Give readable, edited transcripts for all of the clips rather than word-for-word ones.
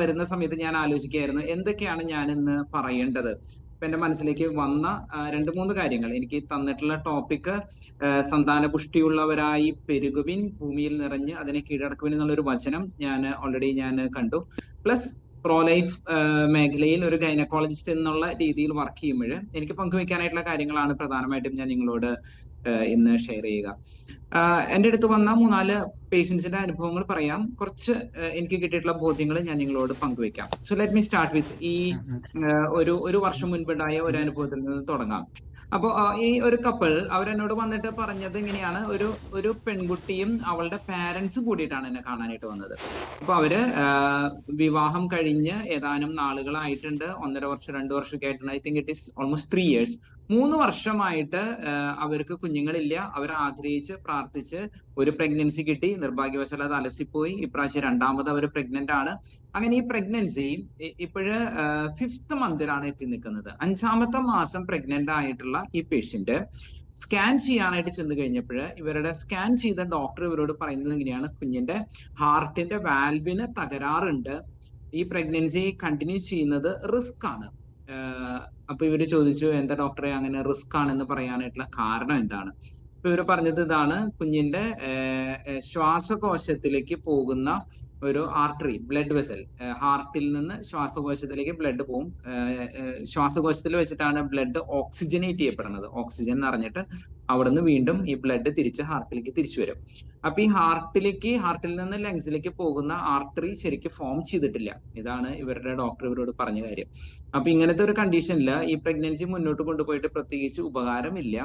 വരുന്ന സമയത്ത് ഞാൻ ആലോചിക്കുകയായിരുന്നു എന്തൊക്കെയാണ് ഞാൻ ഇന്ന് പറയേണ്ടത്. ഇപ്പൊ എന്റെ മനസ്സിലേക്ക് വന്ന 2-3 കാര്യങ്ങൾ. എനിക്ക് തന്നിട്ടുള്ള ടോപ്പിക് സന്താന പുഷ്ടിയുള്ളവരായി പെരുകുവിൻ, ഭൂമിയിൽ നിറഞ്ഞ് അതിനെ കീഴടക്കുവിൻ എന്നുള്ളൊരു വചനം ഞാൻ കണ്ടു. പ്ലസ് പ്രോ ലൈഫ് മേഖലയിൽ ഒരു ഗൈനക്കോളജിസ്റ്റ് എന്നുള്ള രീതിയിൽ വർക്ക് ചെയ്യുമ്പോൾ എനിക്ക് പങ്കുവെക്കാനായിട്ടുള്ള കാര്യങ്ങളാണ് പ്രധാനമായിട്ടും ഞാൻ നിങ്ങളോട് ഇന്ന് ഷെയർ ചെയ്യുക. എൻ്റെ അടുത്ത് വന്ന 3-4 പേഷ്യൻസിന്റെ അനുഭവങ്ങൾ പറയാം. കുറച്ച് എനിക്ക് കിട്ടിയിട്ടുള്ള ബോധ്യങ്ങൾ ഞാൻ നിങ്ങളോട് പങ്കുവെക്കാം. So let me start with ഒരു വർഷം മുൻപുണ്ടായ ഒരു അനുഭവത്തിൽ നിന്ന് തുടങ്ങാം. അപ്പോ ഈ ഒരു കപ്പിൾ അവരെന്നോട് വന്നിട്ട് പറഞ്ഞത് ഇങ്ങനെയാണ്. ഒരു പെൺകുട്ടിയും അവളുടെ പാരന്റ്സ് കൂടിയിട്ടാണ് എന്നെ കാണാനായിട്ട് വന്നത്. അപ്പൊ അവര് വിവാഹം കഴിഞ്ഞ് ഏതാനും നാളുകളായിട്ടുണ്ട്. 1.5 വർഷം 2 വർഷമൊക്കെ ആയിട്ടുണ്ട്. I think it is almost 3 years. 3 വർഷമായിട്ട് അവർക്ക് കുഞ്ഞുങ്ങളില്ല. അവർ ആഗ്രഹിച്ച് പ്രാർത്ഥിച്ച് ഒരു പ്രഗ്നൻസി കിട്ടി. നിർഭാഗ്യവശാൽ അത് അലസിപ്പോയി. ഇപ്രാവശ്യം 2ാമത് അവർ പ്രഗ്നന്റ് ആണ്. അങ്ങനെ ഈ പ്രഗ്നൻസി ഇപ്പോഴ് 5th മന്തിലാണ് എത്തി നിൽക്കുന്നത്. 5ാമത്തെ മാസം പ്രഗ്നന്റ് ആയിട്ടുള്ള ഈ പേഷ്യന്റ് സ്കാൻ ചെയ്യാനായിട്ട് ചെന്ന് കഴിഞ്ഞപ്പോൾ ഇവരുടെ സ്കാൻ ചെയ്ത ഡോക്ടർ ഇവരോട് പറയുന്നത് ഇങ്ങനെയാണ്: കുഞ്ഞിന്റെ ഹാർട്ടിന്റെ വാൽവിന് തകരാറുണ്ട്, ഈ പ്രഗ്നൻസി കണ്ടിന്യൂ ചെയ്യുന്നത് റിസ്ക് ആണ്. അപ്പൊ ഇവര് ചോദിച്ചു, എന്താ ഡോക്ടറെ അങ്ങനെ റിസ്ക് ആണെന്ന് പറയാനായിട്ടുള്ള കാരണം എന്താണ്? അപ്പൊ ഇവര് പറഞ്ഞത് ഇതാണ്: കുഞ്ഞിന്റെ ശ്വാസകോശത്തിലേക്ക് പോകുന്ന ഒരു ആർട്ടറി, ബ്ലഡ് വെസൽ, ഹാർട്ടിൽ നിന്ന് ശ്വാസകോശത്തിലേക്ക് ബ്ലഡ് പോകും. ശ്വാസകോശത്തിൽ വെച്ചിട്ടാണ് ബ്ലഡ് ഓക്സിജനേറ്റ് ചെയ്യപ്പെടുന്നത്. ഓക്സിജൻ നിറഞ്ഞിട്ട് അവിടുന്ന് വീണ്ടും ഈ ബ്ലഡ് തിരിച്ച് ഹാർട്ടിലേക്ക് തിരിച്ചു വരും. അപ്പൊ ഈ ഹാർട്ടിൽ നിന്ന് ലങ്സിലേക്ക് പോകുന്ന ആർട്ടറി ശരിക്കും ഫോം ചെയ്തിട്ടില്ല. ഇതാണ് ഇവരുടെ ഡോക്ടർ ഇവരോട് പറഞ്ഞ കാര്യം. അപ്പൊ ഇങ്ങനത്തെ ഒരു കണ്ടീഷനിൽ ഈ പ്രഗ്നൻസി മുന്നോട്ട് കൊണ്ടുപോയിട്ട് പ്രത്യേകിച്ച് ഉപകാരമില്ല.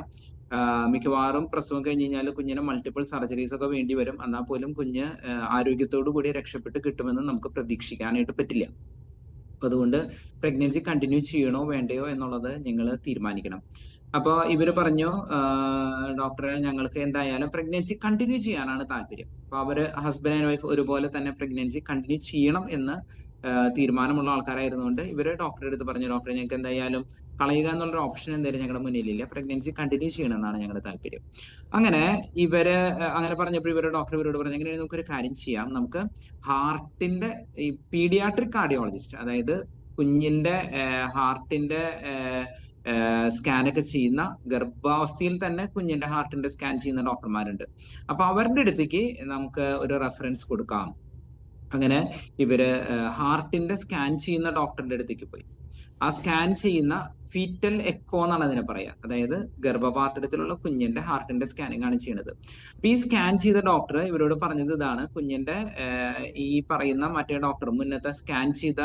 മിക്കവാറും പ്രസവം കഴിഞ്ഞ് കഴിഞ്ഞാൽ കുഞ്ഞിന് മൾട്ടിപ്പിൾ സർജറീസ് ഒക്കെ വേണ്ടി വരും. എന്നാൽ പോലും കുഞ്ഞ് ആരോഗ്യത്തോടു കൂടി രക്ഷപ്പെട്ട് കിട്ടുമെന്ന് നമുക്ക് പ്രതീക്ഷിക്കാനായിട്ട് പറ്റില്ല. അപ്പൊ അതുകൊണ്ട് പ്രഗ്നൻസി കണ്ടിന്യൂ ചെയ്യണോ വേണ്ടയോ എന്നുള്ളത് നിങ്ങൾ തീരുമാനിക്കണം. അപ്പൊ ഇവര് പറഞ്ഞു, ഡോക്ടറെ ഞങ്ങൾക്ക് എന്തായാലും പ്രഗ്നൻസി കണ്ടിന്യൂ ചെയ്യാനാണ് താല്പര്യം. അപ്പൊ അവര് ഹസ്ബൻഡ് ആൻഡ് വൈഫ് ഒരുപോലെ തന്നെ പ്രഗ്നൻസി കണ്ടിന്യൂ ചെയ്യണം എന്ന് തീരുമാനമുള്ള ആൾക്കാരായിരുന്നുകൊണ്ട് ഇവര് ഡോക്ടറെ അടുത്ത് പറഞ്ഞു, ഡോക്ടറെ ഞങ്ങൾക്ക് എന്തായാലും കളയുക എന്നുള്ളൊരു ഓപ്ഷൻ എന്തായാലും ഞങ്ങളുടെ മുന്നിലില്ല, പ്രഗ്നൻസി കണ്ടിന്യൂ ചെയ്യണം എന്നാണ് ഞങ്ങളുടെ താല്പര്യം. അങ്ങനെ പറഞ്ഞപ്പോൾ ഡോക്ടർ ഇവരോട് പറഞ്ഞു, എങ്ങനെയാണെങ്കിൽ നമുക്കൊരു കാര്യം ചെയ്യാം, നമുക്ക് ഹാർട്ടിന്റെ ഈ പീഡിയാട്രിക് കാർഡിയോളജിസ്റ്റ്, അതായത് കുഞ്ഞിന്റെ ഹാർട്ടിന്റെ സ്കാനൊക്കെ ചെയ്യുന്ന, ഗർഭാവസ്ഥയിൽ തന്നെ കുഞ്ഞിന്റെ ഹാർട്ടിന്റെ സ്കാൻ ചെയ്യുന്ന ഡോക്ടർമാരുണ്ട്. അപ്പൊ അവരുടെ അടുത്തേക്ക് നമുക്ക് ഒരു റെഫറൻസ് കൊടുക്കാം. അങ്ങനെ ഇവര് ഹാർട്ടിന്റെ സ്കാൻ ചെയ്യുന്ന ഡോക്ടറുടെ അടുത്തേക്ക് പോയി. ആ സ്കാൻ ചെയ്യുന്ന ഫീറ്റൽ എക്കോ എന്നാണ് അതിനെ പറയാ, അതായത് ഗർഭപാത്രത്തിലുള്ള കുഞ്ഞിന്റെ ഹാർട്ടിന്റെ സ്കാനിങ് ആണ് ചെയ്യുന്നത്. അപ്പൊ ഈ സ്കാൻ ചെയ്ത ഡോക്ടർ ഇവരോട് പറഞ്ഞത് ഇതാണ്: കുഞ്ഞിന്റെ ഈ പറയുന്ന മറ്റേ ഡോക്ടർ, മുന്നത്തെ സ്കാൻ ചെയ്ത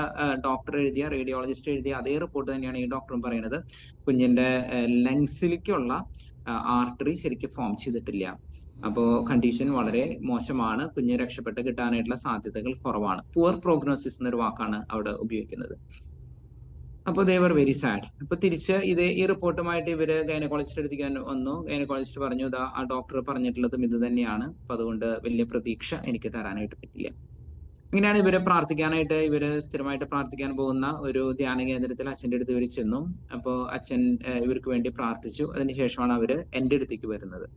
ഡോക്ടർ എഴുതിയ, റേഡിയോളജിസ്റ്റ് എഴുതിയ അതേ റിപ്പോർട്ട് തന്നെയാണ് ഈ ഡോക്ടറും പറയുന്നത്. കുഞ്ഞിന്റെ ലങ്സിലേക്കുള്ള ആർട്ടറി ശരിക്കും ഫോം ചെയ്തിട്ടില്ല. അപ്പോ കണ്ടീഷൻ വളരെ മോശമാണ്, കുഞ്ഞ് രക്ഷപ്പെട്ട് കിട്ടാനായിട്ടുള്ള സാധ്യതകൾ കുറവാണ്. പുവർ പ്രോഗ്നോസിസ് എന്നൊരു വാക്കാണ് അവിടെ ഉപയോഗിക്കുന്നത്. അപ്പോൾ ദേ വർ വെരി സാഡ്. അപ്പൊ തിരിച്ച് ഈ റിപ്പോർട്ടുമായിട്ട് ഇവര് ഗൈനക്കോളജിസ്റ്റ് അടുത്തേക്ക് വന്നു. ഗൈനക്കോളജിസ്റ്റ് പറഞ്ഞു, ആ ഡോക്ടർ പറഞ്ഞിട്ടുള്ളതും ഇത് തന്നെയാണ്, അപ്പൊ അതുകൊണ്ട് വലിയ പ്രതീക്ഷ എനിക്ക് തരാനായിട്ട് പറ്റില്ല. ഇങ്ങനെയാണ് ഇവര് സ്ഥിരമായിട്ട് പ്രാർത്ഥിക്കാൻ പോകുന്ന ഒരു ധ്യാന കേന്ദ്രത്തിൽ അച്ഛൻ്റെ അടുത്ത് ഇവർ ചെന്നു. അപ്പോൾ അച്ഛൻ ഇവർക്ക് വേണ്ടി പ്രാർത്ഥിച്ചു. അതിനുശേഷമാണ് അവര് എൻ്റെ അടുത്തേക്ക് വരുന്നത്.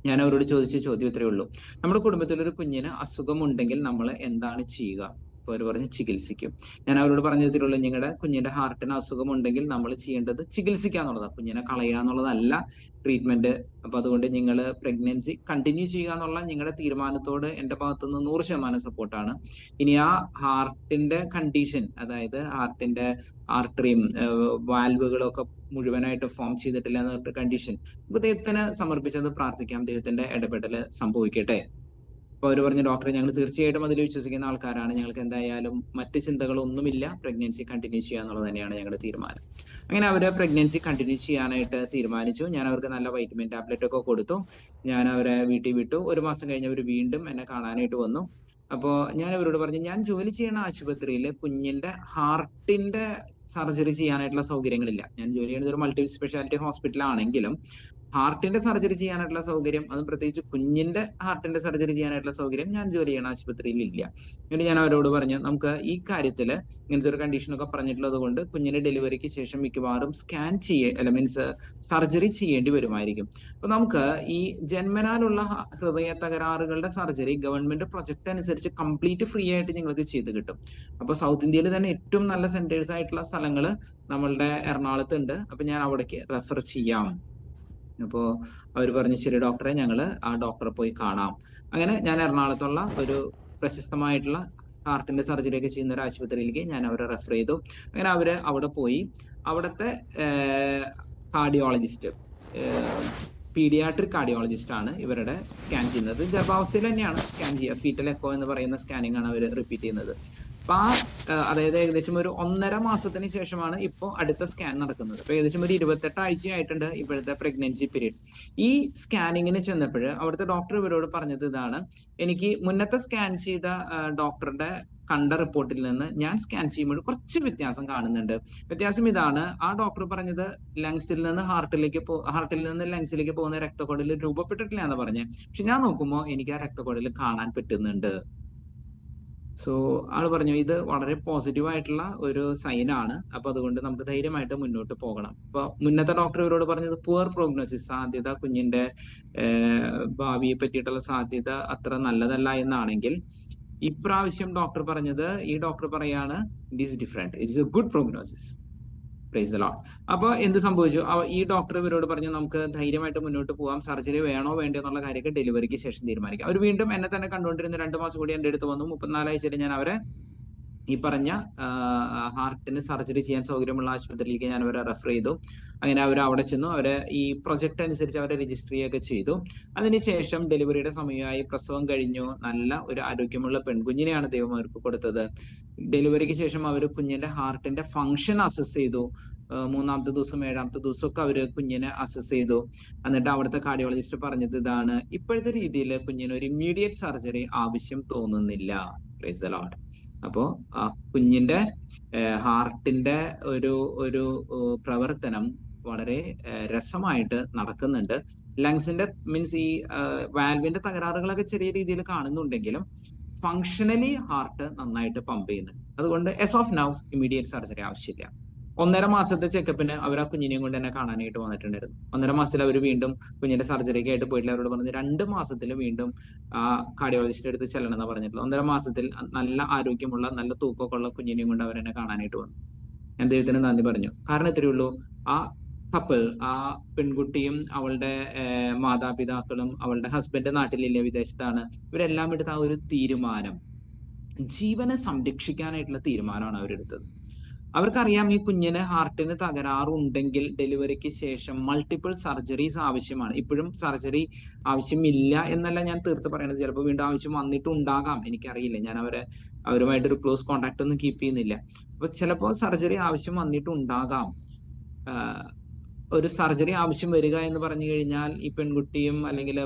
ഞാൻ അവരോട് ചോദിച്ച ചോദ്യം ഇത്രയേ ഉള്ളൂ: നമ്മുടെ കുടുംബത്തിൽ ഒരു കുഞ്ഞിന് അസുഖമുണ്ടെങ്കിൽ നമ്മൾ എന്താണ് ചെയ്യുക? അപ്പൊ അവർ പറഞ്ഞ് ചികിത്സിക്കും. ഞാൻ അവരോട് പറഞ്ഞതിലുള്ളൂ, നിങ്ങളുടെ കുഞ്ഞിന്റെ ഹാർട്ടിന് അസുഖമുണ്ടെങ്കിൽ നമ്മൾ ചെയ്യേണ്ടത് ചികിത്സിക്കുക എന്നുള്ളതാണ്, കുഞ്ഞിനെ കളയുക എന്നുള്ളതല്ല ട്രീറ്റ്മെന്റ്. അപ്പൊ അതുകൊണ്ട് നിങ്ങൾ പ്രഗ്നൻസി കണ്ടിന്യൂ ചെയ്യുക എന്നുള്ള നിങ്ങളുടെ തീരുമാനത്തോട് എന്റെ ഭാഗത്തുനിന്ന് 100% സപ്പോർട്ടാണ്. ഇനി ആ ഹാർട്ടിന്റെ കണ്ടീഷൻ, അതായത് ഹാർട്ടിന്റെ ആർട്ടറിയും വാൽവുകളും ഒക്കെ മുഴുവനായിട്ട് ഫോം ചെയ്തിട്ടില്ല എന്ന കണ്ടീഷൻ ദൈവത്തിന് സമർപ്പിച്ചത് പ്രാർത്ഥിക്കാം, ദൈവത്തിന്റെ ഇടപെടൽ സംഭവിക്കട്ടെ. അപ്പൊ അവർ പറഞ്ഞു, ഡോക്ടറെ ഞങ്ങൾ തീർച്ചയായിട്ടും അതിൽ വിശ്വസിക്കുന്ന ആൾക്കാരാണ്, ഞങ്ങൾക്ക് എന്തായാലും മറ്റ് ചിന്തകളൊന്നുമില്ല, പ്രഗ്നൻസി കണ്ടിന്യൂ ചെയ്യുക എന്നുള്ളത് തന്നെയാണ് ഞങ്ങളുടെ തീരുമാനം. അങ്ങനെ അവര് പ്രഗ്നൻസി കണ്ടിന്യൂ ചെയ്യാനായിട്ട് തീരുമാനിച്ചു. ഞാൻ അവർക്ക് നല്ല വൈറ്റമിൻ ടാബ്ലറ്റ് ഒക്കെ കൊടുത്തു. ഞാൻ അവരെ വീട്ടിൽ വിട്ടു. 1 മാസം കഴിഞ്ഞ് അവർ വീണ്ടും എന്നെ കാണാനായിട്ട് വന്നു. അപ്പോ ഞാൻ അവരോട് പറഞ്ഞു, ഞാൻ ജോലി ചെയ്യുന്ന ആശുപത്രിയിൽ കുഞ്ഞിന്റെ ഹാർട്ടിന്റെ സർജറി ചെയ്യാനായിട്ടുള്ള സൗകര്യങ്ങളില്ല. ഞാൻ ജോലി ചെയ്യുന്നത് ഒരു മൾട്ടി സ്പെഷ്യാലിറ്റി ഹോസ്പിറ്റൽ ആണെങ്കിലും ഹാർട്ടിന്റെ സർജറി ചെയ്യാനായിട്ടുള്ള സൗകര്യം, അതും പ്രത്യേകിച്ച് കുഞ്ഞിന്റെ ഹാർട്ടിന്റെ സർജറി ചെയ്യാനായിട്ടുള്ള സൗകര്യം ഞാൻ ജോലി ചെയ്യുന്ന ആശുപത്രിയിൽ ഇല്ല. എന്നിട്ട് ഞാൻ അവരോട് പറഞ്ഞു, നമുക്ക് ഈ കാര്യത്തിൽ ഇങ്ങനത്തെ ഒരു കണ്ടീഷനൊക്കെ പറഞ്ഞിട്ടുള്ളത് കൊണ്ട് കുഞ്ഞിന്റെ ഡെലിവറിക്ക് ശേഷം മിക്കവാറും മീൻസ് സർജറി ചെയ്യേണ്ടി വരുമായിരിക്കും. അപ്പൊ നമുക്ക് ഈ ജന്മനാലുള്ള ഹൃദയ തകരാറുകളുടെ സർജറി ഗവൺമെന്റ് പ്രൊജക്ട് അനുസരിച്ച് കംപ്ലീറ്റ് ഫ്രീ ആയിട്ട് നിങ്ങൾക്ക് ചെയ്ത് കിട്ടും. അപ്പൊ സൗത്ത് ഇന്ത്യയിൽ തന്നെ ഏറ്റവും നല്ല സെന്റേഴ്സ് ആയിട്ടുള്ള സ്ഥലങ്ങൾ നമ്മളുടെ എറണാകുളത്ത് ഉണ്ട്. അപ്പൊ ഞാൻ അവിടേക്ക് റെഫർ ചെയ്യാം. അപ്പോ അവർ പറഞ്ഞു, ശരി ഡോക്ടറെ, ഞങ്ങൾ ആ ഡോക്ടറെ പോയി കാണാം. അങ്ങനെ ഞാൻ എറണാകുളത്തുള്ള ഒരു പ്രശസ്തമായിട്ടുള്ള ഹാർട്ടിന്റെ സർജറി ഒക്കെ ചെയ്യുന്ന ഒരു ആശുപത്രിയിലേക്ക് ഞാൻ അവരെ റെഫർ ചെയ്തു. അങ്ങനെ അവര് അവിടെ പോയി. അവിടുത്തെ കാർഡിയോളജിസ്റ്റ്, പീഡിയാട്രിക് കാർഡിയോളജിസ്റ്റ് ആണ് ഇവരുടെ സ്കാൻ ചെയ്യുന്നത്. ഗർഭാവസ്ഥയിൽ തന്നെയാണ് സ്കാൻ ചെയ്യുക. ഫീറ്റൽ എക്കോ എന്ന് പറയുന്ന സ്കാനിങ് ആണ് അവർ റിപ്പീറ്റ് ചെയ്യുന്നത്. അപ്പൊ അതായത് ഏകദേശം ഒരു 1.5 മാസത്തിന് ശേഷമാണ് ഇപ്പോൾ അടുത്ത സ്കാൻ നടക്കുന്നത്. അപ്പൊ ഏകദേശം ഒരു 28 ആഴ്ചയായിട്ടുണ്ട് ഇപ്പോഴത്തെ പ്രഗ്നൻസി പീരീഡ്. ഈ സ്കാനിങ്ങിന് ചെന്നപ്പോൾ അവിടുത്തെ ഡോക്ടർ ഇവരോട് പറഞ്ഞത് ഇതാണ്: എനിക്ക് മുന്നത്തെ സ്കാൻ ചെയ്ത ഡോക്ടറുടെ കണ്ട റിപ്പോർട്ടിൽ നിന്ന് ഞാൻ സ്കാൻ ചെയ്യുമ്പോൾ കുറച്ച് വ്യത്യാസം കാണുന്നുണ്ട്. വ്യത്യാസം ഇതാണ്: ആ ഡോക്ടർ പറഞ്ഞത് ലങ്സിൽ നിന്ന് ഹാർട്ടിൽ നിന്ന് ലങ്സിലേക്ക് പോകുന്ന രക്തക്കുഴൽ രൂപപ്പെട്ടിട്ടില്ല എന്ന് പറഞ്ഞത്. പക്ഷെ ഞാൻ നോക്കുമ്പോൾ എനിക്ക് ആ രക്തക്കുഴൽ കാണാൻ പറ്റുന്നുണ്ട്. സോ ആള് പറഞ്ഞു, ഇത് വളരെ പോസിറ്റീവ് ആയിട്ടുള്ള ഒരു സൈൻ ആണ്. അപ്പൊ അതുകൊണ്ട് നമുക്ക് ധൈര്യമായിട്ട് മുന്നോട്ട് പോകണം. അപ്പൊ മുന്നത്തെ ഡോക്ടർ ഇവരോട് പറഞ്ഞത് പുവർ പ്രോഗ്നോസിസ്, സാധ്യത, കുഞ്ഞിന്റെ ഭാവിയെ പറ്റിയിട്ടുള്ള സാധ്യത അത്ര നല്ലതല്ല എന്നാണെങ്കിൽ, ഇപ്രാവശ്യം ഡോക്ടർ പറഞ്ഞത്, ഈ ഡോക്ടർ പറയാണ്, it is different, it's A good prognosis. Price the Lord. അപ്പൊ എന്ത് സംഭവിച്ചു? ഈ ഡോക്ടർ ഇവരോട് പറഞ്ഞു, നമുക്ക് ധൈര്യമായിട്ട് മുന്നോട്ട് പോകാം, സർജറി വേണോ വേണ്ടോ എന്നുള്ള കാര്യമൊക്കെ ഡെലിവറിക്ക് ശേഷം തീരുമാനിക്കാം. അവർ വീണ്ടും എന്നെ തന്നെ കണ്ടുകൊണ്ടിരുന്ന 2 മാസം കൂടി എൻ്റെ അടുത്ത് വന്നു. 34 ആഴ്ചയിൽ ഞാൻ അവരെ ഈ പറഞ്ഞ ഹാർട്ടിന് സർജറി ചെയ്യാൻ സൗകര്യമുള്ള ആശുപത്രിയിലേക്ക് ഞാൻ അവരെ റെഫർ ചെയ്തു. അങ്ങനെ അവർ അവിടെ ചെന്നു. അവരെ ഈ പ്രൊജക്ട് അനുസരിച്ച് അവരെ രജിസ്ട്രി ഒക്കെ ചെയ്തു. അതിനുശേഷം ഡെലിവറിയുടെ സമയമായി, പ്രസവം കഴിഞ്ഞു. നല്ല ഒരു ആരോഗ്യമുള്ള പെൺകുഞ്ഞിനെയാണ് ദൈവം അവർക്ക് കൊടുത്തത്. ഡെലിവറിക്ക് ശേഷം അവർ കുഞ്ഞിന്റെ ഹാർട്ടിന്റെ ഫങ്ഷൻ അസസ് ചെയ്തു. 3-ാമത്തെ ദിവസം 7-ാമത്തെ ദിവസമൊക്കെ അവര് കുഞ്ഞിനെ അസസ് ചെയ്തു. എന്നിട്ട് അവിടുത്തെ കാർഡിയോളജിസ്റ്റ് പറഞ്ഞത് ഇതാണ്: ഇപ്പോഴത്തെ രീതിയിൽ കുഞ്ഞിന് ഒരു ഇമ്മീഡിയറ്റ് സർജറി ആവശ്യം തോന്നുന്നില്ല. Price the Lord. അപ്പോ ആ കുഞ്ഞിന്റെ ഹാർട്ടിന്റെ ഒരു പ്രവർത്തനം വളരെ രസമായിട്ട് നടക്കുന്നുണ്ട്. ലങ്സിന്റെ മീൻസ് ഈ വാൽവിന്റെ തകരാറുകളൊക്കെ ചെറിയ രീതിയിൽ കാണുന്നുണ്ടെങ്കിലും ഫങ്ഷണലി ഹാർട്ട് നന്നായിട്ട് പമ്പ് ചെയ്യുന്നുണ്ട്. അതുകൊണ്ട് S of now immediate surgery ആവശ്യമില്ല. 1.5 മാസത്തെ ചെക്കപ്പിന് അവർ ആ കുഞ്ഞിനെയും കൊണ്ട് തന്നെ കാണാനായിട്ട് വന്നിട്ടുണ്ടായിരുന്നു. 1.5 മാസത്തിൽ അവർ വീണ്ടും കുഞ്ഞിന്റെ സർജറിക്ക് ആയിട്ട് പോയിട്ടില്ല. അവരോട് പറഞ്ഞു 2 മാസത്തിൽ വീണ്ടും ആ കാർഡിയോളജിസ്റ്റിന്റെ അടുത്ത് ചെല്ലണം എന്ന് പറഞ്ഞിട്ടുള്ളത്. 1.5 മാസത്തിൽ നല്ല ആരോഗ്യമുള്ള, നല്ല തൂക്കമൊക്കെ ഉള്ള കുഞ്ഞിനെയും കൊണ്ട് അവരെന്നെ കാണാനായിട്ട് വന്നു. ഞാൻ ദൈവത്തിന് നന്ദി പറഞ്ഞു. കാരണം ഇത്രയേ ഉള്ളൂ, ആ കപ്പിൾ, ആ പെൺകുട്ടിയും അവളുടെ മാതാപിതാക്കളും അവളുടെ ഹസ്ബൻഡ് നാട്ടിലില്ല, വിദേശത്താണ്. ഇവരെല്ലാം എടുത്ത ആ ഒരു തീരുമാനം, ജീവനെ സംരക്ഷിക്കാനായിട്ടുള്ള തീരുമാനമാണ് അവരെടുത്തത്. അവർക്കറിയാം ഈ കുഞ്ഞിന് ഹാർട്ടിന് തകരാറുണ്ടെങ്കിൽ ഡെലിവറിക്ക് ശേഷം മൾട്ടിപ്പിൾ സർജറീസ് ആവശ്യമാണ്. ഇപ്പോഴും സർജറി ആവശ്യമില്ല എന്നല്ല ഞാൻ തീർത്ത് പറയുന്നത്. ചിലപ്പോൾ വീണ്ടും ആവശ്യം വന്നിട്ടുണ്ടാകാം, എനിക്കറിയില്ല. ഞാൻ അവരുമായിട്ട് ഒരു ക്ലോസ് കോണ്ടാക്ട് ഒന്നും കീപ്പ് ചെയ്യുന്നില്ല. അപ്പൊ ചിലപ്പോൾ സർജറി ആവശ്യം വന്നിട്ടുണ്ടാകാം. ഒരു സർജറി ആവശ്യം വരിക എന്ന് പറഞ്ഞു കഴിഞ്ഞാൽ ഈ പെൺകുട്ടിയും അല്ലെങ്കിൽ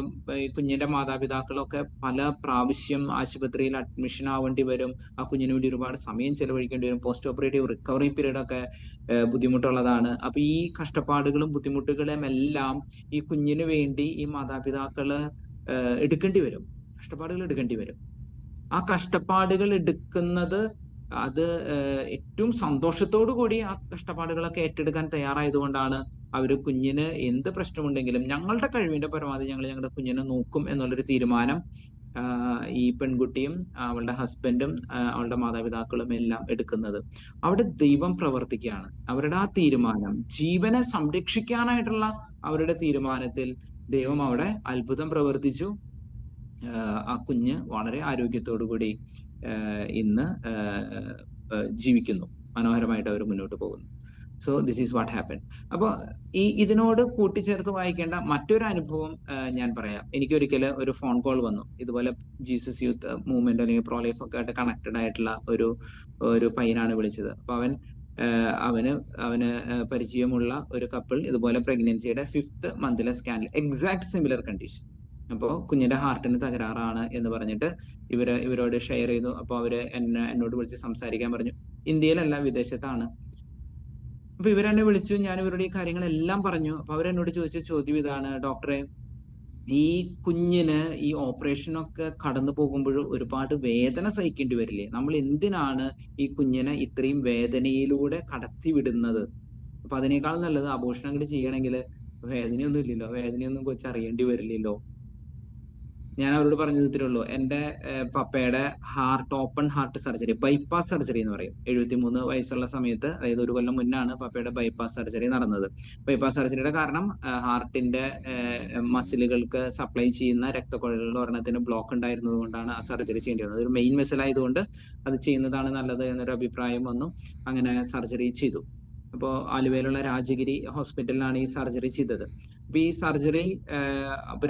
ഈ കുഞ്ഞിന്റെ മാതാപിതാക്കളും ഒക്കെ പല പ്രാവശ്യം ആശുപത്രിയിൽ അഡ്മിഷൻ ആവേണ്ടി വരും. ആ കുഞ്ഞിന് വേണ്ടി ഒരുപാട് സമയം ചെലവഴിക്കേണ്ടി വരും. പോസ്റ്റ് ഓപ്പറേറ്റീവ് റിക്കവറി പീരീഡ് ഒക്കെ ബുദ്ധിമുട്ടുള്ളതാണ്. അപ്പൊ ഈ കഷ്ടപ്പാടുകളും ബുദ്ധിമുട്ടുകളും എല്ലാം ഈ കുഞ്ഞിന് വേണ്ടി ഈ മാതാപിതാക്കള് എടുക്കേണ്ടി വരും. കഷ്ടപ്പാടുകൾ എടുക്കേണ്ടി വരും. ആ കഷ്ടപ്പാടുകൾ എടുക്കുന്നത് അത് ഏറ്റവും സന്തോഷത്തോടു കൂടി ആ കഷ്ടപ്പാടുകളൊക്കെ ഏറ്റെടുക്കാൻ തയ്യാറായതുകൊണ്ടാണ് അവര് കുഞ്ഞിന് എന്ത് പ്രശ്നമുണ്ടെങ്കിലും ഞങ്ങളുടെ കഴിവിന്റെ പരമാവധി ഞങ്ങൾ ഞങ്ങളുടെ കുഞ്ഞിനെ നോക്കും എന്നുള്ളൊരു തീരുമാനം ഈ പെൺകുട്ടിയും അവളുടെ ഹസ്ബൻഡും അവളുടെ മാതാപിതാക്കളും എല്ലാം എടുക്കുന്നത്. അവിടെ ദൈവം പ്രവർത്തിക്കുകയാണ്. അവരുടെ ആ തീരുമാനം, ജീവനെ സംരക്ഷിക്കാനായിട്ടുള്ള അവരുടെ തീരുമാനത്തിൽ ദൈവം അവിടെ അത്ഭുതം പ്രവർത്തിച്ചു. ആ കുഞ്ഞ് വളരെ ആരോഗ്യത്തോടു കൂടി ഇന്ന് ജീവിക്കുന്നു. മനോഹരമായിട്ട് അവർ മുന്നോട്ട് പോകുന്നു. So this is what happen. അപ്പൊ ഇതിനോട് കൂട്ടിച്ചേർത്ത് വായിക്കേണ്ട മറ്റൊരു അനുഭവം ഞാൻ പറയാം. എനിക്കൊരിക്കൽ ഒരു ഫോൺ കോൾ വന്നു. ഇതുപോലെ ജീസസ് യൂത്ത് മൂവ്മെന്റ് അല്ലെങ്കിൽ പ്രോ ലൈഫ് ഒക്കെ ആയിട്ട് കണക്റ്റഡ് ആയിട്ടുള്ള ഒരു പയ്യനാണ് വിളിച്ചത്. അപ്പൊ അവന് പരിചയമുള്ള ഒരു കപ്പിൾ ഇതുപോലെ പ്രഗ്നൻസിയുടെ 5th മന്തിലെ സ്കാനിൽ എക്സാക്ട് സിമിലർ കണ്ടീഷൻ. അപ്പോ കുഞ്ഞിന്റെ ഹാർട്ടിന് തകരാറാണ് എന്ന് പറഞ്ഞിട്ട് ഇവരോട് ഷെയർ ചെയ്തു. അപ്പൊ അവര് എന്നോട് വിളിച്ച് സംസാരിക്കാൻ പറഞ്ഞു. ഇന്ത്യയിലല്ല, വിദേശത്താണ്. അപ്പൊ ഇവരെന്നെ വിളിച്ചു, ഞാൻ ഇവരുടെ ഈ കാര്യങ്ങളെല്ലാം പറഞ്ഞു. അപ്പൊ അവരെന്നോട് ചോദിച്ച ചോദ്യം ഇതാണ്: ഡോക്ടറെ, ഈ കുഞ്ഞിന് ഈ ഓപ്പറേഷനൊക്കെ കടന്നു പോകുമ്പോൾ ഒരുപാട് വേദന സഹിക്കേണ്ടി വരില്ലേ? നമ്മൾ എന്തിനാണ് ഈ കുഞ്ഞിനെ ഇത്രയും വേദനയിലൂടെ കടത്തി വിടുന്നത്? അപ്പൊ അതിനേക്കാൾ നല്ലത് അബോർഷൻ അങ്ങോട്ട് ചെയ്യണമെങ്കിൽ വേദനയൊന്നും ഇല്ലല്ലോ, വേദനയൊന്നും കൊച്ചറിയേണ്ടി വരില്ലല്ലോ. ഞാൻ അവരോട് പറഞ്ഞത് ഇത്രേ ഉള്ളൂ: എന്റെ പപ്പയുടെ open heart surgery, bypass surgery എന്ന് പറയും. 73 വയസ്സുള്ള സമയത്ത്, അതായത് 1 കൊല്ലം മുന്നാണ് പപ്പയുടെ ബൈപ്പാസ് സർജറി നടന്നത്. ബൈപ്പാസ് സർജറിയുടെ കാരണം ഹാർട്ടിന്റെ മസിലുകൾക്ക് സപ്ലൈ ചെയ്യുന്ന രക്തക്കുഴലുകൾ ഒരെണ്ണത്തിന് ബ്ലോക്ക് ഉണ്ടായിരുന്നത് കൊണ്ടാണ് ആ സർജറി ചെയ്യേണ്ടി വന്നത്. ഒരു മെയിൻ വെസൽ ആയതുകൊണ്ട് അത് ചെയ്യുന്നതാണ് നല്ലത് എന്നൊരു അഭിപ്രായം വന്നു. അങ്ങനെ സർജറി ചെയ്തു. അപ്പോൾ ആലുവയിലുള്ള രാജഗിരി ഹോസ്പിറ്റലിലാണ് ഈ സർജറി ചെയ്തത്. അപ്പൊ ഈ സർജറി അപ്പൊ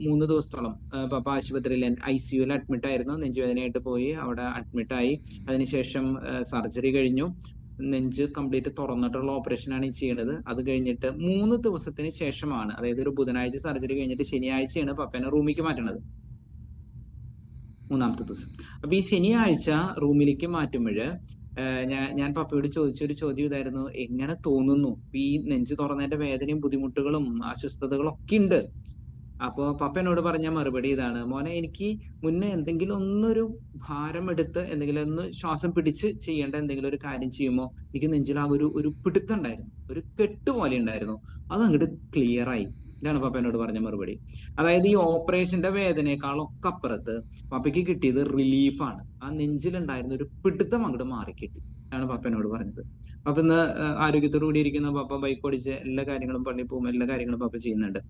3 ദിവസത്തോളം പപ്പ ആശുപത്രിയിൽ ICUയിൽ അഡ്മിറ്റ് ആയിരുന്നു. നെഞ്ചുവേദനയായിട്ട് പോയി, അവിടെ അഡ്മിറ്റ് ആയി. അതിനുശേഷം സർജറി കഴിഞ്ഞു. നെഞ്ച് കംപ്ലീറ്റ് തുറന്നിട്ടുള്ള ഓപ്പറേഷൻ ആണ് ഈ ചെയ്യുന്നത്. അത് കഴിഞ്ഞിട്ട് 3 ദിവസത്തിന് ശേഷമാണ്, അതായത് ഒരു ബുധനാഴ്ച സർജറി കഴിഞ്ഞിട്ട് ശനിയാഴ്ചയാണ് പപ്പേനെ റൂമിലേക്ക് മാറ്റുന്നത്, 3-ാമത്തെ ദിവസം. അപ്പൊ ഈ ശനിയാഴ്ച റൂമിലേക്ക് മാറ്റുമ്പോൾ ഞാൻ പപ്പയോട് ചോദിച്ചൊരു ചോദ്യം ഇതായിരുന്നു: എങ്ങനെ തോന്നുന്നു? ഈ നെഞ്ച് തുറന്നതിന്റെ വേദനയും ബുദ്ധിമുട്ടുകളും അസ്വസ്ഥതകളും ഒക്കെ ഉണ്ട്. അപ്പൊ പപ്പ എന്നോട് പറഞ്ഞ മറുപടി ഇതാണ്: മോനെ, എനിക്ക് മുന്നേ എന്തെങ്കിലും ഒന്നൊരു ഭാരം എടുത്ത് എന്തെങ്കിലും ഒന്ന് ശ്വാസം പിടിച്ച് ചെയ്യേണ്ട എന്തെങ്കിലും ഒരു കാര്യം ചെയ്യുമ്പോൾ എനിക്ക് നെഞ്ചിലാകെ ഒരു പിടുത്തം ഉണ്ടായിരുന്നു, ഒരു കെട്ട് പോലെ ഉണ്ടായിരുന്നു. അത് അങ്ങോട്ട് ക്ലിയർ ആയി. ഇതാണ് പപ്പ എന്നോട് പറഞ്ഞ മറുപടി. അതായത് ഈ ഓപ്പറേഷന്റെ വേദനയെക്കാളൊക്കെ അപ്പുറത്ത് പപ്പയ്ക്ക് കിട്ടിയത് റിലീഫാണ്. ആ നെഞ്ചിലുണ്ടായിരുന്ന ഒരു പിടുത്തം അങ്ങോട്ട് മാറിക്കിട്ടി ആണ് പപ്പ എന്നോട് പറഞ്ഞത്. പപ്പ ഇന്ന് ആരോഗ്യത്തോടു കൂടി ഇരിക്കുന്ന പപ്പ, ബൈക്ക് ഓടിച്ച് എല്ലാ കാര്യങ്ങളും, പള്ളിയിൽ പോകും, എല്ലാ കാര്യങ്ങളും പപ്പ ചെയ്യുന്നുണ്ട്.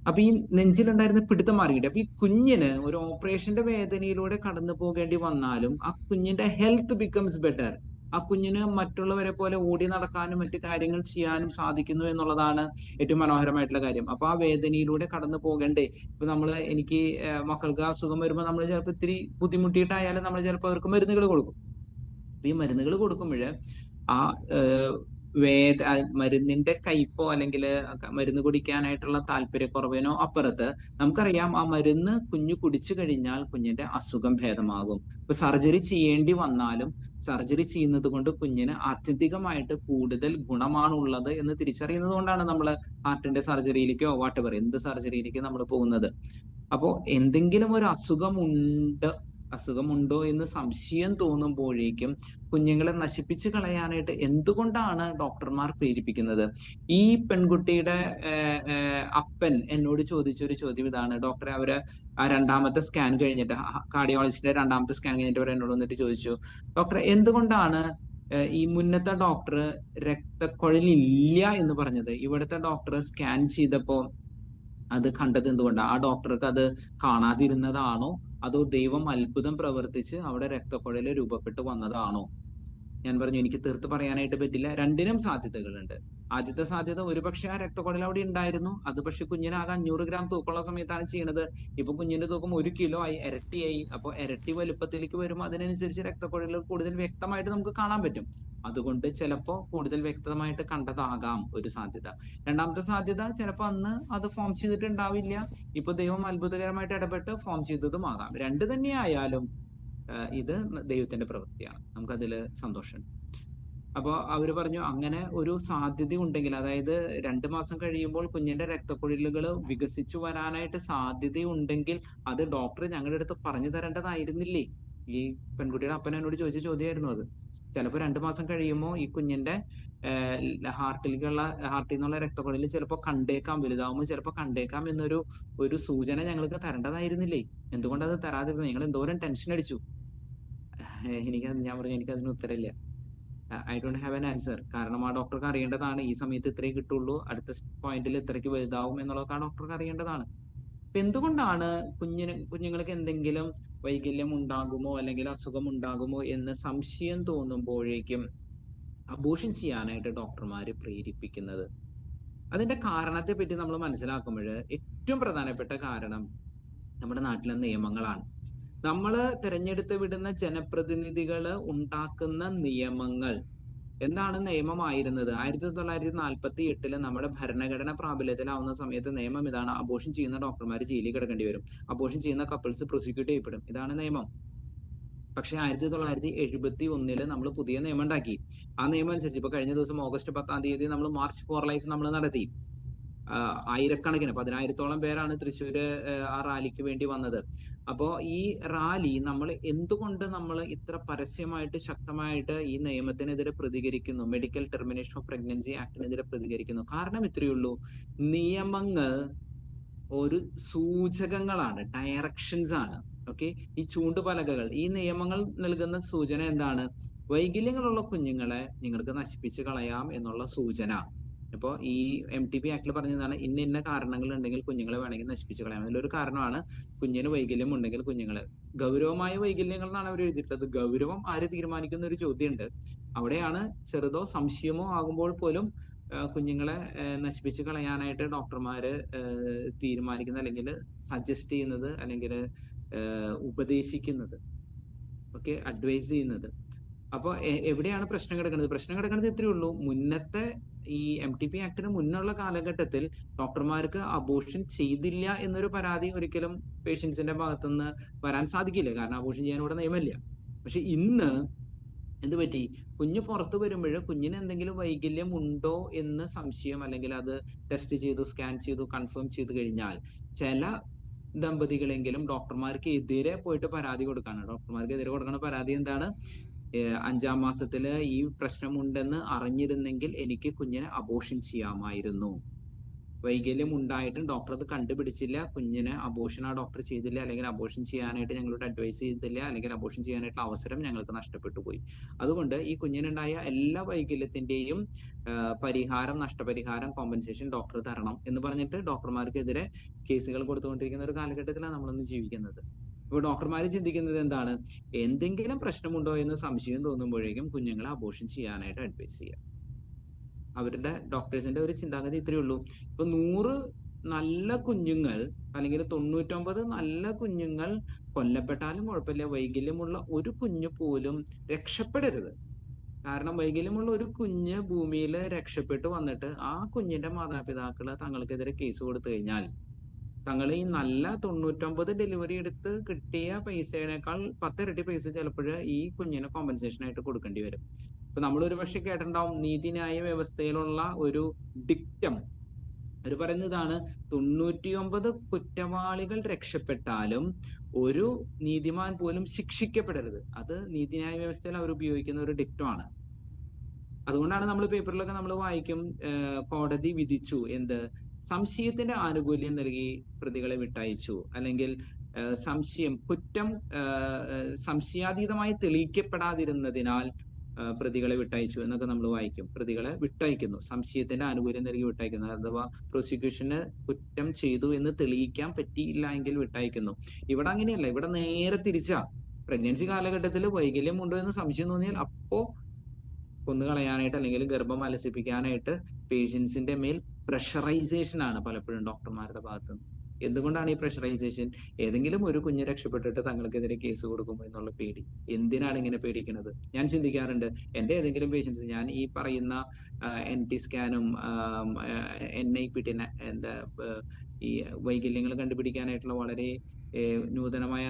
അപ്പൊ ഈ നെഞ്ചിലുണ്ടായിരുന്ന പിടുത്തം മാറിക്കിട്ടി. അപ്പൊ ഈ കുഞ്ഞിന് ഒരു ഓപ്പറേഷന്റെ വേദനയിലൂടെ കടന്നു പോകേണ്ടി വന്നാലും ആ കുഞ്ഞിന്റെ ഹെൽത്ത് ബിക്കംസ് ബെറ്റർ. ആ കുഞ്ഞിന് മറ്റുള്ളവരെ പോലെ ഓടി നടക്കാനും മറ്റു കാര്യങ്ങൾ ചെയ്യാനും സാധിക്കുന്നു എന്നുള്ളതാണ് ഏറ്റവും മനോഹരമായിട്ടുള്ള കാര്യം. അപ്പൊ ആ വേദനയിലൂടെ കടന്നു പോകണ്ടേ? ഇപ്പൊ എനിക്ക് മക്കൾക്ക് അസുഖം വരുമ്പോൾ നമ്മൾ ചിലപ്പോൾ ഇത്തിരി ബുദ്ധിമുട്ടിയിട്ടായാലും നമ്മൾ ചിലപ്പോൾ അവർക്ക് മരുന്നുകൾ കൊടുക്കും. അപ്പൊ ഈ മരുന്നുകൾ കൊടുക്കുമ്പോൾ ആ മരുന്നിന്റെ കയ്പോ അല്ലെങ്കിൽ മരുന്ന് കുടിക്കാനായിട്ടുള്ള താല്പര്യക്കുറവിനോ അപ്പുറത്ത് നമുക്കറിയാം, ആ മരുന്ന് കുഞ്ഞു കുടിച്ചു കഴിഞ്ഞാൽ കുഞ്ഞിന്റെ അസുഖം ഭേദമാകും. ഇപ്പൊ സർജറി ചെയ്യേണ്ടി വന്നാലും സർജറി ചെയ്യുന്നത് കൊണ്ട് കുഞ്ഞിന് ആത്യന്തികമായിട്ട് കൂടുതൽ ഗുണമാണുള്ളത് എന്ന് തിരിച്ചറിയുന്നത് കൊണ്ടാണ് നമ്മൾ ഹാർട്ടിന്റെ സർജറിയിലേക്കോ വാട്ടെവർ എന്ത് സർജറിയിലേക്കോ നമ്മൾ പോകുന്നത്. അപ്പോ എന്തെങ്കിലും ഒരു അസുഖമുണ്ടോ എന്ന് സംശയം തോന്നുമ്പോഴേക്കും കുഞ്ഞുങ്ങളെ നശിപ്പിച്ച് കളയാനായിട്ട് എന്തുകൊണ്ടാണ് ഡോക്ടർമാർ പ്രേരിപ്പിക്കുന്നത്? ഈ പെൺകുട്ടിയുടെ അപ്പൻ എന്നോട് ചോദിച്ചൊരു ചോദ്യം ഇതാണ്: ഡോക്ടറെ, അവര് ആ 2ാമത്തെ സ്കാൻ കഴിഞ്ഞിട്ട്, കാർഡിയോളജിസ്റ്റിന്റെ 2ാമത്തെ സ്കാൻ കഴിഞ്ഞിട്ട് അവർ എന്നോട് വന്നിട്ട് ചോദിച്ചു: ഡോക്ടറെ, എന്തുകൊണ്ടാണ് ഈ മുന്നത്തെ ഡോക്ടർ രക്തക്കുഴലില്ല എന്ന് പറഞ്ഞത്? ഇവിടുത്തെ ഡോക്ടർ സ്കാൻ ചെയ്തപ്പോ അത് കണ്ടത് എന്തുകൊണ്ടാണ്? ആ ഡോക്ടർക്ക് അത് കാണാതിരുന്നതാണോ, അതോ ദൈവം അത്ഭുതം പ്രവർത്തിച്ച് അവിടെ രക്തക്കുഴല് രൂപപ്പെട്ട് വന്നതാണോ? ഞാൻ പറഞ്ഞു, എനിക്ക് തീർത്ത് പറയാനായിട്ട് പറ്റില്ല, രണ്ടിനും സാധ്യതകളുണ്ട്. ആദ്യത്തെ സാധ്യത, ഒരുപക്ഷെ ആ രക്തക്കുഴൽ അവിടെ ഉണ്ടായിരുന്നു, അത് പക്ഷെ കുഞ്ഞിനാകെ 500 ഗ്രാം തൂക്കമുള്ള സമയത്താണ് ചെയ്യണത്. ഇപ്പൊ കുഞ്ഞിന്റെ തൂക്കം 1 കിലോ ആയി, ഇരട്ടിയായി. അപ്പൊ ഇരട്ടി വലുപ്പത്തിലേക്ക് വരുമ്പോൾ അതിനനുസരിച്ച് രക്തക്കുഴലുകൾ കൂടുതൽ വ്യക്തമായിട്ട് നമുക്ക് കാണാൻ പറ്റും. അതുകൊണ്ട് ചിലപ്പോ കൂടുതൽ വ്യക്തമായിട്ട് കണ്ടതാകാം ഒരു സാധ്യത. 2ാമത്തെ സാധ്യത, ചിലപ്പോ അന്ന് അത് ഫോം ചെയ്തിട്ടുണ്ടാവില്ല, ഇപ്പൊ ദൈവം അത്ഭുതകരമായിട്ട് ഇടപെട്ട് ഫോം ചെയ്തതുമാകാം. രണ്ടു തന്നെയായാലും ഇത് ദൈവത്തിന്റെ പ്രവൃത്തിയാണ്, നമുക്കതിൽ സന്തോഷമുണ്ട്. അപ്പൊ അവര് പറഞ്ഞു, അങ്ങനെ ഒരു സാധ്യത ഉണ്ടെങ്കിൽ, അതായത് 2 മാസം കഴിയുമ്പോൾ കുഞ്ഞിന്റെ രക്തക്കുഴലുകൾ വികസിച്ചു വരാനായിട്ട് സാധ്യതയുണ്ടെങ്കിൽ അത് ഡോക്ടർ ഞങ്ങളുടെ അടുത്ത് പറഞ്ഞു തരേണ്ടതായിരുന്നില്ലേ? ഈ പെൺകുട്ടിയുടെ അപ്പൻ എന്നോട് ചോദിച്ച ചോദ്യമായിരുന്നു അത്. ചിലപ്പോൾ 2 മാസം കഴിയുമ്പോൾ ഈ കുഞ്ഞിന്റെ ഹാർട്ടിൽ നിന്നുള്ള രക്തക്കുഴലിൽ ചിലപ്പോൾ കണ്ടേക്കാം, വലുതാവുമ്പോൾ ചിലപ്പോൾ കണ്ടേക്കാം ഒരു സൂചന ഞങ്ങൾക്ക് തരേണ്ടതായിരുന്നില്ലേ? എന്തുകൊണ്ട് അത് തരാതിരുന്നു? നിങ്ങൾ എന്തോരം ടെൻഷൻ അടിച്ചു. ഞാൻ പറഞ്ഞു, എനിക്ക് അതിന് ഉത്തരമില്ല. I don't have an answer. കാരണം ആ ഡോക്ടർക്ക് അറിയേണ്ടതാണ് ഈ സമയത്ത് ഇത്രേ കിട്ടുള്ളൂ, അടുത്ത പോയിന്റിൽ ഇത്രയ്ക്ക് വലുതാവും എന്നുള്ളതൊക്കെ ആ ഡോക്ടർക്ക് അറിയേണ്ടതാണ്. അപ്പൊ എന്തുകൊണ്ടാണ് കുഞ്ഞുങ്ങൾക്ക് എന്തെങ്കിലും വൈകല്യം ഉണ്ടാകുമോ അല്ലെങ്കിൽ അസുഖം ഉണ്ടാകുമോ എന്ന് സംശയം തോന്നുമ്പോഴേക്കും അബോർഷൻ ചെയ്യാനായിട്ട് ഡോക്ടർമാര് പ്രേരിപ്പിക്കുന്നത്? അതിന്റെ കാരണത്തെ പറ്റി നമ്മൾ മനസ്സിലാക്കുമ്പോൾ ഏറ്റവും പ്രധാനപ്പെട്ട കാരണം നമ്മുടെ നാട്ടിലെ നിയമങ്ങളാണ്. നമ്മൾ തിരഞ്ഞെടുത്ത് വിടുന്ന ജനപ്രതിനിധികൾ ഉണ്ടാക്കുന്ന നിയമങ്ങൾ. എന്താണ് നിയമമായിരുന്നത്? 1948 നമ്മുടെ ഭരണഘടന പ്രാബല്യത്തിലാവുന്ന സമയത്ത് നിയമം ഇതാണ്: അബോർഷൻ ചെയ്യുന്ന ഡോക്ടർമാർ ജയിലിൽ കിടക്കേണ്ടി വരും, അബോർഷൻ ചെയ്യുന്ന കപ്പിൾസ് പ്രോസിക്യൂട്ട് ചെയ്യപ്പെടും. ഇതാണ് നിയമം. പക്ഷെ 1971 നമ്മൾ പുതിയ നിയമം ഉണ്ടാക്കി. ആ നിയമം അനുസരിച്ച് ഇപ്പൊ കഴിഞ്ഞ ദിവസം ഓഗസ്റ്റ് 10 നമ്മൾ മാർച്ച് ഫോർ ലൈഫ് നമ്മൾ നടത്തി. ആയിരക്കണക്കിന് 10,000-ഓളം പേരാണ് തൃശ്ശൂര് ആ റാലിക്ക് വേണ്ടി വന്നത്. അപ്പോ ഈ റാലി നമ്മൾ എന്തുകൊണ്ട് നമ്മൾ ഇത്ര പരസ്യമായിട്ട് ശക്തമായിട്ട് ഈ നിയമത്തിനെതിരെ പ്രതികരിക്കുന്നു, മെഡിക്കൽ ടെർമിനേഷൻ ഓഫ് പ്രഗ്നൻസി ആക്ടിനെതിരെ പ്രതികരിക്കുന്നു? കാരണം ഇത്രയേ ഉള്ളൂ, നിയമങ്ങൾ ഒരു സൂചകങ്ങളാണ്, ഡയറക്ഷൻസ് ആണ്. ഓക്കെ, ഈ ചൂണ്ടുപലകകൾ, ഈ നിയമങ്ങൾ നൽകുന്ന സൂചന എന്താണ്? വൈകല്യങ്ങളുള്ള കുഞ്ഞുങ്ങളെ നിങ്ങൾക്ക് നശിപ്പിച്ച് കളയാം എന്നുള്ള സൂചന. ഇപ്പോ ഈ MTP ആക്ടിൽ പറഞ്ഞതാണ് ഇന്ന ഇന്ന കാരണങ്ങൾ ഉണ്ടെങ്കിൽ കുഞ്ഞുങ്ങളെ വേണമെങ്കിൽ നശിപ്പിച്ച് കളയാം. അതിലൊരു കാരണമാണ് കുഞ്ഞിന് വൈകല്യം ഉണ്ടെങ്കിൽ കുഞ്ഞുങ്ങളെ, ഗൗരവമായ വൈകല്യങ്ങൾ എന്നാണ് അവർ എഴുതിയിട്ടുള്ളത്. ഗൗരവം ആര് തീരുമാനിക്കുന്ന ഒരു ചോദ്യമുണ്ട്. അവിടെയാണ് ചെറുതോ സംശയമോ ആകുമ്പോൾ പോലും കുഞ്ഞുങ്ങളെ നശിപ്പിച്ച് കളയാനായിട്ട് ഡോക്ടർമാര് തീരുമാനിക്കുന്നത്, അല്ലെങ്കിൽ സജസ്റ്റ് ചെയ്യുന്നത്, അല്ലെങ്കിൽ ഉപദേശിക്കുന്നത്, ഓക്കെ, അഡ്വൈസ് ചെയ്യുന്നത്. അപ്പൊ എവിടെയാണ് പ്രശ്നം കിടക്കുന്നത്? പ്രശ്നം കിടക്കുന്നത് ഇത്രയേ ഉള്ളൂ, മുന്നത്തെ ഈ MTP ആക്ടിന് മുന്നുള്ള കാലഘട്ടത്തിൽ ഡോക്ടർമാർക്ക് അബോർഷൻ ചെയ്തില്ല എന്നൊരു പരാതി ഒരിക്കലും പേഷ്യൻസിന്റെ ഭാഗത്തുനിന്ന് വരാൻ സാധിക്കില്ല, കാരണം അബോർഷൻ ചെയ്യാൻ ഇവിടെ നിയമമില്ല. പക്ഷെ ഇന്ന് എന്ത് പറ്റി? കുഞ്ഞ് പുറത്തു വരുമ്പോൾ കുഞ്ഞിന് എന്തെങ്കിലും വൈകല്യം ഉണ്ടോ എന്ന് സംശയം, അല്ലെങ്കിൽ അത് ടെസ്റ്റ് ചെയ്തു, സ്കാൻ ചെയ്തു, കൺഫേം ചെയ്ത് കഴിഞ്ഞാൽ ചില ദമ്പതികളെങ്കിലും ഡോക്ടർമാർക്ക് എതിരെ പോയിട്ട് പരാതി കൊടുക്കാണ്. ഡോക്ടർമാർക്ക് എതിരെ കൊടുക്കുന്ന പരാതി എന്താണ്? 5-ാം മാസത്തില് ഈ പ്രശ്നമുണ്ടെന്ന് അറിഞ്ഞിരുന്നെങ്കിൽ എനിക്ക് കുഞ്ഞിനെ അബോർഷൻ ചെയ്യാമായിരുന്നു. വൈകല്യം ഉണ്ടായിട്ടും ഡോക്ടർ അത് കണ്ടുപിടിച്ചില്ല, കുഞ്ഞിനെ അബോർഷൻ ആ ഡോക്ടർ ചെയ്തില്ല, അല്ലെങ്കിൽ അബോർഷൻ ചെയ്യാനായിട്ട് ഞങ്ങളോട് അഡ്വൈസ് ചെയ്തില്ല, അല്ലെങ്കിൽ അബോർഷൻ ചെയ്യാനായിട്ടുള്ള അവസരം ഞങ്ങൾക്ക് നഷ്ടപ്പെട്ടു പോയി. അതുകൊണ്ട് ഈ കുഞ്ഞിനുണ്ടായ എല്ലാ വൈകല്യത്തിന്റെയും പരിഹാരം, നഷ്ടപരിഹാരം, കോമ്പൻസേഷൻ ഡോക്ടർ തരണം എന്ന് പറഞ്ഞിട്ട് ഡോക്ടർമാർക്കെതിരെ കേസുകൾ കൊടുത്തുകൊണ്ടിരിക്കുന്ന ഒരു കാലഘട്ടത്തിലാണ് നമ്മളിന്ന് ജീവിക്കുന്നത്. ഇപ്പൊ ഡോക്ടർമാർ ചിന്തിക്കുന്നത് എന്താണ്? എന്തെങ്കിലും പ്രശ്നമുണ്ടോ എന്ന് സംശയം തോന്നുമ്പോഴേക്കും കുഞ്ഞുങ്ങളെ അബോർഷൻ ചെയ്യാനായിട്ട് അഡ്വൈസ് ചെയ്യാം. അവരുടെ ഡോക്ടേഴ്സിന്റെ ഒരു ചിന്താഗതി ഇത്രയേ ഉള്ളൂ. ഇപ്പൊ 100 നല്ല കുഞ്ഞുങ്ങൾ, അല്ലെങ്കിൽ 99 നല്ല കുഞ്ഞുങ്ങൾ കൊല്ലപ്പെട്ടാലും കുഴപ്പമില്ല, വൈകല്യമുള്ള ഒരു കുഞ്ഞു പോലും രക്ഷപ്പെടരുത്. കാരണം വൈകല്യമുള്ള ഒരു കുഞ്ഞ് ഭൂമിയിൽ രക്ഷപ്പെട്ടു വന്നിട്ട് ആ കുഞ്ഞിന്റെ മാതാപിതാക്കള് തങ്ങൾക്കെതിരെ കേസ് കൊടുത്തു കഴിഞ്ഞാൽ, തങ്ങൾ ഈ നല്ല 99 ഡെലിവറി എടുത്ത് കിട്ടിയ പൈസയേക്കാൾ 10 ഇരട്ടി പൈസ ചിലപ്പോൾ ഈ കുഞ്ഞിന് കോമ്പൻസേഷൻ ആയിട്ട് കൊടുക്കേണ്ടി വരും. ഇപ്പൊ നമ്മൾ ഒരു പക്ഷെ കേട്ടിട്ടുണ്ടാവും, നീതിന്യായ വ്യവസ്ഥയിലുള്ള ഒരു ഡിക്റ്റം. അവർ പറയുന്നതാണ്, 99 കുറ്റവാളികൾ രക്ഷപ്പെട്ടാലും ഒരു നീതിമാൻ പോലും ശിക്ഷിക്കപ്പെടരുത്. അത് നീതിന്യായ വ്യവസ്ഥയിൽ അവർ ഉപയോഗിക്കുന്ന ഒരു ഡിക്റ്റമാണ്. അതുകൊണ്ടാണ് നമ്മൾ പേപ്പറിലൊക്കെ നമ്മൾ വായിക്കും, കോടതി വിധിച്ചു എന്ത്, സംശയത്തിന്റെ ആനുകൂല്യം നൽകി പ്രതികളെ വിട്ടയച്ചു, അല്ലെങ്കിൽ കുറ്റം സംശയാതീതമായി തെളിയിക്കപ്പെടാതിരുന്നതിനാൽ പ്രതികളെ വിട്ടയച്ചു എന്നൊക്കെ നമ്മൾ വായിക്കും. പ്രതികളെ വിട്ടയക്കുന്നു, സംശയത്തിന്റെ ആനുകൂല്യം നൽകി വിട്ടയക്കുന്നു. അഥവാ പ്രോസിക്യൂഷന് കുറ്റം ചെയ്തു എന്ന് തെളിയിക്കാൻ പറ്റിയില്ല എങ്കിൽ വിട്ടയക്കുന്നു. ഇവിടെ അങ്ങനെയല്ല, ഇവിടെ നേരെ തിരിച്ചാ. പ്രഗ്നൻസി കാലഘട്ടത്തിൽ വൈകല്യം ഉണ്ടോ എന്ന് സംശയം തോന്നിയാൽ അപ്പോ കൊന്നുകളയാനായിട്ട്, അല്ലെങ്കിൽ ഗർഭം അലസിപ്പിക്കാനായിട്ട് പേഷ്യൻസിന്റെ മേൽ പ്രഷറൈസേഷൻ ആണ് പലപ്പോഴും ഡോക്ടർമാരുടെ ഭാഗത്ത് നിന്ന്. എന്തുകൊണ്ടാണ് ഈ പ്രഷറൈസേഷൻ? ഏതെങ്കിലും ഒരു കുഞ്ഞ് രക്ഷപ്പെട്ടിട്ട് തങ്ങൾക്കെതിരെ കേസ് കൊടുക്കുമോ എന്നുള്ള പേടി. എന്തിനാണ് ഇങ്ങനെ പേടിക്കുന്നത്? ഞാൻ ചിന്തിക്കാറുണ്ട്, എന്റെ ഏതെങ്കിലും പേഷ്യൻസ്, ഞാൻ ഈ പറയുന്ന NT സ്കാനും NIPT എന്താ ഈ വൈകല്യങ്ങൾ കണ്ടുപിടിക്കാനായിട്ടുള്ള വളരെ നൂതനമായ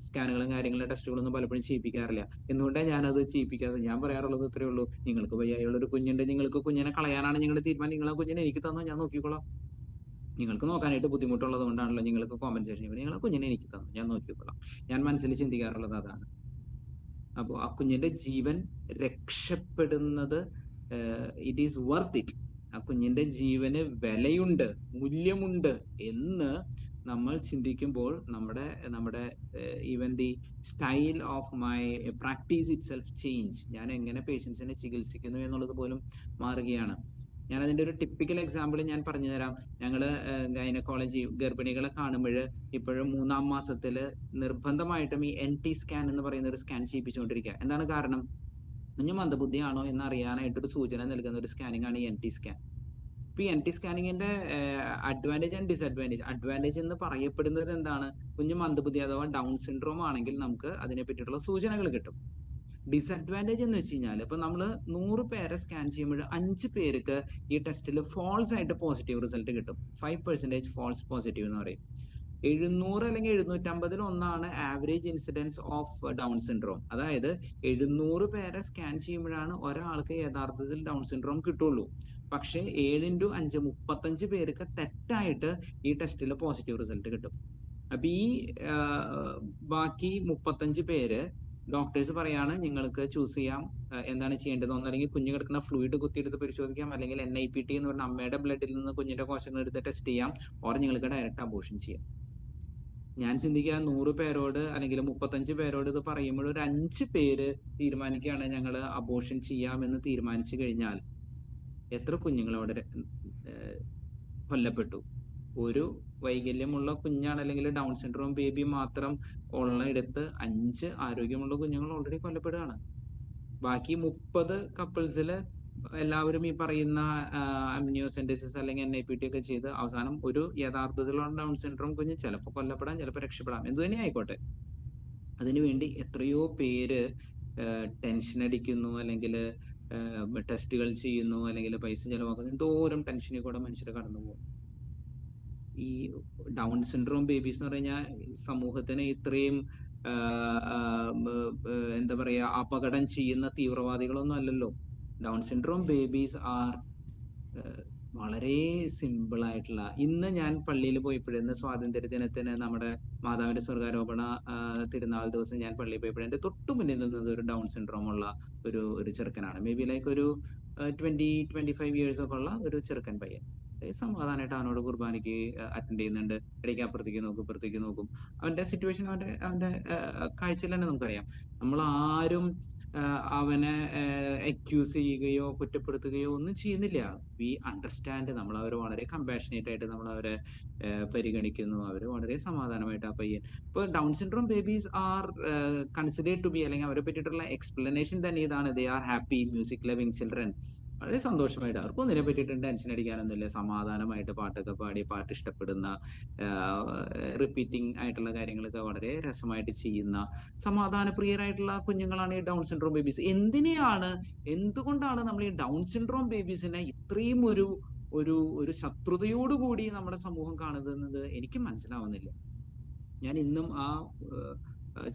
സ്കാനുകളും കാര്യങ്ങളും ടെസ്റ്റുകളൊന്നും പലപ്പോഴും ചെയ്യിപ്പിക്കാറില്ല. എന്തുകൊണ്ടാണ് ഞാനത് ചെയ്യിപ്പിക്കാതെ? ഞാൻ പറയാറുള്ളത് ഇത്രയേ ഉള്ളൂ, നിങ്ങൾക്ക് വയ്യായുള്ള ഒരു കുഞ്ഞുണ്ട്, നിങ്ങൾക്ക് കുഞ്ഞിനെ കളയാനാണ് നിങ്ങളുടെ തീരുമാനം, നിങ്ങൾ ആ കുഞ്ഞിനെ എനിക്ക് തന്നോ, ഞാൻ നോക്കിക്കോളാം. നിങ്ങൾക്ക് നോക്കാനായിട്ട് ബുദ്ധിമുട്ടുള്ളത് കൊണ്ടാണല്ലോ നിങ്ങൾക്ക് കോമ്പൻസേഷൻ, നിങ്ങൾ ആ കുഞ്ഞിനെ എനിക്ക് തന്നു, ഞാൻ നോക്കിക്കോളാം. ഞാൻ മനസ്സിൽ ചിന്തിക്കാറുള്ളത് അതാണ്. അപ്പോൾ ആ കുഞ്ഞിന്റെ ജീവൻ രക്ഷപ്പെടുന്നത് ഇറ്റ് ഈസ് വർത്ത് ഇറ്റ്. ആ കുഞ്ഞിന്റെ ജീവന് വിലയുണ്ട്, മൂല്യമുണ്ട് എന്ന് നമ്മൾ ചിന്തിക്കുമ്പോൾ നമ്മുടെ even the style of my practice it self change. ഞാൻ എങ്ങനെ പേഷ്യൻസിനെ ചികിത്സിക്കുന്നു എന്നുള്ളത് പോലും മാറുകയാണ്. ഞാൻ അതിന്റെ ഒരു ടിപ്പിക്കൽ എക്സാമ്പിൾ ഞാൻ പറഞ്ഞു തരാം. ഞങ്ങള് ഗൈനക്കോളജി ഗർഭിണികളെ കാണുമ്പോൾ ഇപ്പോഴും 3-ാം മാസത്തില് നിർബന്ധമായിട്ടും ഈ NT സ്കാൻ എന്ന് പറയുന്ന ഒരു സ്കാൻ ചെയ്യിപ്പിച്ചുകൊണ്ടിരിക്കുക. എന്താണ് കാരണം? കുഞ്ഞ് മന്ദബുദ്ധിയാണോ എന്ന് അറിയാനായിട്ടൊരു സൂചന നൽകുന്ന ഒരു സ്കാനിങ് ആണ് ഈ NT സ്കാൻ. ഇപ്പൊ ഈ NT സ്കാനിങ്ങിന്റെ അഡ്വാൻറ്റേജ് ആൻഡ് ഡിസഡ്വാൻറ്റേജ്. അഡ്വാൻറ്റേജ് എന്ന് പറയപ്പെടുന്നത് എന്താണ്? കുഞ്ഞ് മന്ദബുദ്ധി അഥവാ ഡൗൺ സിൻഡ്രോം ആണെങ്കിൽ നമുക്ക് അതിനെ പറ്റിയിട്ടുള്ള സൂചനകൾ കിട്ടും. ഡിസഡ്വാൻറ്റേജ് എന്ന് വെച്ച് കഴിഞ്ഞാൽ, ഇപ്പൊ നമ്മൾ 100 പേരെ സ്കാൻ ചെയ്യുമ്പോൾ 5 പേർക്ക് ഈ ടെസ്റ്റിൽ ഫാൾസ് ആയിട്ട് പോസിറ്റീവ് റിസൾട്ട് കിട്ടും. 5% ഫാൾസ് പോസിറ്റീവ് എന്ന് പറയും. 700 അല്ലെങ്കിൽ 750 ഒന്നാണ് average incidents of down syndrome. അതായത് 700 പേരെ സ്കാൻ ചെയ്യുമ്പോഴാണ് ഒരാൾക്ക് യഥാർത്ഥത്തിൽ ഡൗൺ സിൻഡ്രോം കിട്ടുള്ളൂ. പക്ഷേ 7x5 35 പേർക്ക് തെറ്റായിട്ട് ഈ ടെസ്റ്റിൽ പോസിറ്റീവ് റിസൾട്ട് കിട്ടും. അപ്പൊ ഈ ബാക്കി 35 പേര് ഡോക്ടേഴ്സ് പറയാണ് നിങ്ങൾക്ക് ചൂസ് ചെയ്യാം എന്താണ് ചെയ്യേണ്ടത്. ഒന്നല്ലെങ്കിൽ കുഞ്ഞ് കിടക്കുന്ന ഫ്ലൂയിഡ് കുത്തിയെടുത്ത് പരിശോധിക്കാം, അല്ലെങ്കിൽ NIPT എന്ന് പറഞ്ഞ അമ്മയുടെ ബ്ലഡിൽ നിന്ന് കുഞ്ഞിന്റെ കോശങ്ങൾ എടുത്ത് ടെസ്റ്റ് ചെയ്യാം, ഓർ നിങ്ങൾക്ക് ഡയറക്റ്റ് അബോർഷൻ ചെയ്യാം. ഞാൻ ചിന്തിക്കുക 100 പേരോട് അല്ലെങ്കിൽ 35 പേരോട് ഇത് പറയുമ്പോൾ ഒരു 5 പേര് തീരുമാനിക്കുകയാണ് ഞങ്ങൾ അബോർഷൻ ചെയ്യാമെന്ന് തീരുമാനിച്ചു കഴിഞ്ഞാൽ എത്ര കുഞ്ഞുങ്ങൾ അവിടെ കൊല്ലപ്പെട്ടു. ഒരു വൈകല്യമുള്ള കുഞ്ഞാണ് അല്ലെങ്കിൽ ഡൗൺ സിൻഡ്രോം ബേബി മാത്രം ഉള്ള എടുത്ത് 5 ആരോഗ്യമുള്ള കുഞ്ഞുങ്ങൾ ഓൾറെഡി കൊല്ലപ്പെടുകയാണ്. ബാക്കി 30 കപ്പിൾസിൽ എല്ലാവരും ഈ പറയുന്ന അമ്നിയോസെന്റസിസ് അല്ലെങ്കിൽ NIPT ഒക്കെ ചെയ്ത് അവസാനം ഒരു യഥാർത്ഥത്തിലുള്ള ഡൗൺ സിൻഡ്രോം കുഞ്ഞ് ചിലപ്പോൾ കൊല്ലപ്പെടാം, ചിലപ്പോൾ രക്ഷപ്പെടാം, എന്തു തന്നെ ആയിക്കോട്ടെ. അതിനുവേണ്ടി എത്രയോ പേര് ടെൻഷൻ അടിക്കുന്നു, അല്ലെങ്കിൽ ടെസ്റ്റുകൾ ചെയ്യുന്നു, അല്ലെങ്കിൽ പൈസ ചെലവാക്കുന്നു. എന്തോരം ടെൻഷനിൽ കൂടെ മനുഷ്യർ കടന്നു പോകും. ഈ ഡൗൺ സിൻഡ്രോം ബേബീസ് എന്ന് പറഞ്ഞാൽ സമൂഹത്തിന് ഇത്രയും എന്താ പറയാ അപകടം ചെയ്യുന്ന തീവ്രവാദികളൊന്നും അല്ലല്ലോ. ഡൗൺ സിൻഡ്രോം ബേബീസ് ആർ വളരെ സിമ്പിൾ ആയിട്ടുള്ള. ഇന്ന് ഞാൻ പള്ളിയിൽ പോയപ്പോഴെന്ന് സ്വാതന്ത്ര്യ ദിനത്തിന് നമ്മുടെ മാതാവിന്റെ സ്വർഗാരോപണ തിരുനാൾ ദിവസം ഞാൻ പള്ളിയിൽ പോയപ്പോഴേ എന്റെ തൊട്ടു മുന്നിൽ നിന്നത് ഒരു ഡൗൺ സിൻഡ്രോം ഉള്ള ഒരു ചെറുക്കനാണ്. മേ ബി ലൈക്ക് ഒരു 20-25 ഇയേഴ്സ് ഒക്കെ ഉള്ള ഒരു ചെറുക്കൻ പയ്യൻ. സമാധാനമായിട്ട് അവനോട് കുർബാനയ്ക്ക് അറ്റൻഡ് ചെയ്യുന്നുണ്ട്. ഇടയ്ക്ക് അപ്പുറത്തേക്ക് നോക്കും, ഇപ്പുറത്തേക്ക് നോക്കും. അവന്റെ സിറ്റുവേഷൻ അവന്റെ കാഴ്ചയിൽ തന്നെ നമുക്കറിയാം. നമ്മൾ ആരും അവനെ അക്യൂസ് ചെയ്യുകയോ കുറ്റപ്പെടുത്തുകയോ ഒന്നും ചെയ്യുന്നില്ല. We understand. നമ്മൾ അവരെ വളരെ കമ്പാഷനേറ്റ് ആയിട്ട് നമ്മൾ അവരെ പരിഗണിക്കുന്നു. അവർ വളരെ സമാധാനമായിട്ട് ആ പയ്യൻ. ഇപ്പൊ Down syndrome babies are considered to be, അല്ലെങ്കിൽ അവരെ പറ്റിയിട്ടുള്ള എക്സ്പ്ലനേഷൻ തന്നെ ഇതാണ്: they are happy music loving children. വളരെ സന്തോഷമായിട്ട്, അവർക്ക് ഒന്നിനെ പറ്റിയിട്ടും ടെൻഷൻ അടിക്കാനൊന്നുമില്ല. സമാധാനമായിട്ട് പാട്ടൊക്കെ പാടി, പാട്ട് ഇഷ്ടപ്പെടുന്ന, റിപ്പീറ്റിംഗ് ആയിട്ടുള്ള കാര്യങ്ങളൊക്കെ വളരെ രസമായിട്ട് ചെയ്യുന്ന സമാധാനപ്രിയരായിട്ടുള്ള കുഞ്ഞുങ്ങളാണ് ഈ ഡൗൺ സിൻഡ്രോം ബേബീസ്. എന്തുകൊണ്ടാണ് നമ്മൾ ഈ ഡൗൺ സിൻഡ്രോം ബേബീസിനെ ഇത്രയും ഒരു ശത്രുതയോടുകൂടി നമ്മുടെ സമൂഹം കാണുന്നത് എനിക്ക് മനസ്സിലാവുന്നില്ല. ഞാൻ ഇന്നും ആ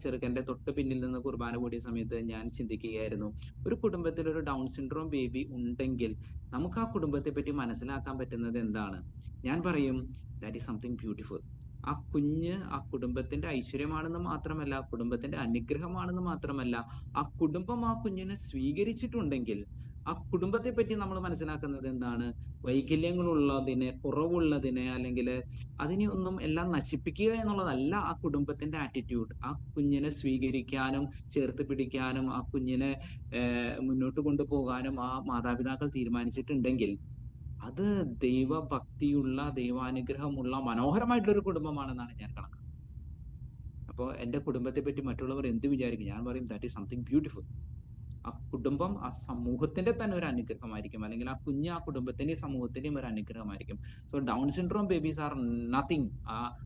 ചെറുക്കന്റെ തൊട്ട് പിന്നിൽ നിന്ന് കുർബാന കൂടിയ സമയത്ത് ഞാൻ ചിന്തിക്കുകയായിരുന്നു, ഒരു കുടുംബത്തിൽ ഒരു ഡൗൺ സിൻഡ്രോം ബേബി ഉണ്ടെങ്കിൽ നമുക്ക് ആ കുടുംബത്തെ പറ്റി മനസ്സിലാക്കാൻ പറ്റുന്നത് എന്താണ്? ഞാൻ പറയും, ദാറ്റ് ഈസ് സംതിങ് ബ്യൂട്ടിഫുൾ. ആ കുഞ്ഞ് ആ കുടുംബത്തിന്റെ ഐശ്വര്യമാണെന്ന് മാത്രമല്ല, ആ കുടുംബത്തിന്റെ അനുഗ്രഹമാണെന്ന് മാത്രമല്ല, ആ കുടുംബം ആ കുഞ്ഞിനെ സ്വീകരിച്ചിട്ടുണ്ടെങ്കിൽ ആ കുടുംബത്തെ പറ്റി നമ്മൾ മനസ്സിലാക്കുന്നത് എന്താണ്? വൈകല്യങ്ങളുള്ളതിനെ, കുറവുള്ളതിനെ, അല്ലെങ്കിൽ അതിനെ ഒന്നും എല്ലാം നശിപ്പിക്കുക എന്നുള്ളതല്ല ആ കുടുംബത്തിന്റെ ആറ്റിറ്റ്യൂഡ്. ആ കുഞ്ഞിനെ സ്വീകരിക്കാനും ചേർത്ത് പിടിക്കാനും ആ കുഞ്ഞിനെ മുന്നോട്ട് കൊണ്ടുപോകാനും ആ മാതാപിതാക്കൾ തീരുമാനിച്ചിട്ടുണ്ടെങ്കിൽ അത് ദൈവഭക്തിയുള്ള, ദൈവാനുഗ്രഹമുള്ള മനോഹരമായിട്ടുള്ള ഒരു കുടുംബമാണെന്നാണ് ഞാൻ കണക്കാക്കുന്നത്. അപ്പോൾ എന്റെ കുടുംബത്തെ പറ്റി മറ്റുള്ളവർ എന്ത് വിചാരിക്കും? ഞാൻ പറയും, ദാറ്റ് ഈസ് സംതിങ് ബ്യൂട്ടിഫുൾ. ആ കുടുംബം ആ സമൂഹത്തിന്റെ തന്നെ ഒരു അനുഗ്രഹമായിരിക്കും, അല്ലെങ്കിൽ ആ കുഞ്ഞ് ആ കുടുംബത്തിന്റെയും സമൂഹത്തിന്റെയും ഒരു അനുഗ്രഹമായിരിക്കും. So Down syndrome babies are nothing.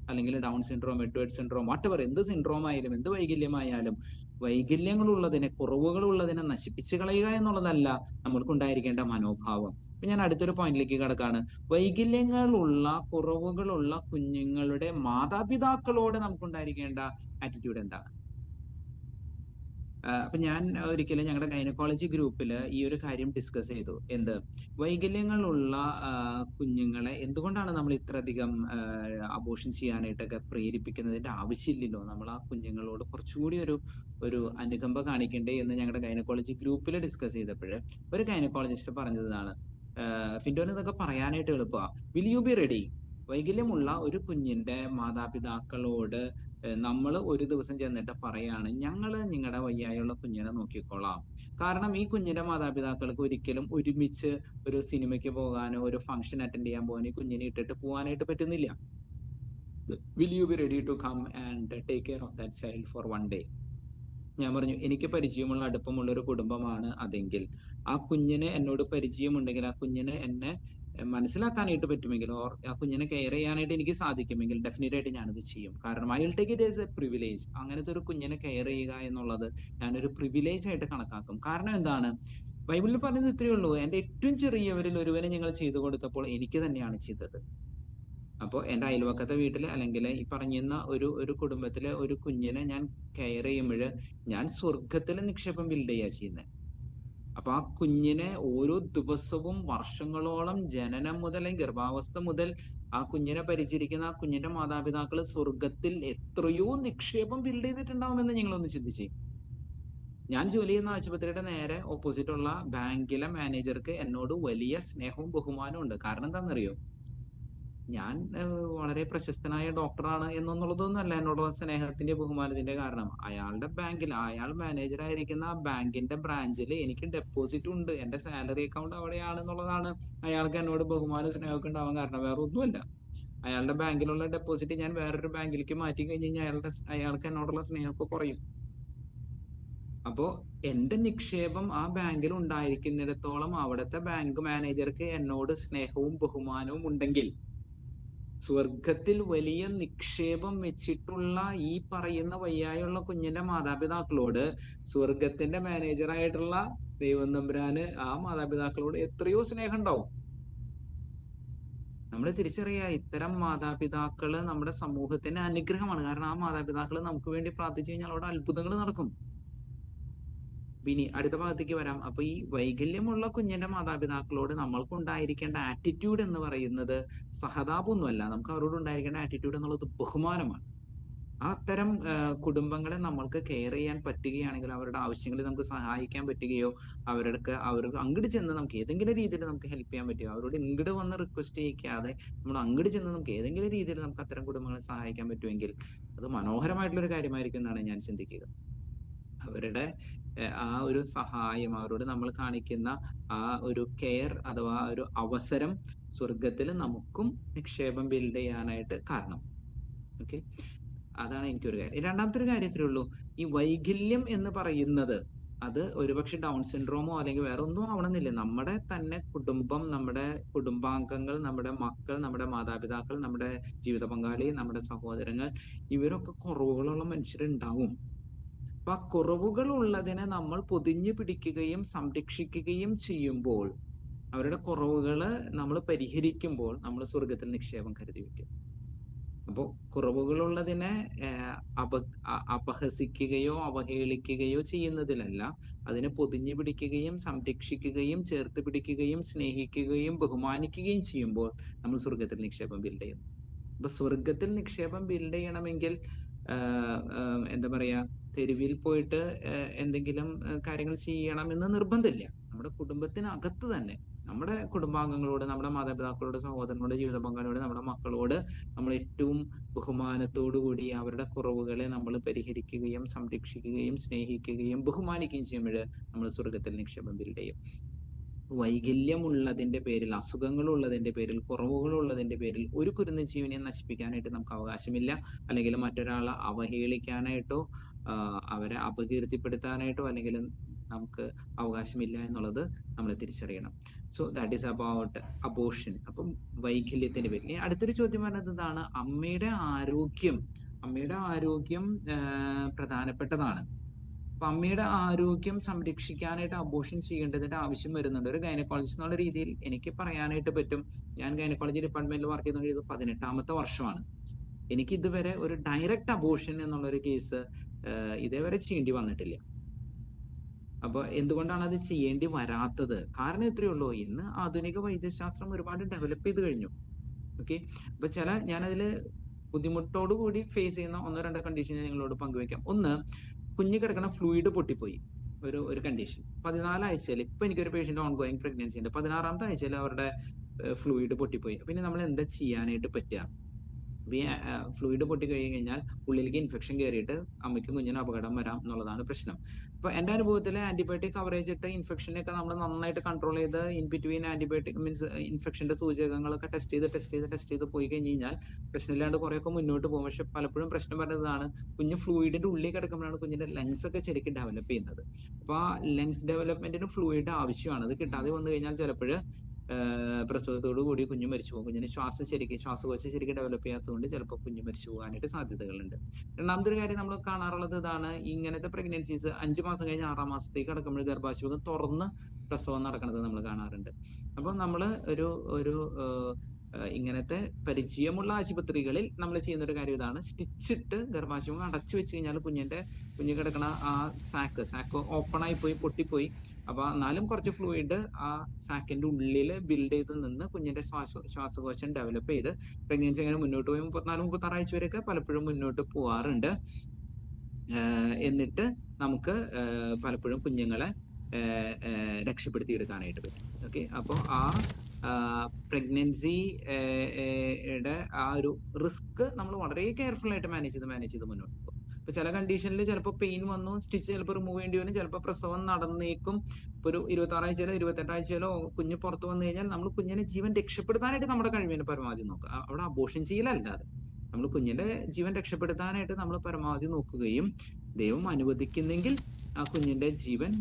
അല്ലെങ്കിൽ Down syndrome, Edward syndrome, whatever, എന്ത് സിൻഡ്രോം ആയാലും, എന്ത് വൈകല്യമായാലും, വൈകല്യങ്ങളുള്ളതിനെ, കുറവുകളുള്ളതിനെ നശിപ്പിച്ചു കളയുക എന്നുള്ളതല്ല നമ്മൾക്കുണ്ടായിരിക്കേണ്ട മനോഭാവം. ഇപ്പൊ ഞാൻ അടുത്തൊരു പോയിന്റിലേക്ക് കടക്കാണ്. വൈകല്യങ്ങളുള്ള, കുറവുകളുള്ള കുഞ്ഞുങ്ങളുടെ മാതാപിതാക്കളോട് നമുക്കുണ്ടായിരിക്കേണ്ട ആറ്റിറ്റ്യൂഡ് എന്താണ്? അപ്പൊ ഞാൻ ഒരിക്കലും ഞങ്ങളുടെ ഗൈനക്കോളജി ഗ്രൂപ്പിൽ ഈ ഒരു കാര്യം ഡിസ്കസ് ചെയ്തു. വൈകല്യങ്ങളുള്ള കുഞ്ഞുങ്ങളെ എന്തുകൊണ്ടാണ് നമ്മൾ ഇത്രയധികം അബോർഷൻ ചെയ്യാനായിട്ടൊക്കെ പ്രേരിപ്പിക്കുന്നതിന്റെ ആവശ്യമില്ലല്ലോ, നമ്മൾ ആ കുഞ്ഞുങ്ങളോട് കുറച്ചുകൂടി ഒരു അനുകമ്പ കാണിക്കണ്ടേ എന്ന് ഞങ്ങളുടെ ഗൈനക്കോളജി ഗ്രൂപ്പിൽ ഡിസ്കസ് ചെയ്തപ്പോൾ ഒരു ഗൈനക്കോളജിസ്റ്റ് പറഞ്ഞതാണ്, ഫിൻഡോന് ഇതൊക്കെ പറയാനായിട്ട് എളുപ്പമാണ്. Will you be ready? വൈകല്യമുള്ള ഒരു കുഞ്ഞിന്റെ മാതാപിതാക്കളോട് നമ്മൾ ഒരു ദിവസം ചെന്നിട്ട് പറയാണ്, ഞങ്ങൾ നിങ്ങളുടെ വയ്യായുള്ള കുഞ്ഞിനെ നോക്കിക്കോളാം. കാരണം ഈ കുഞ്ഞിന്റെ മാതാപിതാക്കൾക്ക് ഒരിക്കലും ഒരുമിച്ച് ഒരു സിനിമയ്ക്ക് പോകാനോ ഒരു ഫംഗ്ഷൻ അറ്റൻഡ് ചെയ്യാൻ പോകാനോ ഈ കുഞ്ഞിനെ ഇട്ടിട്ട് പോകാനായിട്ട് പറ്റുന്നില്ല. Will you be ready to come and take care of that child for 1 day? ഞാൻ പറഞ്ഞു, എനിക്ക് പരിചയമുള്ള, അടുപ്പമുള്ള ഒരു കുടുംബമാണ് അതെങ്കിൽ, ആ കുഞ്ഞിന് എന്നോട് പരിചയമുണ്ടെങ്കിൽ, ആ കുഞ്ഞിനെ എന്നെ മനസ്സിലാക്കാനായിട്ട് പറ്റുമെങ്കിൽ, ഓർ ആ കുഞ്ഞിനെ കെയർ ചെയ്യാനായിട്ട് എനിക്ക് സാധിക്കുമെങ്കിൽ ഡെഫിനറ്റ് ആയിട്ട് ഞാനത് ചെയ്യും. കാരണം I will take it as A privilege. അങ്ങനത്തെ ഒരു കുഞ്ഞിനെ കെയർ ചെയ്യുക എന്നുള്ളത് ഞാനൊരു പ്രിവിലേജ് ആയിട്ട് കണക്കാക്കും. കാരണം എന്താണ്? ബൈബിളിൽ പറയുന്നത് ഇത്രയേ ഉള്ളൂ, എന്റെ ഏറ്റവും ചെറിയവരിൽ ഒരുവനെ നിങ്ങൾ ചെയ്തു കൊടുത്തപ്പോൾ എനിക്ക് തന്നെയാണ് ചെയ്തത്. അപ്പോൾ എൻ്റെ അയൽവക്കത്തെ വീട്ടിൽ അല്ലെങ്കിൽ ഈ പറഞ്ഞിരുന്ന ഒരു കുടുംബത്തിലെ ഒരു കുഞ്ഞിനെ ഞാൻ കെയർ ചെയ്യുമ്പോൾ ഞാൻ സ്വർഗത്തിലെ നിക്ഷേപം ബിൽഡ് ചെയ്യുക ചെയ്യുന്നത്. അപ്പൊ ആ കുഞ്ഞിനെ ഓരോ ദിവസവും വർഷങ്ങളോളം ജനനം മുതൽ അല്ലെങ്കിൽ ഗർഭാവസ്ഥ മുതൽ ആ കുഞ്ഞിനെ പരിചരിക്കുന്ന ആ കുഞ്ഞിന്റെ മാതാപിതാക്കൾ സ്വർഗത്തിൽ എത്രയോ നിക്ഷേപം ബിൽഡ് ചെയ്തിട്ടുണ്ടാവുമെന്ന് നിങ്ങളൊന്ന് ചിന്തിച്ചേ. ഞാൻ ജോലി ചെയ്യുന്ന ആശുപത്രിയുടെ നേരെ ഓപ്പോസിറ്റ് ഉള്ള ബാങ്കിലെ മാനേജർക്ക് എന്നോട് വലിയ സ്നേഹവും ബഹുമാനവും ഉണ്ട്. കാരണം എന്താണെന്നറിയോ? ഞാൻ വളരെ പ്രശസ്തനായ ഡോക്ടറാണ് എന്നുള്ളതൊന്നുമല്ല എന്നോടുള്ള സ്നേഹത്തിന്റെ ബഹുമാനത്തിന്റെ കാരണം. അയാളുടെ ബാങ്കിൽ അയാൾ മാനേജർ ആയിരിക്കുന്ന ആ ബാങ്കിന്റെ ബ്രാഞ്ചിൽ എനിക്ക് ഡെപ്പോസിറ്റ് ഉണ്ട്. എന്റെ സാലറി അക്കൗണ്ട് അവിടെയാണെന്നുള്ളതാണ് അയാൾക്ക് എന്നോട് ബഹുമാനവും സ്നേഹമൊക്കെ ഉണ്ടാവാൻ കാരണം. വേറെ ഒന്നുമല്ല. അയാളുടെ ബാങ്കിലുള്ള ഡെപ്പോസിറ്റ് ഞാൻ വേറൊരു ബാങ്കിലേക്ക് മാറ്റി കഴിഞ്ഞ് കഴിഞ്ഞാൽ അയാൾക്ക് എന്നോടുള്ള സ്നേഹമൊക്കെ കുറയും. അപ്പോ എന്റെ നിക്ഷേപം ആ ബാങ്കിൽ ഉണ്ടായിരിക്കുന്നിടത്തോളം അവിടുത്തെ ബാങ്ക് മാനേജർക്ക് എന്നോട് സ്നേഹവും ബഹുമാനവും ഉണ്ടെങ്കിൽ സ്വർഗത്തിൽ വലിയ നിക്ഷേപം വെച്ചിട്ടുള്ള ഈ പറയുന്ന വയ്യായുള്ള കുഞ്ഞിന്റെ മാതാപിതാക്കളോട് സ്വർഗത്തിന്റെ മാനേജറായിട്ടുള്ള ദൈവം തമ്പുരാന് ആ മാതാപിതാക്കളോട് എത്രയോ സ്നേഹം ഉണ്ടാവും. നമ്മൾ തിരിച്ചറിയുക, ഇത്തരം മാതാപിതാക്കള് നമ്മുടെ സമൂഹത്തിന് അനുഗ്രഹമാണ്. കാരണം ആ മാതാപിതാക്കൾ നമുക്ക് വേണ്ടി പ്രാർത്ഥിച്ചു കഴിഞ്ഞാൽ അവിടെ അത്ഭുതങ്ങൾ നടക്കും. ഇനി അടുത്ത ഭാഗത്തേക്ക് വരാം. അപ്പൊ ഈ വൈകല്യമുള്ള കുഞ്ഞിന്റെ മാതാപിതാക്കളോട് നമ്മൾക്ക് ഉണ്ടായിരിക്കേണ്ട ആറ്റിറ്റ്യൂഡ് എന്ന് പറയുന്നത് സഹതാപമൊന്നുമല്ല. നമുക്ക് അവരോട് ഉണ്ടായിരിക്കേണ്ട ആറ്റിറ്റ്യൂഡ് എന്നുള്ളത് ബഹുമാനമാണ്. ആ അത്തരം കുടുംബങ്ങളെ നമ്മൾക്ക് കെയർ ചെയ്യാൻ പറ്റുകയാണെങ്കിൽ, അവരുടെ ആവശ്യങ്ങളിൽ നമുക്ക് സഹായിക്കാൻ പറ്റുകയോ, അവർക്ക് അങ്ങട് ചെന്ന് നമുക്ക് ഏതെങ്കിലും രീതിയിൽ നമുക്ക് ഹെൽപ്പ് ചെയ്യാൻ പറ്റുകയോ, അവരോട് ഇങ്ങട് വന്ന് റിക്വസ്റ്റ് ചെയ്യിക്കാതെ നമ്മൾ അങ്ങട് ചെന്ന് നമുക്ക് ഏതെങ്കിലും രീതിയിൽ നമുക്ക് അത്തരം കുടുംബങ്ങളെ സഹായിക്കാൻ പറ്റുമെങ്കിൽ അത് മനോഹരമായിട്ടുള്ള ഒരു കാര്യമായിരിക്കും എന്നാണ് ഞാൻ ചിന്തിക്കുക. അവരുടെ ആ ഒരു സഹായം, അവരോട് നമ്മൾ കാണിക്കുന്ന ആ ഒരു കെയർ അഥവാ ഒരു അവസരം സ്വർഗത്തിൽ നമുക്കും നിക്ഷേപം ബിൽഡ് ചെയ്യാനായിട്ട് കാരണം. ഓക്കെ, അതാണ് എനിക്കൊരു കാര്യം. രണ്ടാമത്തെ ഒരു കാര്യത്തിലേ ഉള്ളൂ, ഈ വൈകല്യം എന്ന് പറയുന്നത് അത് ഒരുപക്ഷെ ഡൗൺ സിൻഡ്രോമോ അല്ലെങ്കിൽ വേറെ ഒന്നും ആവണമെന്നില്ല. നമ്മുടെ തന്നെ കുടുംബം, നമ്മുടെ കുടുംബാംഗങ്ങൾ, നമ്മുടെ മക്കൾ, നമ്മുടെ മാതാപിതാക്കൾ, നമ്മുടെ ജീവിത പങ്കാളി, നമ്മുടെ സഹോദരങ്ങൾ, ഇവരൊക്കെ കുറവുകളുള്ള മനുഷ്യരുണ്ടാവും. അപ്പൊ ആ കുറവുകൾ ഉള്ളതിനെ നമ്മൾ പൊതിഞ്ഞു പിടിക്കുകയും സംരക്ഷിക്കുകയും ചെയ്യുമ്പോൾ, അവരുടെ കുറവുകള് നമ്മൾ പരിഹരിക്കുമ്പോൾ നമ്മൾ സ്വർഗത്തിൽ നിക്ഷേപം കരുതി വെക്കും. അപ്പോ കുറവുകളുള്ളതിനെ അപഹസിക്കുകയോ അവഹേളിക്കുകയോ ചെയ്യുന്നതിലല്ല, അതിനെ പൊതിഞ്ഞു പിടിക്കുകയും സംരക്ഷിക്കുകയും ചേർത്ത് പിടിക്കുകയും സ്നേഹിക്കുകയും ബഹുമാനിക്കുകയും ചെയ്യുമ്പോൾ നമ്മൾ സ്വർഗത്തിൽ നിക്ഷേപം ബിൽഡ് ചെയ്യുന്നു. അപ്പൊ സ്വർഗത്തിൽ നിക്ഷേപം ബിൽഡ് ചെയ്യണമെങ്കിൽ എന്താ പറയാ, തെരുവിൽ പോയിട്ട് എന്തെങ്കിലും കാര്യങ്ങൾ ചെയ്യണമെന്ന് നിർബന്ധമില്ല. നമ്മുടെ കുടുംബത്തിനകത്ത് തന്നെ നമ്മുടെ കുടുംബാംഗങ്ങളോട്, നമ്മുടെ മാതാപിതാക്കളോട്, സഹോദരനോട്, ജീവിത പങ്കാളിയോട്, നമ്മുടെ മക്കളോട് നമ്മൾ ഏറ്റവും ബഹുമാനത്തോടു കൂടി അവരുടെ കുറവുകളെ നമ്മൾ പരിഹരിക്കുകയും സംരക്ഷിക്കുകയും സ്നേഹിക്കുകയും ബഹുമാനിക്കുകയും ചെയ്യുമ്പോൾ നമ്മൾ സ്വർഗത്തിൽ നിക്ഷേപം ബിൽഡ് ചെയ്യും. വൈകല്യമുള്ളതിന്റെ പേരിൽ, അസുഖങ്ങളുള്ളതിന്റെ പേരിൽ, കുറവുകളുള്ളതിന്റെ പേരിൽ ഒരു കുരുന്നു ജീവനെയും നശിപ്പിക്കാനായിട്ട് നമുക്ക് അവകാശമില്ല. അല്ലെങ്കിൽ മറ്റൊരാളെ അവഹേളിക്കാനായിട്ടോ അവരെ അപകീർത്തിപ്പെടുത്താനായിട്ടോ അല്ലെങ്കിൽ നമുക്ക് അവകാശമില്ല എന്നുള്ളത് നമ്മൾ തിരിച്ചറിയണം. So that is about abortion. അപ്പം വൈകല്യത്തിന്റെ പേരിൽ അടുത്തൊരു ചോദ്യം പറഞ്ഞത് ഇതാണ്, അമ്മയുടെ ആരോഗ്യം പ്രധാനപ്പെട്ടതാണ്. അപ്പൊ അമ്മയുടെ ആരോഗ്യം സംരക്ഷിക്കാനായിട്ട് അബോർഷൻ ചെയ്യേണ്ടതിന്റെ ആവശ്യം വരുന്നുണ്ട്. ഒരു ഗൈനക്കോളജിസ്റ്റ് എന്നുള്ള രീതിയിൽ എനിക്ക് പറയാനായിട്ട് പറ്റും, ഞാൻ ഗൈനക്കോളജി ഡിപ്പാർട്ട്മെന്റിൽ വർക്ക് ചെയ്യുന്നത് ഇത് 18ാമത്തെ വർഷമാണ്. എനിക്ക് ഇതുവരെ ഒരു ഡയറക്റ്റ് അബോർഷൻ എന്നുള്ളൊരു കേസ് ഇതേവരെ ചെയ്യേണ്ടി വന്നിട്ടില്ല. അപ്പൊ എന്തുകൊണ്ടാണ് അത് ചെയ്യേണ്ടി വരാത്തത്? കാരണം ഇത്രയേ ഉള്ളൂ, ഇന്ന് ആധുനിക വൈദ്യശാസ്ത്രം ഒരുപാട് ഡെവലപ്പ് ചെയ്ത് കഴിഞ്ഞു. ഓക്കെ, അപ്പൊ ഞാനതിൽ ബുദ്ധിമുട്ടോടു കൂടി ഫേസ് ചെയ്യുന്ന ഒന്നോ രണ്ടോ കണ്ടീഷൻ ഞാൻ നിങ്ങളോട് പങ്കുവെക്കാം. ഒന്ന്, കുഞ്ഞ് കിടക്കുന്ന ഫ്ലൂയിഡ് പൊട്ടിപ്പോയി, ഒരു കണ്ടീഷൻ. 14 ആഴ്ചയിൽ, ഇപ്പൊ എനിക്കൊരു പേഷ്യന്റ് ഓൺഗോയിങ് പ്രഗ്നൻസി ഉണ്ട്, 16ാമത്തെ ആഴ്ചയിൽ അവരുടെ ഫ്ലൂയിഡ് പൊട്ടിപ്പോയി. പിന്നെ നമ്മൾ എന്താ ചെയ്യാനായിട്ട് പറ്റുക? ഫ്ലൂയിഡ് പൊട്ടി കഴിഞ്ഞാൽ ഉള്ളിലേക്ക് ഇൻഫെക്ഷൻ കയറിയിട്ട് അമ്മയ്ക്കും കുഞ്ഞിനും അപകടം വരാം എന്നുള്ളതാണ് പ്രശ്നം. അപ്പൊ എന്റെ അനുഭവത്തിൽ ആന്റിബയോട്ടിക് കവറേജ് ഇട്ട് ഇൻഫെക്ഷനൊക്കെ നമ്മൾ നന്നായിട്ട് കൺട്രോൾ ചെയ്ത് ഇൻ ബിറ്റ്വീൻ ആന്റിബയോട്ടിക് മീൻസ് ഇൻഫെക്ഷന്റെ സൂചകങ്ങളൊക്കെ ടെസ്റ്റ് ചെയ്ത് പോയി കഴിഞ്ഞ് കഴിഞ്ഞാൽ പ്രശ്നമില്ലാണ്ട് കുറെയൊക്കെ മുന്നോട്ട് പോകും. പക്ഷെ പലപ്പോഴും പ്രശ്നം വരുന്നതാണ്, കുഞ്ഞ് ഫ്ലൂയിഡിന്റെ ഉള്ളിൽ കിടക്കുമ്പോഴാണ് കുഞ്ഞിന്റെ ലങ്സ് ഒക്കെ ശരിക്കും ഡെവലപ്പ് ചെയ്യുന്നത്. അപ്പൊ ആ ലങ്സ് ഡെവലപ്മെന്റിന് ഫ്ലൂയിഡ് ആവശ്യമാണ്. അത് കിട്ടാതെ വന്നു കഴിഞ്ഞാൽ ചിലപ്പോൾ പ്രസവത്തോടു കൂടി കുഞ്ഞ് മരിച്ചു പോകും. കുഞ്ഞിന് ശ്വാസകോശം ശരിക്കും ഡെവലപ്പ് ചെയ്യാത്തതുകൊണ്ട് ചിലപ്പോൾ കുഞ്ഞ് മരിച്ചു പോകാനായിട്ട് സാധ്യതകളുണ്ട്. രണ്ടാമത്തെ ഒരു കാര്യം നമ്മൾ കാണാറുള്ളത് ഇതാണ്, ഇങ്ങനത്തെ പ്രഗ്നൻസീസ് 5 മാസം കഴിഞ്ഞ് 6ാം മാസത്തേക്ക് കടക്കുമ്പോൾ ഗർഭാശയം തുറന്ന് പ്രസവം നടക്കുന്നത് നമ്മൾ കാണാറുണ്ട്. അപ്പൊ നമ്മൾ ഒരു ഇങ്ങനത്തെ പരിചയമുള്ള ആശുപത്രികളിൽ നമ്മൾ ചെയ്യുന്ന ഒരു കാര്യം ഇതാണ്. സ്റ്റിച്ചിട്ട് ഗർഭാശയം അടച്ചു വെച്ച് കഴിഞ്ഞാൽ കുഞ്ഞ് കിടക്കണ ആ സാക്ക് ഓപ്പൺ ആയി പോയി, പൊട്ടിപ്പോയി. അപ്പൊ എന്നാലും കുറച്ച് ഫ്ലൂയിഡ് ആ സാക്കിന്റെ ഉള്ളിൽ ബിൽഡ് ചെയ്ത് നിന്ന് കുഞ്ഞിന്റെ ശ്വാസകോശം ഡെവലപ്പ് ചെയ്ത് പ്രഗ്നൻസി അങ്ങനെ മുന്നോട്ട് പോയി 34-36 ആഴ്ച വരെയൊക്കെ പലപ്പോഴും മുന്നോട്ട് പോവാറുണ്ട്. എന്നിട്ട് നമുക്ക് പലപ്പോഴും കുഞ്ഞുങ്ങളെ രക്ഷപ്പെടുത്തി എടുക്കാനായിട്ട് പറ്റും. ഓക്കെ, അപ്പോൾ ആ പ്രഗ്നൻസിയുടെ ആ ഒരു റിസ്ക് നമ്മൾ വളരെ കെയർഫുൾ ആയിട്ട് മാനേജ് ചെയ്ത് മുന്നോട്ട് പോകും. ഇപ്പൊ ചില കണ്ടീഷനിൽ ചിലപ്പോൾ പെയിൻ വന്നു, സ്റ്റിച്ച് ചിലപ്പോൾ റിമൂവ് ചെയ്യേണ്ടി വരും, ചിലപ്പോൾ പ്രസവം നടന്നേക്കും. ഇപ്പൊ ഒരു 26 ആഴ്ചയിലോ 28 ആഴ്ചയിലോ കുഞ്ഞ് പുറത്തു വന്നു കഴിഞ്ഞാൽ നമ്മൾ കുഞ്ഞിനെ ജീവൻ രക്ഷപ്പെടുത്താനായിട്ട് നമ്മുടെ കഴിവിന് പരമാവധി നോക്കുക. അവിടെ അബോർഷൻ ചെയ്യലല്ലാതെ നമ്മൾ കുഞ്ഞിന്റെ ജീവൻ രക്ഷപ്പെടുത്താനായിട്ട് നമ്മൾ പരമാവധി നോക്കുകയും ദൈവം അനുവദിക്കുന്നെങ്കിൽ ആ കുഞ്ഞിന്റെ ജീവൻ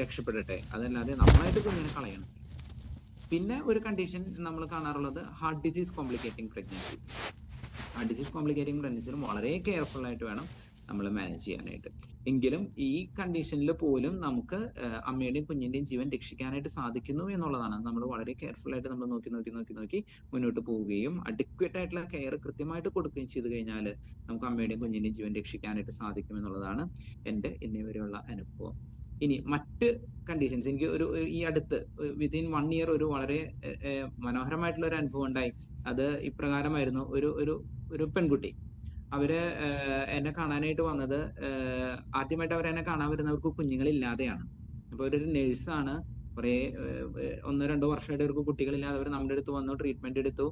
രക്ഷപ്പെടട്ടെ, അതല്ലാതെ നമ്മളായിട്ട് കുഞ്ഞിനെ കളയണം. പിന്നെ ഒരു കണ്ടീഷൻ നമ്മൾ കാണാറുള്ളത് heart disease complicating pregnancy. Heart disease complicating പ്രഗ്നൻസിലും വളരെ കെയർഫുൾ ആയിട്ട് വേണം നമ്മൾ മാനേജ് ചെയ്യാനായിട്ട്. എങ്കിലും ഈ കണ്ടീഷനിൽ പോലും നമുക്ക് അമ്മയുടെയും കുഞ്ഞിന്റെയും ജീവൻ രക്ഷിക്കാനായിട്ട് സാധിക്കുന്നു എന്നുള്ളതാണ്. നമ്മൾ വളരെ കെയർഫുൾ ആയിട്ട് നമ്മൾ നോക്കി മുന്നോട്ട് പോവുകയും അഡിക്വേറ്റ് ആയിട്ടുള്ള കെയർ കൃത്യമായിട്ട് കൊടുക്കുകയും ചെയ്തു കഴിഞ്ഞാൽ നമുക്ക് അമ്മയുടെയും കുഞ്ഞിന്റെയും ജീവൻ രക്ഷിക്കാനായിട്ട് സാധിക്കും എന്നുള്ളതാണ് എൻ്റെ ഇന്നേ വരെയുള്ള അനുഭവം. ഇനി മറ്റ് കണ്ടീഷൻസ് എനിക്ക് ഈ അടുത്ത് വിത്തിൻ 1 ഇയർ ഒരു വളരെ മനോഹരമായിട്ടുള്ള ഒരു അനുഭവം ഉണ്ടായി. അത് ഇപ്രകാരമായിരുന്നു. ഒരു പെൺകുട്ടി, അവര് എന്നെ കാണാനായിട്ട് വന്നത്, ആദ്യമായിട്ട് അവർ എന്നെ കാണാൻ വരുന്നവർക്ക് കുഞ്ഞുങ്ങളില്ലാതെയാണ്. അപ്പൊ അവരൊരു നേഴ്സാണ്. കുറെ 1-2 വർഷമായിട്ട് അവർക്ക് കുട്ടികളില്ലാതെ അവർ നമ്മുടെ അടുത്ത് വന്നു, ട്രീറ്റ്മെന്റ് എടുത്തു,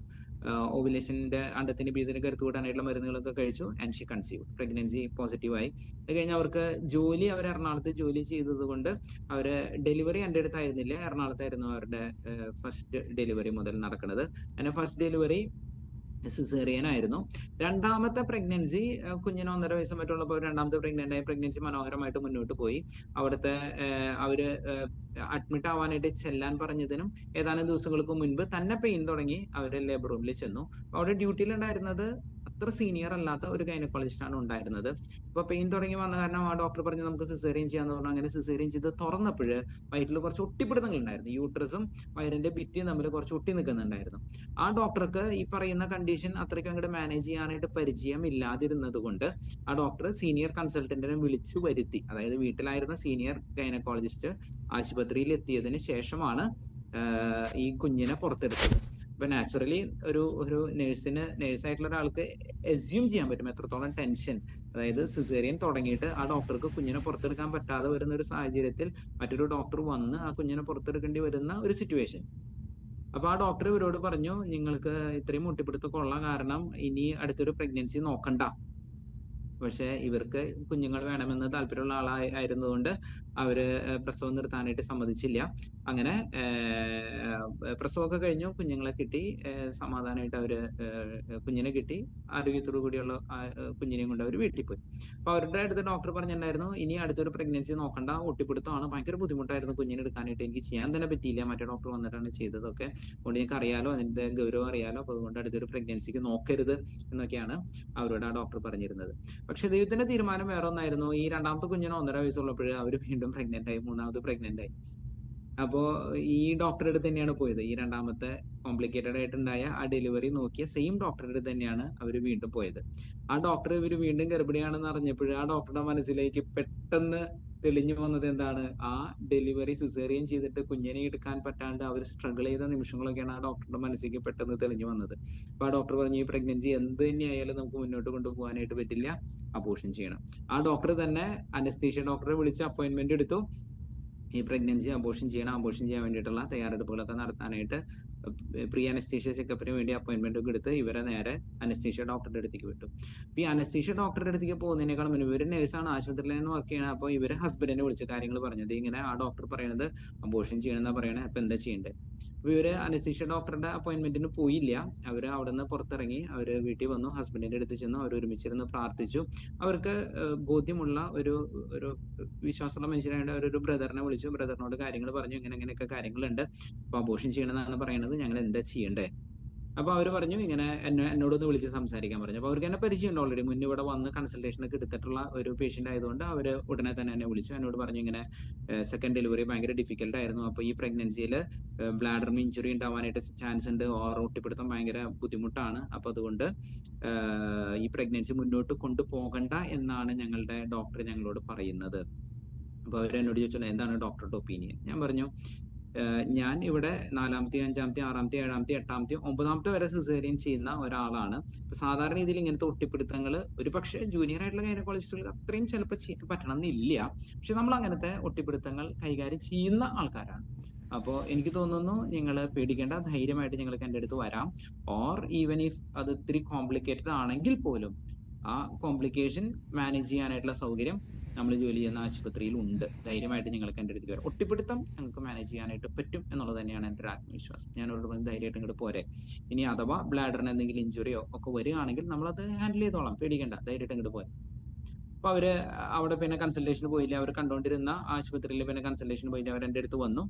ഓവുലേഷന്റെ അണ്ടത്തിന്റെ ബീജത്തിന് കരുത്ത് കൂട്ടാനായിട്ടുള്ള മരുന്നുകളൊക്കെ കഴിച്ചു. ആൻഡ് ഷി കൺസീവ്, പ്രഗ്നൻസി പോസിറ്റീവായി. അത് കഴിഞ്ഞ് അവർക്ക് ജോലി, അവർ എറണാകുളത്ത് ജോലി ചെയ്തത് കൊണ്ട് അവര് ഡെലിവറി എൻ്റെ അടുത്തായിരുന്നില്ല, എറണാകുളത്തായിരുന്നു അവരുടെ ഫസ്റ്റ് ഡെലിവറി മുതൽ നടക്കുന്നത്. അങ്ങനെ ഫസ്റ്റ് ഡെലിവറി സിസേറിയൻ ആയിരുന്നു. രണ്ടാമത്തെ പ്രഗ്നൻസി കുഞ്ഞിന് 1.5 വയസ്സ് മറ്റുള്ളപ്പോൾ രണ്ടാമത്തെ പ്രഗ്നൻസി മനോഹരമായിട്ട് മുന്നോട്ട് പോയി. അവിടുത്തെ അവര് അഡ്മിറ്റ് ആവാനായിട്ട് ചെല്ലാൻ പറഞ്ഞതിനും ഏതാനും ദിവസങ്ങൾക്ക് മുൻപ് തന്നെ പെയിൻ തുടങ്ങി അവര് ലേബർ റൂമിൽ ചെന്നു. അവിടെ ഡ്യൂട്ടിയിൽ ഉണ്ടായിരുന്നത് അത്ര സീനിയർ അല്ലാത്ത ഒരു ഗൈനക്കോളജിസ്റ്റ് ആണ് ഉണ്ടായിരുന്നത്. അപ്പൊ പെയിൻ തുടങ്ങി വന്ന കാരണം ആ ഡോക്ടർ പറഞ്ഞു നമുക്ക് സിസേറിയൻ ചെയ്യാന്ന് പറഞ്ഞു. അങ്ങനെ സിസേറിയൻ ചെയ്ത് തുറന്നപ്പോൾ വയറ്റിൽ കുറച്ച് ഒട്ടിപ്പിടുത്തങ്ങൾ ഉണ്ടായിരുന്നു. യൂട്രസും വയറിന്റെ ഭിത്തിയും തമ്മിൽ കുറച്ച് ഒട്ടി നിൽക്കുന്നുണ്ടായിരുന്നു. ആ ഡോക്ടർക്ക് ഈ പറയുന്ന കണ്ടീഷൻ അത്രയ്ക്ക് അങ്ങോട്ട് മാനേജ് ചെയ്യാനായിട്ട് പരിചയം ഇല്ലാതിരുന്നത് കൊണ്ട് ആ ഡോക്ടർ സീനിയർ കൺസൾട്ടന്റിനെ വിളിച്ചു വരുത്തി. അതായത് വീട്ടിലായിരുന്ന സീനിയർ ഗൈനക്കോളജിസ്റ്റ് ആശുപത്രിയിൽ എത്തിയതിന് ശേഷമാണ് ഈ കുഞ്ഞിനെ പുറത്തെടുത്തത്. ഇപ്പൊ നാച്ചുറലി ഒരു നേഴ്സായിട്ടുള്ള ഒരാൾക്ക് അസ്യൂം ചെയ്യാൻ പറ്റും എത്രത്തോളം ടെൻഷൻ, അതായത് സിസേറിയൻ തുടങ്ങിയിട്ട് ആ ഡോക്ടർക്ക് കുഞ്ഞിനെ പുറത്തെടുക്കാൻ പറ്റാതെ വരുന്ന ഒരു സാഹചര്യത്തിൽ മറ്റൊരു ഡോക്ടർ വന്ന് ആ കുഞ്ഞിനെ പുറത്തെടുക്കേണ്ടി വരുന്ന ഒരു സിറ്റുവേഷൻ. അപ്പൊ ആ ഡോക്ടർ ഇവരോട് പറഞ്ഞു, നിങ്ങൾക്ക് ഇത്രയും ഒട്ടിപ്പിടുത്തമൊക്കെ കാരണം ഇനി അടുത്തൊരു പ്രഗ്നൻസി നോക്കണ്ട. പക്ഷെ ഇവർക്ക് കുഞ്ഞുങ്ങൾ വേണമെന്ന് താല്പര്യമുള്ള ആളായിരുന്നതുകൊണ്ട് അവര് പ്രസവം നിർത്താനായിട്ട് സമ്മതിച്ചില്ല. അങ്ങനെ പ്രസവമൊക്കെ കഴിഞ്ഞു, കുഞ്ഞുങ്ങളെ കിട്ടി, സമാധാനമായിട്ട് അവര് കുഞ്ഞിനെ കിട്ടി, ആരോഗ്യത്തോടു കൂടിയുള്ള കുഞ്ഞിനെയും കൊണ്ട് അവർ വീട്ടിൽ പോയി. അപ്പൊ അവരുടെ അടുത്ത് ഡോക്ടർ പറഞ്ഞിട്ടുണ്ടായിരുന്നു, ഇനി അടുത്തൊരു പ്രഗ്നൻസി നോക്കണ്ട, ഒട്ടിപ്പിടുത്തമാണ്, ഭയങ്കര ബുദ്ധിമുട്ടായിരുന്നു കുഞ്ഞിനെ എടുക്കാനായിട്ട്, എനിക്ക് ചെയ്യാൻ തന്നെ പറ്റിയില്ല, മറ്റേ ഡോക്ടർ വന്നിട്ടാണ് ചെയ്തതൊക്കെ, അതുകൊണ്ട് എനിക്ക് അറിയാലോ, അതിന്റെ ഗൗരവം അറിയാലോ, അപ്പൊ അതുകൊണ്ട് അടുത്തൊരു പ്രഗ്നൻസിക്ക് നോക്കരുത് എന്നൊക്കെയാണ് അവരോട് ആ ഡോക്ടർ പറഞ്ഞിരുന്നത്. പക്ഷെ ദൈവത്തിന്റെ തീരുമാനം വേറെ ഒന്നായിരുന്നു. ഈ രണ്ടാമത്തെ കുഞ്ഞിന് 1.5 വയസ്സുള്ളപ്പോൾ അവർ വീണ്ടും പ്രഗ്നന്റ് ആയി, മൂന്നാമത് പ്രഗ്നന്റ് ആയി. അപ്പോ ഈ ഡോക്ടറുടെ അടുത്ത് തന്നെയാണ് പോയത്. ഈ രണ്ടാമത്തെ കോംപ്ലിക്കേറ്റഡ് ആയിട്ടുണ്ടായ ആ ഡെലിവറി നോക്കിയ സെയിം ഡോക്ടറുടെ അടുത്ത് തന്നെയാണ് അവർ വീണ്ടും പോയത്. ആ ഡോക്ടർ ഇവർ വീണ്ടും ഗർഭിണിയാണെന്ന് അറിഞ്ഞപ്പോൾ ആ ഡോക്ടറുടെ മനസ്സിലേക്ക് പെട്ടെന്ന് തെളിഞ്ഞു വന്നത് എന്താണ്, ആ ഡെലിവറി സിസേറിയൻ ചെയ്തിട്ട് കുഞ്ഞിനെ എടുക്കാൻ പറ്റാണ്ട് അവർ സ്ട്രഗിൾ ചെയ്ത നിമിഷങ്ങളൊക്കെയാണ് ആ ഡോക്ടറുടെ മനസ്സിലേക്ക് പെട്ടെന്ന് തെളിഞ്ഞു വന്നത്. അപ്പൊ ആ ഡോക്ടർ പറഞ്ഞു, ഈ പ്രഗ്നൻസി എന്ത് തന്നെയായാലും നമുക്ക് മുന്നോട്ട് കൊണ്ടുപോകാനായിട്ട് പറ്റില്ല, അബോർഷൻ ചെയ്യണം. ആ ഡോക്ടർ തന്നെ അനസ്തീഷ്യ ഡോക്ടറെ വിളിച്ച് അപ്പോയിന്റ്മെന്റ് എടുത്തു. ഈ പ്രഗ്നൻസി അബോർഷൻ ചെയ്യാൻ വേണ്ടിയിട്ടുള്ള തയ്യാറെടുപ്പുകളൊക്കെ നടത്താനായിട്ട് പ്രീ അനസ്തീഷ്യ ചെക്കപ്പിന് വേണ്ടി അപ്പോയിന്റ്മെന്റ് ഒക്കെ എടുത്ത് ഇവരെ നേരെ അനസ്തീഷ്യ ഡോക്ടറുടെ അടുത്തേക്ക് വിട്ടു. ഈ അനസ്തീഷ്യ ഡോക്ടറുടെ അടുത്തേക്ക് പോകുന്നതിനേക്കാളും മുന്നേ ഇവര് നേഴ്സാണ്, ആശുപത്രിയിൽ വർക്ക് ചെയ്യണം. അപ്പോൾ ഇവര് ഹസ്ബൻഡിനെ വിളിച്ച് കാര്യങ്ങൾ പറഞ്ഞത് ഇങ്ങനെ ആ ഡോക്ടർ പറയണത് അബോർഷൻ ചെയ്യണമെന്നാ പറയണേ, അപ്പൊ എന്താ ചെയ്യേണ്ടത്? അപ്പൊ ഇവര് അനസ്തീഷ്യ ഡോക്ടറുടെ അപ്പോയിന്റ്മെന്റിന് പോയില്ല. അവര് അവിടെ നിന്ന് പുറത്തിറങ്ങി അവര് വീട്ടിൽ വന്നു, ഹസ്ബൻഡിന്റെ അടുത്ത് ചെന്നു, അവർ ഒരുമിച്ചിരുന്ന് പ്രാർത്ഥിച്ചു. അവർക്ക് ബോധ്യമുള്ള ഒരു വിശ്വാസമുള്ള മനുഷ്യരായിട്ട് അവരൊരു ബ്രദറിനെ വിളിച്ചു, ബ്രദറിനോട് കാര്യങ്ങൾ പറഞ്ഞു, ഇങ്ങനെയൊക്കെ കാര്യങ്ങളുണ്ട്, അപ്പൊ അബോർഷൻ ചെയ്യണമെന്നാണ് പറയണത്, ഞങ്ങൾ എന്താ ചെയ്യണ്ടേ? അപ്പൊ അവര് പറഞ്ഞു ഇങ്ങനെ എന്നോടൊന്ന് വിളിച്ച് സംസാരിക്കാൻ പറഞ്ഞു. അപ്പൊ അവർക്ക് എന്നെ പരിചയമുണ്ട് ഓൾറെഡി, മുന്നേ ഇവിടെ വന്ന് കൺസൾട്ടേഷൻ ഒക്കെ എടുത്തിട്ടുള്ള ഒരു പേഷ്യന്റ് ആയതുകൊണ്ട് അവര് ഉടനെ തന്നെ എന്നെ വിളിച്ചു. എന്നോട് പറഞ്ഞു ഇങ്ങനെ സെക്കൻഡ് ഡെലിവറി ഭയങ്കര ഡിഫിക്കൽട്ട് ആയിരുന്നു, അപ്പൊ ഈ പ്രഗ്നൻസിയിൽ ബ്ലാഡറിന് ഇഞ്ചുറി ഉണ്ടാവാനായിട്ട് ചാൻസ് ഉണ്ട്, ഓർ ഒട്ടിപ്പിടുത്തം ഭയങ്കര ബുദ്ധിമുട്ടാണ്, അപ്പൊ അതുകൊണ്ട് ഈ പ്രഗ്നൻസി മുന്നോട്ട് കൊണ്ടുപോകണ്ട എന്നാണ് ഞങ്ങളുടെ ഡോക്ടർ ഞങ്ങളോട് പറയുന്നത്. അപ്പൊ അവരെന്നോട് ചോദിച്ചല്ലോ എന്താണ് ഡോക്ടറുടെ ഒപ്പീനിയൻ. ഞാൻ പറഞ്ഞു ഞാൻ ഇവിടെ 4ാമത്തെ 5ാമത്തെ 6ാമത്തെ 7ാമത്തെ 8ാമത്തെ 9ാമത്തെ വരെ സിസേറിയൻ ചെയ്യുന്ന ഒരാളാണ്. സാധാരണ രീതിയിൽ ഇങ്ങനത്തെ ഒട്ടിപ്പിടുത്തങ്ങൾ ഒരു പക്ഷേ ജൂനിയർ ആയിട്ടുള്ള ഗൈനക്കോളജിസ്റ്റുകൾക്ക് അത്രയും ചിലപ്പോൾ ചെയ്യാൻ പറ്റണമെന്നില്ല, പക്ഷെ നമ്മൾ അങ്ങനത്തെ ഒട്ടിപ്പിടുത്തങ്ങൾ കൈകാര്യം ചെയ്യുന്ന ആൾക്കാരാണ്. അപ്പോൾ എനിക്ക് തോന്നുന്നു നിങ്ങൾ പേടിക്കേണ്ട, ധൈര്യമായിട്ട് നിങ്ങൾക്ക് എൻ്റെ അടുത്ത് വരാം. ഓർ ഈവൻ ഇഫ് അത് ഇത്തിരി കോംപ്ലിക്കേറ്റഡ് ആണെങ്കിൽ പോലും ആ കോംപ്ലിക്കേഷൻ മാനേജ് ചെയ്യാനായിട്ടുള്ള സൗകര്യം നമ്മൾ ജോലി ചെയ്യുന്ന ആശുപത്രിയിൽ ഉണ്ട്. ധൈര്യമായിട്ട് നിങ്ങൾക്ക് എൻ്റെ അടുത്ത് വരാം. ഒട്ടിപ്പിടുത്തം ഞങ്ങൾക്ക് മാനേജ് ചെയ്യാനായിട്ട് പറ്റും എന്നുള്ളത് തന്നെയാണ് എൻ്റെ ഒരു ആത്മവിശ്വാസം. ഞാൻ അവരോട് പറഞ്ഞ് ധൈര്യമായിട്ട് ഇങ്ങോട്ട് പോരെ, ഇനി അഥവാ ബ്ലാഡറിന് എന്തെങ്കിലും ഇഞ്ചുറിയോ ഒക്കെ വരികയാണെങ്കിൽ നമ്മളത് ഹാൻഡിൽ ചെയ്തോളാം, പേടിക്കേണ്ട, ധൈര്യമായിട്ട് ഇങ്ങോട്ട് പോരെ. അപ്പൊ അവര് അവിടെ പിന്നെ കൺസൾട്ടേഷന് പോയില്ല, അവർ കണ്ടുകൊണ്ടിരുന്ന ആശുപത്രിയിൽ പിന്നെ കൺസൾട്ടേഷന് പോയില്ല, അവർ എൻ്റെ അടുത്ത് വന്നു.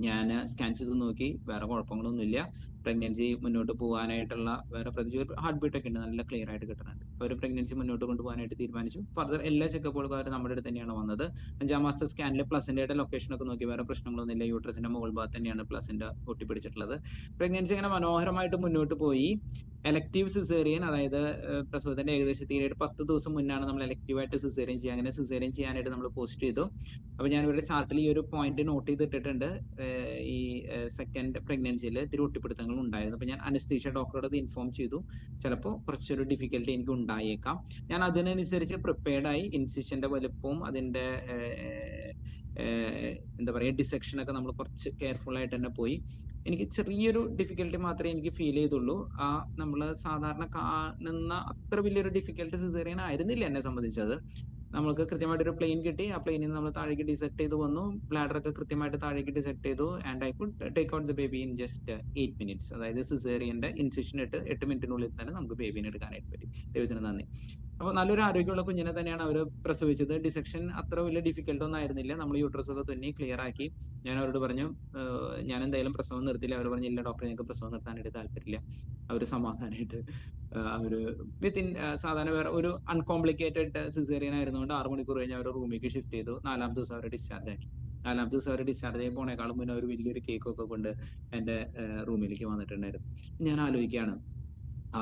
ഞാൻ സ്കാൻ ചെയ്ത് നോക്കി, വേറെ കുഴപ്പങ്ങളൊന്നുമില്ല, പ്രഗ്നൻസി മുന്നോട്ട് പോകാനായിട്ടുള്ള വേറെ പ്രത്യേകിച്ച് ഹാർട്ട് ബീറ്റ് ഒക്കെ ഉണ്ട്, നല്ല ക്ലിയർ ആയിട്ട് കിട്ടുന്നുണ്ട്. അവർ പ്രഗ്നൻസി മുന്നോട്ട് കൊണ്ടുപോകാനായിട്ട് തീരുമാനിച്ചു. ഫർദർ എല്ലാ ചെക്കപ്പുകൾക്കും അവർ നമ്മുടെ അടുത്ത് തന്നെയാണ് വന്നത്. 5ാം മാസത്തെ സ്കാനിൽ പ്ലസന്റയുടെ ലൊക്കേഷൻ ഒക്കെ നോക്കി, വേറെ പ്രശ്നങ്ങളൊന്നുമില്ല, യൂട്രസിന്റെ മുകൾ ഭാഗത്ത് തന്നെയാണ് പ്ലസന്റ ഒട്ടിപ്പിടിച്ചിട്ടുള്ളത്. പ്രഗ്നൻസി ഇങ്ങനെ മനോഹരമായിട്ട് മുന്നോട്ട് പോയി. എലക്റ്റീവ് സിസേറിയൻ, അതായത് പ്രസവത്തിന്റെ ഏകദേശം തീരെ 10 ദിവസം മുന്നാണ് നമ്മൾ എലക്റ്റീവ് ആയിട്ട് സിസേറിയൻ ചെയ്യുക. അങ്ങനെ സിസേറിയൻ ചെയ്യാനായിട്ട് നമ്മൾ പോസ്റ്റ് ചെയ്തു. അപ്പൊ ഞാൻ ഇവരുടെ ചാർട്ടിൽ ഈ ഒരു പോയിന്റ് നോട്ട് ചെയ്തിട്ടിട്ടുണ്ട്. ഈ സെക്കൻഡ് പ്രഗ്നൻസിയിൽ ഇത്തിരി ഒട്ടിപ്പിടുത്തങ്ങൾ ഉണ്ടായിരുന്നു. അപ്പൊ ഞാൻ അനസ്തീഷ്യ ഡോക്ടറോട് ഇൻഫോം ചെയ്തു, ചിലപ്പോൾ കുറച്ചൊരു ഡിഫിക്കൽട്ടി എനിക്ക് ഉണ്ടായേക്കാം. ഞാൻ അതിനനുസരിച്ച് പ്രിപ്പയർഡ് ആയി. ഇൻസിഷന്റെ വലുപ്പവും അതിന്റെ എന്താ പറയുക ഡിസെക്ഷൻ ഒക്കെ നമ്മൾ കുറച്ച് കെയർഫുൾ ആയിട്ട് തന്നെ പോയി. എനിക്ക് ചെറിയൊരു ഡിഫിക്കൽട്ടി മാത്രമേ എനിക്ക് ഫീൽ ചെയ്തുള്ളൂ. ആ നമ്മൾ സാധാരണ കാണുന്ന അത്ര വലിയൊരു ഡിഫിക്കൽട്ട് സിസേറിയൻ ആയിരുന്നില്ല എന്നെ സംബന്ധിച്ചത്. നമ്മൾക്ക് കൃത്യമായിട്ട് ഒരു പ്ലെയിൻ കിട്ടി, ആ പ്ലെയിനിൽ നിന്ന് നമ്മൾ താഴേക്ക് ഡിസെക്ട് ചെയ്ത് വന്നു, ബ്ലാഡർ ഒക്കെ കൃത്യമായിട്ട് താഴേക്ക് ഡിസെക്ട് ചെയ്തു, and I could take out the baby in just 8 minutes. അതായത് സിസേറിയന്റെ ഇൻസിഷൻ 8 മിനിറ്റിനുള്ളിൽ തന്നെ നമുക്ക് ബേബിനെ എടുക്കാനായിട്ട് പറ്റി. ദൈവത്തിന് നന്ദി. അപ്പൊ നല്ലൊരു ആരോഗ്യമുള്ള കുഞ്ഞിനെ തന്നെയാണ് അവർ പ്രസവിച്ചത്. ഡിസെക്ഷൻ അത്ര വലിയ ഡിഫിക്കൽട്ട് ഒന്നും ആയിരുന്നില്ല. നമ്മൾ യൂട്രസ് ഒക്കെ തുന്നി ക്ലിയർ ആക്കി. ഞാൻ അവരോട് പറഞ്ഞു ഞാൻ എന്തായാലും പ്രസവം നിർത്തില്ല. അവർ പറഞ്ഞു ഇല്ല ഡോക്ടർ, ഞങ്ങൾക്ക് പ്രസവം നിർത്താനായിട്ട് താല്പര്യമില്ല. അവർ സമാധാനമായിട്ട് അവര് വിത്തിൻ സാധാരണ വേറെ ഒരു അൺകോംപ്ലിക്കേറ്റഡ് സിസേറിയൻ ആയിരുന്നുകൊണ്ട് 6 മണിക്കൂർ കഴിഞ്ഞ് അവർ റൂമിലേക്ക് ഷിഫ്റ്റ് ചെയ്തു. 4ാമത്തെ ദിവസം അവരെ ഡിസ്ചാർജ് ആക്കി. 4ാമത്തെ ദിവസം അവരെ ഡിസ്ചാർജ് ചെയ്ത് പോണേക്കാളും മുന്നേ ഒരു വലിയൊരു കേക്ക് ഒക്കെ കൊണ്ട് എൻ്റെ റൂമിലേക്ക് വന്നിട്ടുണ്ടായിരുന്നു. ഞാൻ ആലോചിക്കുകയാണ്,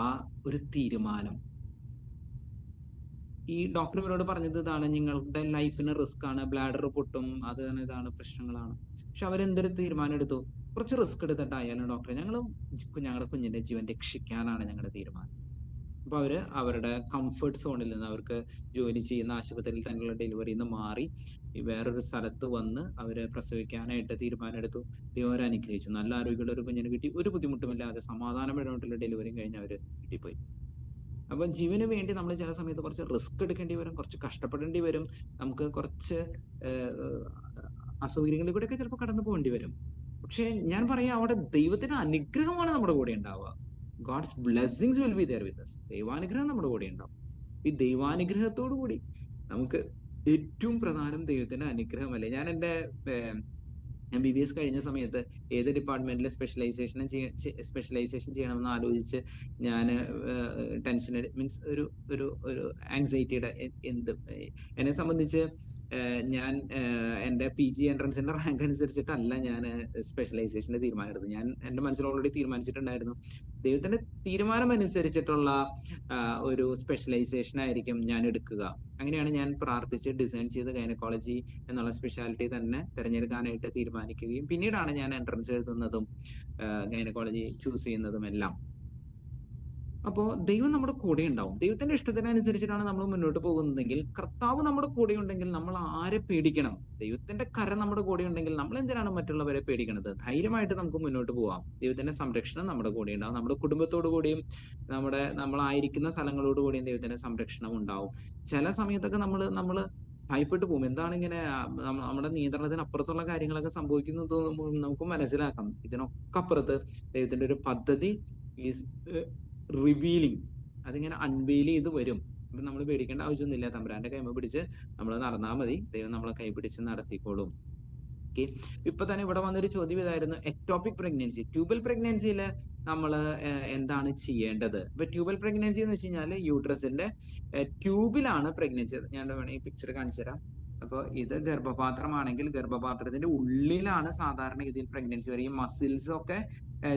ആ ഒരു തീരുമാനം, ഈ ഡോക്ടർ ഇവരോട് പറഞ്ഞത് ഇതാണ്, നിങ്ങളുടെ ലൈഫിന് റിസ്ക് ആണ്, ബ്ലാഡർ പൊട്ടും, അതാണ് ഇതാണ് പ്രശ്നങ്ങളാണ്. പക്ഷെ അവരെന്തൊരു തീരുമാനം എടുത്തു, കുറച്ച് റിസ്ക് എടുത്തിട്ടായാലും ഡോക്ടറെ ഞങ്ങളുടെ കുഞ്ഞിന്റെ ജീവൻ രക്ഷിക്കാനാണ് ഞങ്ങളുടെ തീരുമാനം. അപ്പൊ അവര് അവരുടെ കംഫർട്ട് സോണിൽ നിന്ന്, അവർക്ക് ജോലി ചെയ്യുന്ന ആശുപത്രിയിൽ തന്നെയുള്ള ഡെലിവറിയിൽ നിന്ന് മാറി വേറൊരു സ്ഥലത്ത് വന്ന് അവര് പ്രസവിക്കാനായിട്ട് തീരുമാനം എടുത്തു. ദൈവം അവരെ അനുഗ്രഹിച്ചു. നല്ല ആരോഗ്യമുള്ള ഒരു കുഞ്ഞിനെ കിട്ടി, ഒരു ബുദ്ധിമുട്ടുമില്ലാതെ സമാധാനപരമായിട്ടുള്ള ഡെലിവറിയും കഴിഞ്ഞ് അവര് വീട്ടിൽ പോയി. അപ്പൊ ജീവന് വേണ്ടി നമ്മൾ ചില സമയത്ത് കുറച്ച് റിസ്ക് എടുക്കേണ്ടി വരും, കുറച്ച് കഷ്ടപ്പെടേണ്ടി വരും, നമുക്ക് കുറച്ച് അസൗകര്യങ്ങളിൽ കൂടെ ഒക്കെ ചിലപ്പോൾ കടന്നു പോകേണ്ടി വരും. പക്ഷെ ഞാൻ പറയാം, അവിടെ ദൈവത്തിന്റെ അനുഗ്രഹമാണ് നമ്മുടെ കൂടെ ഉണ്ടാവുക. God's blessings will be there with us. ദൈവാനുഗ്രഹം നമ്മുടെ കൂടെ ഉണ്ടാവും. ഈ ദൈവാനുഗ്രഹത്തോടു കൂടി നമുക്ക് ഏറ്റവും പ്രധാനം ദൈവത്തിന്റെ അനുഗ്രഹമല്ലേ. ഞാൻ എൻ്റെ MBBS കഴിഞ്ഞ സമയത്ത് ഏത് ഡിപ്പാർട്ട്മെന്റിൽ സ്പെഷ്യലൈസേഷൻ ചെയ്യണമെന്ന് ആലോചിച്ച് ഞാൻ ടെൻഷൻ മീൻസ് ഒരു ആങ്സൈറ്റിയുടെ എന്നെ സംബന്ധിച്ച് ഞാൻ എൻ്റെ PG എൻട്രൻസിന്റെ റാങ്ക് അനുസരിച്ചിട്ടല്ല ഞാൻ സ്പെഷ്യലൈസേഷന്റെ തീരുമാനം എടുത്തത്. ഞാൻ എൻ്റെ മനസ്സിൽ ഓൾറെഡി തീരുമാനിച്ചിട്ടുണ്ടായിരുന്നു, ദൈവത്തിന്റെ തീരുമാനം അനുസരിച്ചിട്ടുള്ള ഒരു സ്പെഷ്യലൈസേഷൻ ആയിരിക്കും ഞാൻ എടുക്കുക. അങ്ങനെയാണ് ഞാൻ പ്രാർത്ഥിച്ച് ഡിസൈൻ ചെയ്ത് ഗൈനക്കോളജി എന്നുള്ള സ്പെഷ്യാലിറ്റി തന്നെ തിരഞ്ഞെടുക്കാനായിട്ട് തീരുമാനിക്കുകയും പിന്നീടാണ് ഞാൻ എൻട്രൻസ് എഴുതുന്നതും ഗൈനക്കോളജി ചൂസ് ചെയ്യുന്നതും എല്ലാം. അപ്പോ ദൈവം നമ്മുടെ കൂടെ ഉണ്ടാവും. ദൈവത്തിന്റെ ഇഷ്ടത്തിനനുസരിച്ചിട്ടാണ് നമ്മൾ മുന്നോട്ട് പോകുന്നതെങ്കിൽ, കർത്താവ് നമ്മുടെ കൂടെ ഉണ്ടെങ്കിൽ നമ്മൾ ആരെ പേടിക്കണം? ദൈവത്തിന്റെ കരം നമ്മുടെ കൂടെ ഉണ്ടെങ്കിൽ നമ്മൾ എന്തിനാണ് മറ്റുള്ളവരെ പേടിക്കണത്? ധൈര്യമായിട്ട് നമുക്ക് മുന്നോട്ട് പോവാം. ദൈവത്തിന്റെ സംരക്ഷണം നമ്മുടെ കൂടെ ഉണ്ടാവും. നമ്മുടെ കുടുംബത്തോടു കൂടിയും നമ്മളായിരിക്കുന്ന സ്ഥലങ്ങളോട് കൂടിയും ദൈവത്തിന്റെ സംരക്ഷണം ഉണ്ടാവും. ചില സമയത്തൊക്കെ നമ്മൾ ഭയപ്പെട്ടു പോകും. എന്താണ് ഇങ്ങനെ നമ്മുടെ നിയന്ത്രണത്തിന് അപ്പുറത്തുള്ള കാര്യങ്ങളൊക്കെ സംഭവിക്കുന്നത് നമുക്ക് മനസ്സിലാക്കാം. ഇതിനൊക്കെ അപ്പുറത്ത് ദൈവത്തിന്റെ ഒരു പദ്ധതി ഈസ് റിവീലിംഗ്. അതിങ്ങനെ അൺവെയിൽ ചെയ്ത് വരും. അപ്പൊ നമ്മൾ പേടിക്കേണ്ട ആവശ്യമൊന്നുമില്ല. തമ്പുരാന്റെ കൈമ പിടിച്ച് നമ്മൾ നടന്നാൽ മതി. ദൈവം നമ്മളെ കൈ പിടിച്ച് നടത്തിക്കോളും. ഓക്കെ. ഇപ്പൊ തന്നെ ഇവിടെ വന്നൊരു ചോദ്യം ഇതായിരുന്നു, എക്ടോപിക് പ്രഗ്നൻസി, ട്യൂബൽ പ്രഗ്നൻസിയിൽ നമ്മൾ എന്താണ് ചെയ്യേണ്ടത്? ഇപ്പൊ ട്യൂബൽ പ്രഗ്നൻസി എന്ന് വെച്ച് കഴിഞ്ഞാൽ യൂട്രസിന്റെ ട്യൂബിലാണ് പ്രഗ്നൻസി. ഞാൻ വേണമെങ്കിൽ ഈ പിക്ചർ കാണിച്ചു തരാം. അപ്പോൾ ഇത് ഗർഭപാത്രമാണെങ്കിൽ ഗർഭപാത്രത്തിന്റെ ഉള്ളിലാണ് സാധാരണ ഇതിൽ പ്രഗ്നൻസി വരിക. ഈ മസിൽസ് ഒക്കെ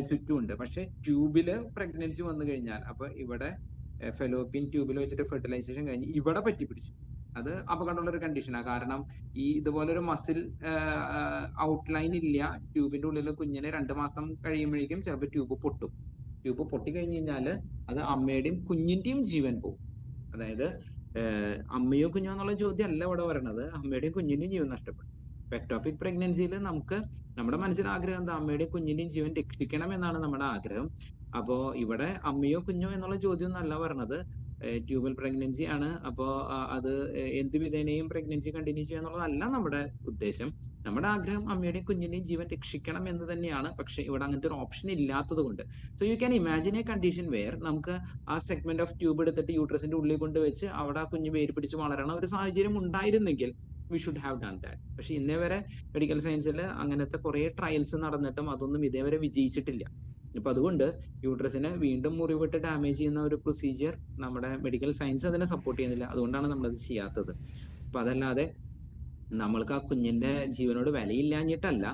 ചുറ്റുമുണ്ട്. പക്ഷെ ട്യൂബില് പ്രഗ്നൻസി വന്നു കഴിഞ്ഞാൽ, അപ്പൊ ഇവിടെ ഫെലോപ്പിയൻ ട്യൂബിൽ വെച്ചിട്ട് ഫെർട്ടിലൈസേഷൻ കഴിഞ്ഞ് ഇവിടെ പറ്റിപ്പിടിച്ചു, അത് അപകടമുള്ള ഒരു കണ്ടീഷനാണ്. കാരണം ഈ ഇതുപോലൊരു മസിൽ ഔട്ട്ലൈൻ ഇല്ല ട്യൂബിന്റെ ഉള്ളിൽ. കുഞ്ഞിന് 2 മാസം കഴിയുമ്പോഴേക്കും ചിലപ്പോൾ ട്യൂബ് പൊട്ടും. ട്യൂബ് പൊട്ടി കഴിഞ്ഞ് കഴിഞ്ഞാൽ അത് അമ്മയുടെയും കുഞ്ഞിന്റെയും ജീവൻ പോകും. അതായത് അമ്മയോ കുഞ്ഞോ എന്നുള്ള ചോദ്യം അല്ല ഇവിടെ വരണത്, അമ്മയുടെയും കുഞ്ഞിന്റെയും ജീവൻ നഷ്ടപ്പെടും. എക്ടോപിക് പ്രഗ്നൻസിയിൽ നമുക്ക് നമ്മുടെ മനസ്സിൽ ആഗ്രഹം എന്താ? അമ്മയുടെയും കുഞ്ഞിന്റെയും ജീവൻ രക്ഷിക്കണം എന്നാണ് നമ്മുടെ ആഗ്രഹം. അപ്പോ ഇവിടെ അമ്മയോ കുഞ്ഞോ എന്നുള്ള ചോദ്യം ഒന്നും അല്ല പറഞ്ഞത്, ട്യൂബൽ പ്രഗ്നൻസി ആണ്. അപ്പോൾ അത് എന്ത് വിധേനയും പ്രഗ്നൻസി കണ്ടിന്യൂ ചെയ്യുക എന്നുള്ളതല്ല നമ്മുടെ ഉദ്ദേശം. നമ്മുടെ ആഗ്രഹം അമ്മയുടെയും കുഞ്ഞിന്റെയും ജീവൻ രക്ഷിക്കണം എന്ന് തന്നെയാണ്. പക്ഷെ ഇവിടെ അങ്ങനത്തെ ഒരു ഓപ്ഷൻ ഇല്ലാത്തത് കൊണ്ട്, so you can imagine a condition where നമുക്ക് ആ സെഗ്മെന്റ് ഓഫ് ട്യൂബ് എടുത്തിട്ട് യൂട്രസിന്റെ ഉള്ളിൽ കൊണ്ട് വെച്ച് അവിടെ ആ കുഞ്ഞ് വേര് പിടിച്ച് വളരണ ഒരു സാഹചര്യം ഉണ്ടായിരുന്നെങ്കിൽ we should have done that. പക്ഷെ ഇന്നേ വരെ മെഡിക്കൽ സയൻസിൽ അങ്ങനത്തെ കുറെ ട്രയൽസ് നടന്നിട്ടും അതൊന്നും ഇതേവരെ വിജയിച്ചിട്ടില്ല. ഇപ്പൊ അതുകൊണ്ട് യൂട്രസിനെ വീണ്ടും മുറിവിട്ട് ഡാമേജ് ചെയ്യുന്ന ഒരു പ്രൊസീജിയർ നമ്മുടെ മെഡിക്കൽ സയൻസ് അതിനെ സപ്പോർട്ട് ചെയ്യുന്നില്ല. അതുകൊണ്ടാണ് നമ്മളത് ചെയ്യാത്തത്. അപ്പൊ അതല്ലാതെ നമ്മൾക്ക് ആ കുഞ്ഞിന്റെ ജീവനോട് വിലയില്ലാഞ്ഞിട്ടല്ല,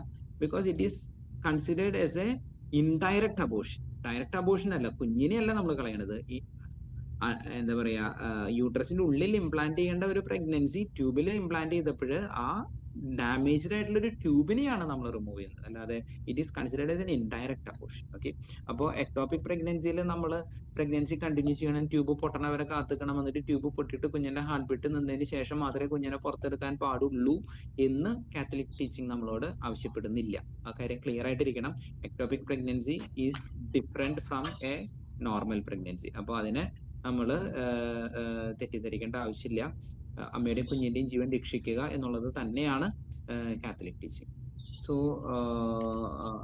because it is considered as a indirect abortion. Direct abortion അല്ല, കുഞ്ഞിനെയല്ല നമ്മൾ കളയണത്. ഈ എന്താ പറയാ, യൂട്രസിന്റെ ഉള്ളിൽ ഇംപ്ലാന്റ് ചെയ്യേണ്ട ഒരു പ്രഗ്നൻസി ട്യൂബിൽ ഇംപ്ലാന്റ് ചെയ്തപ്പോൾ ആ ഡാമേജ്ഡ് ആയിട്ടുള്ള ഒരു ട്യൂബിനെയാണ് നമ്മൾ റിമൂവ് ചെയ്യുന്നത്, അല്ലാതെ it is considered as an indirect abortion. Okay. അപ്പോൾ എക്ടോപിക് പ്രഗ്നൻസിയിൽ നമ്മൾ പ്രഗ്നൻസി കണ്ടിന്യൂ ചെയ്യണം, ട്യൂബ് പൊട്ടണവരെ കാത്തുക്കണം, എന്നിട്ട് ട്യൂബ് പൊട്ടിയിട്ട് കുഞ്ഞിന്റെ ഹാർട്ട് ബീറ്റ് നിന്നതിന് ശേഷം മാത്രമേ കുഞ്ഞിനെ പുറത്തെടുക്കാൻ പാടുള്ളൂ എന്ന് കാത്തലിക് ടീച്ചിങ് നമ്മളോട് ആവശ്യപ്പെടുന്നില്ല. ആ കാര്യം ക്ലിയർ ആയിട്ടിരിക്കണം. Ectopic pregnancy is different from a normal pregnancy. അപ്പോൾ അതിനെ നമ്മൾ തെറ്റിദ്ധരിക്കേണ്ട ആവശ്യമില്ല. അമ്മയുടെയും കുഞ്ഞിന്റെയും ജീവൻ രക്ഷിക്കുക എന്നുള്ളത് തന്നെയാണ് കാത്തലിക് ടീച്ചിങ്. സോ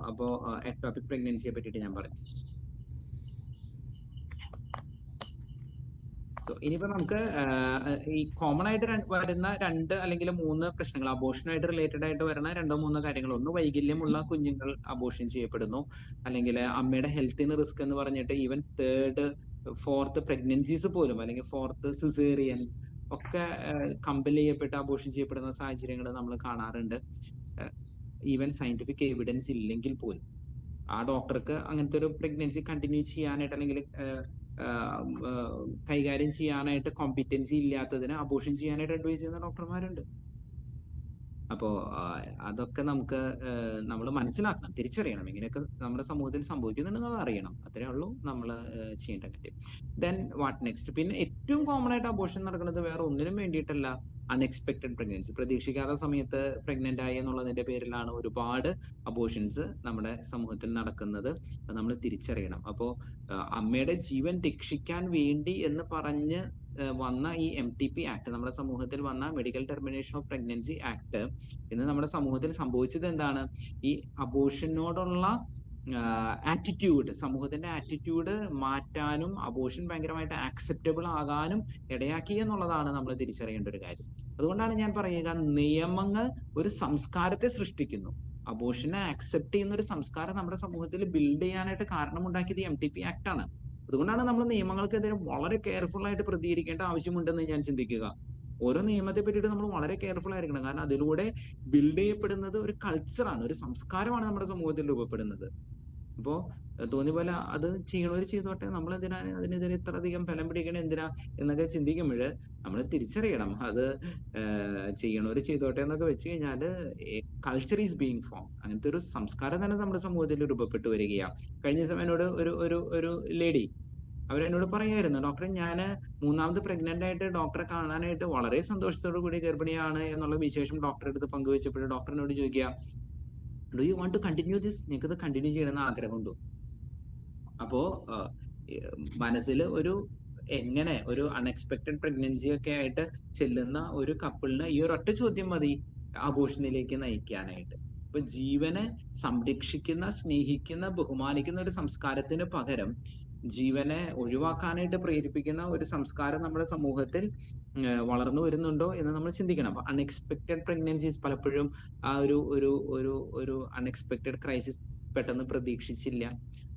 അപ്പോ എക്ടോപിക് പ്രഗ്നൻസിയെ പറ്റിയിട്ട് ഞാൻ പറഞ്ഞു. സോ ഇനിയിപ്പോ നമുക്ക് ഈ കോമൺ ആയിട്ട് വരുന്ന 2 അല്ലെങ്കിൽ 3 പ്രശ്നങ്ങൾ, അബോർഷനുമായിട്ട് റിലേറ്റഡ് ആയിട്ട് വരുന്ന 2-3 കാര്യങ്ങൾ. ഒന്ന്, വൈകല്യമുള്ള കുഞ്ഞുങ്ങൾ അബോർഷൻ ചെയ്യപ്പെടുന്നു, അല്ലെങ്കിൽ അമ്മയുടെ ഹെൽത്തിന് റിസ്ക് എന്ന് പറഞ്ഞിട്ട് ഈവൻ 3rd 4th പ്രഗ്നൻസീസ് പോലും, അല്ലെങ്കിൽ 4th സിസേറിയൻ ഒക്കെ കമ്പൽ ചെയ്യപ്പെട്ട് അബോർഷൻ ചെയ്യപ്പെടുന്ന സാഹചര്യങ്ങൾ നമ്മൾ കാണാറുണ്ട്. ഈവൻ സയന്റിഫിക് എവിഡൻസ് ഇല്ലെങ്കിൽ പോലും ആ ഡോക്ടർക്ക് അങ്ങനത്തെ ഒരു പ്രഗ്നൻസി കണ്ടിന്യൂ ചെയ്യാനായിട്ട് അല്ലെങ്കിൽ കൈകാര്യം ചെയ്യാനായിട്ട് കോമ്പിറ്റൻസി ഇല്ലാത്തതിന് അബോർഷൻ ചെയ്യാനായിട്ട് അഡ്വൈസ് ചെയ്യുന്ന ഡോക്ടർമാരുണ്ട്. അപ്പോ അതൊക്കെ നമുക്ക് നമ്മൾ മനസ്സിലാക്കണം, തിരിച്ചറിയണം. ഇങ്ങനെയൊക്കെ നമ്മുടെ സമൂഹത്തിൽ സംഭവിക്കുന്നുണ്ടെന്ന് അറിയണം. അത്രേ ഉള്ളൂ നമ്മൾ ചെയ്യേണ്ട കാര്യം. Then what next? പിന്നെ ഏറ്റവും കോമൺ ആയിട്ട് അബോർഷൻ നടക്കുന്നത് വേറെ ഒന്നിനും വേണ്ടിയിട്ടല്ല, അൺഎക്സ്പെക്ടഡ് പ്രഗ്നൻസി. പ്രതീക്ഷിക്കാത്ത സമയത്ത് പ്രഗ്നന്റ് ആയി എന്നുള്ളതിന്റെ പേരിലാണ് ഒരുപാട് അബോർഷൻസ് നമ്മുടെ സമൂഹത്തിൽ നടക്കുന്നത്. നമ്മൾ തിരിച്ചറിയണം. അപ്പോൾ അമ്മയുടെ ജീവൻ രക്ഷിക്കാൻ വേണ്ടി എന്ന് പറഞ്ഞ് വന്ന ഈ MTP ആക്ട്, നമ്മുടെ സമൂഹത്തിൽ വന്ന medical termination of pregnancy act, ഇന്ന് നമ്മുടെ സമൂഹത്തിൽ സംഭവിച്ചത് എന്താണ്? ഈ അബോർഷനോടുള്ള ആറ്റിറ്റ്യൂഡ്, സമൂഹത്തിന്റെ ആറ്റിറ്റ്യൂഡ് മാറ്റാനും അബോർഷൻ ഭയങ്കരമായിട്ട് ആക്സെപ്റ്റബിൾ ആകാനും ഇടയാക്കി എന്നുള്ളതാണ് നമ്മൾ തിരിച്ചറിയേണ്ട ഒരു കാര്യം. അതുകൊണ്ടാണ് ഞാൻ പറയുക, നിയമങ്ങൾ ഒരു സംസ്കാരത്തെ സൃഷ്ടിക്കുന്നു. അബോർഷനെ ആക്സെപ്റ്റ് ചെയ്യുന്ന ഒരു സംസ്കാരം നമ്മുടെ സമൂഹത്തിൽ ബിൽഡ് ചെയ്യാനായിട്ട് കാരണമുണ്ടാക്കിയത് MTP ആക്ട് ആണ്. അതുകൊണ്ടാണ് നമ്മൾ നിയമങ്ങൾക്കെതിരെ വളരെ കെയർഫുൾ ആയിട്ട് പ്രതികരിക്കേണ്ട ആവശ്യമുണ്ടെന്ന് ഞാൻ ചിന്തിക്കുക. ഓരോ നിയമത്തെ പറ്റിയിട്ട് നമ്മൾ വളരെ കെയർഫുൾ ആയിരിക്കണം. കാരണം അതിലൂടെ ബിൽഡ് ചെയ്യപ്പെടുന്നത് ഒരു കൾച്ചറാണ്, ഒരു സംസ്കാരമാണ് നമ്മുടെ സമൂഹത്തിൽ രൂപപ്പെടുന്നത്. അപ്പോ തോന്നിയ പോലെ അത് ചെയ്യണവർ ചെയ്തോട്ടെ, നമ്മൾ എന്തിനാ അതിനെതിരെ ഇത്ര അധികം ബലം പിടിക്കണം എന്തിനാ എന്നൊക്കെ ചിന്തിക്കുമ്പോൾ നമ്മൾ തിരിച്ചറിയണം, അത് ചെയ്യണവർ ചെയ്തോട്ടെ എന്നൊക്കെ വെച്ച് കഴിഞ്ഞാല് കൾച്ചർ ഈസ് ബീങ് ഫോം. അങ്ങനത്തെ ഒരു സംസ്കാരം തന്നെ നമ്മുടെ സമൂഹത്തിൽ രൂപപ്പെട്ടു വരികയാണ്. കഴിഞ്ഞ ദിവസം എന്നോട് ഒരു ലേഡി അവരെന്നോട് പറയായിരുന്നു, ഡോക്ടറെ ഞാൻ 3ാമത് പ്രഗ്നന്റ് ആയിട്ട് ഡോക്ടറെ കാണാനായിട്ട് വളരെ സന്തോഷത്തോടു കൂടി ഗർഭിണിയാണ് എന്നുള്ള വിശേഷം ഡോക്ടറെ അടുത്ത് പങ്കുവെച്ചപ്പോൾ ഡോക്ടറിനോട് ചോദിക്കുക, do you want to continue this? നിങ്ങൾക്ക് ഇത് കണ്ടിന്യൂ ചെയ്യണമെന്ന് ആഗ്രഹമുണ്ടോ? അപ്പോ മനസ്സിൽ എങ്ങനെ ഒരു അൺഎക്സ്പെക്ടഡ് പ്രഗ്നൻസി ഒക്കെ ആയിട്ട് ചെല്ലുന്ന ഒരു കപ്പിളിന് ഈ ഒരൊറ്റ ചോദ്യം മതി അബോർഷനിലേക്ക് നയിക്കാനായിട്ട്. ഇപ്പൊ ജീവനെ സംരക്ഷിക്കുന്ന, സ്നേഹിക്കുന്ന, ബഹുമാനിക്കുന്ന ഒരു സംസ്കാരത്തിന് പകരം ജീവനെ ഒഴിവാക്കാനായിട്ട് പ്രേരിപ്പിക്കുന്ന ഒരു സംസ്കാരം നമ്മുടെ സമൂഹത്തിൽ വളർന്നു വരുന്നുണ്ടോ എന്ന് നമ്മൾ ചിന്തിക്കണം. അപ്പൊ അൺഎക്സ്പെക്ടഡ് പ്രഗ്നൻസീസ് പലപ്പോഴും ആ ഒരു അൺഎക്സ്പെക്ടഡ് ക്രൈസിസ് പെട്ടെന്ന് പ്രതീക്ഷിച്ചില്ല.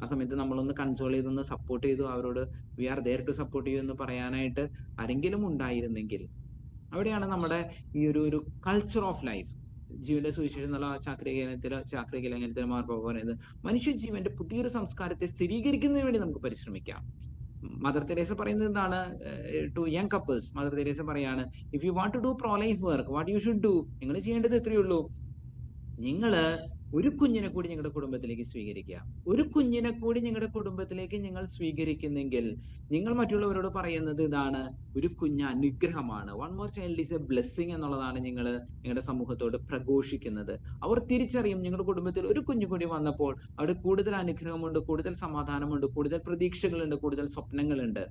ആ സമയത്ത് നമ്മളൊന്ന് കൺസോൾ ചെയ്തൊന്ന് സപ്പോർട്ട് ചെയ്തു, അവരോട് we are there to support you എന്ന് പറയാനായിട്ട് ആരെങ്കിലും ഉണ്ടായിരുന്നെങ്കിൽ, അവിടെയാണ് നമ്മുടെ ഈ ഒരു കൾച്ചർ ഓഫ് ലൈഫ്, ജീവന്റെ സുവിശേഷം എന്നുള്ള ചാക്രിക ലേഖനത്തിലെ മാർപ്പാപ്പ പറയുന്നത്, മനുഷ്യജീവന്റെ പുതിയൊരു സംസ്കാരത്തെ സ്ഥിരീകരിക്കുന്നതിന് വേണ്ടി നമുക്ക് പരിശ്രമിക്കാം. മദർ തെരേസ പറയുന്നത് എന്താണ്? To young couples Mother Teresa പറയാണ്, if you want to do pro life work what you should do, നിങ്ങൾ ചെയ്യേണ്ടത് എത്രയേ ഉള്ളൂ, നിങ്ങള് ഒരു കുഞ്ഞിനെ കൂടി നിങ്ങളുടെ കുടുംബത്തിലേക്ക് സ്വീകരിക്കുക. ഒരു കുഞ്ഞിനെ കൂടി നിങ്ങളുടെ കുടുംബത്തിലേക്ക് നിങ്ങൾ സ്വീകരിക്കുന്നെങ്കിൽ നിങ്ങൾ മറ്റുള്ളവരോട് പറയുന്നത് ഇതാണ്, ഒരു കുഞ്ഞ് അനുഗ്രഹമാണ്, one more child is A blessing എന്നുള്ളതാണ് നിങ്ങൾ നിങ്ങളുടെ സമൂഹത്തോട് പ്രഘോഷിക്കുന്നത്. അവർ തിരിച്ചറിയും നിങ്ങളുടെ കുടുംബത്തിൽ ഒരു കുഞ്ഞു കൂടി വന്നപ്പോൾ അവിടെ കൂടുതൽ അനുഗ്രഹമുണ്ട്, കൂടുതൽ സമാധാനമുണ്ട്, കൂടുതൽ പ്രതീക്ഷകളുണ്ട്, കൂടുതൽ സ്വപ്നങ്ങളുണ്ട്.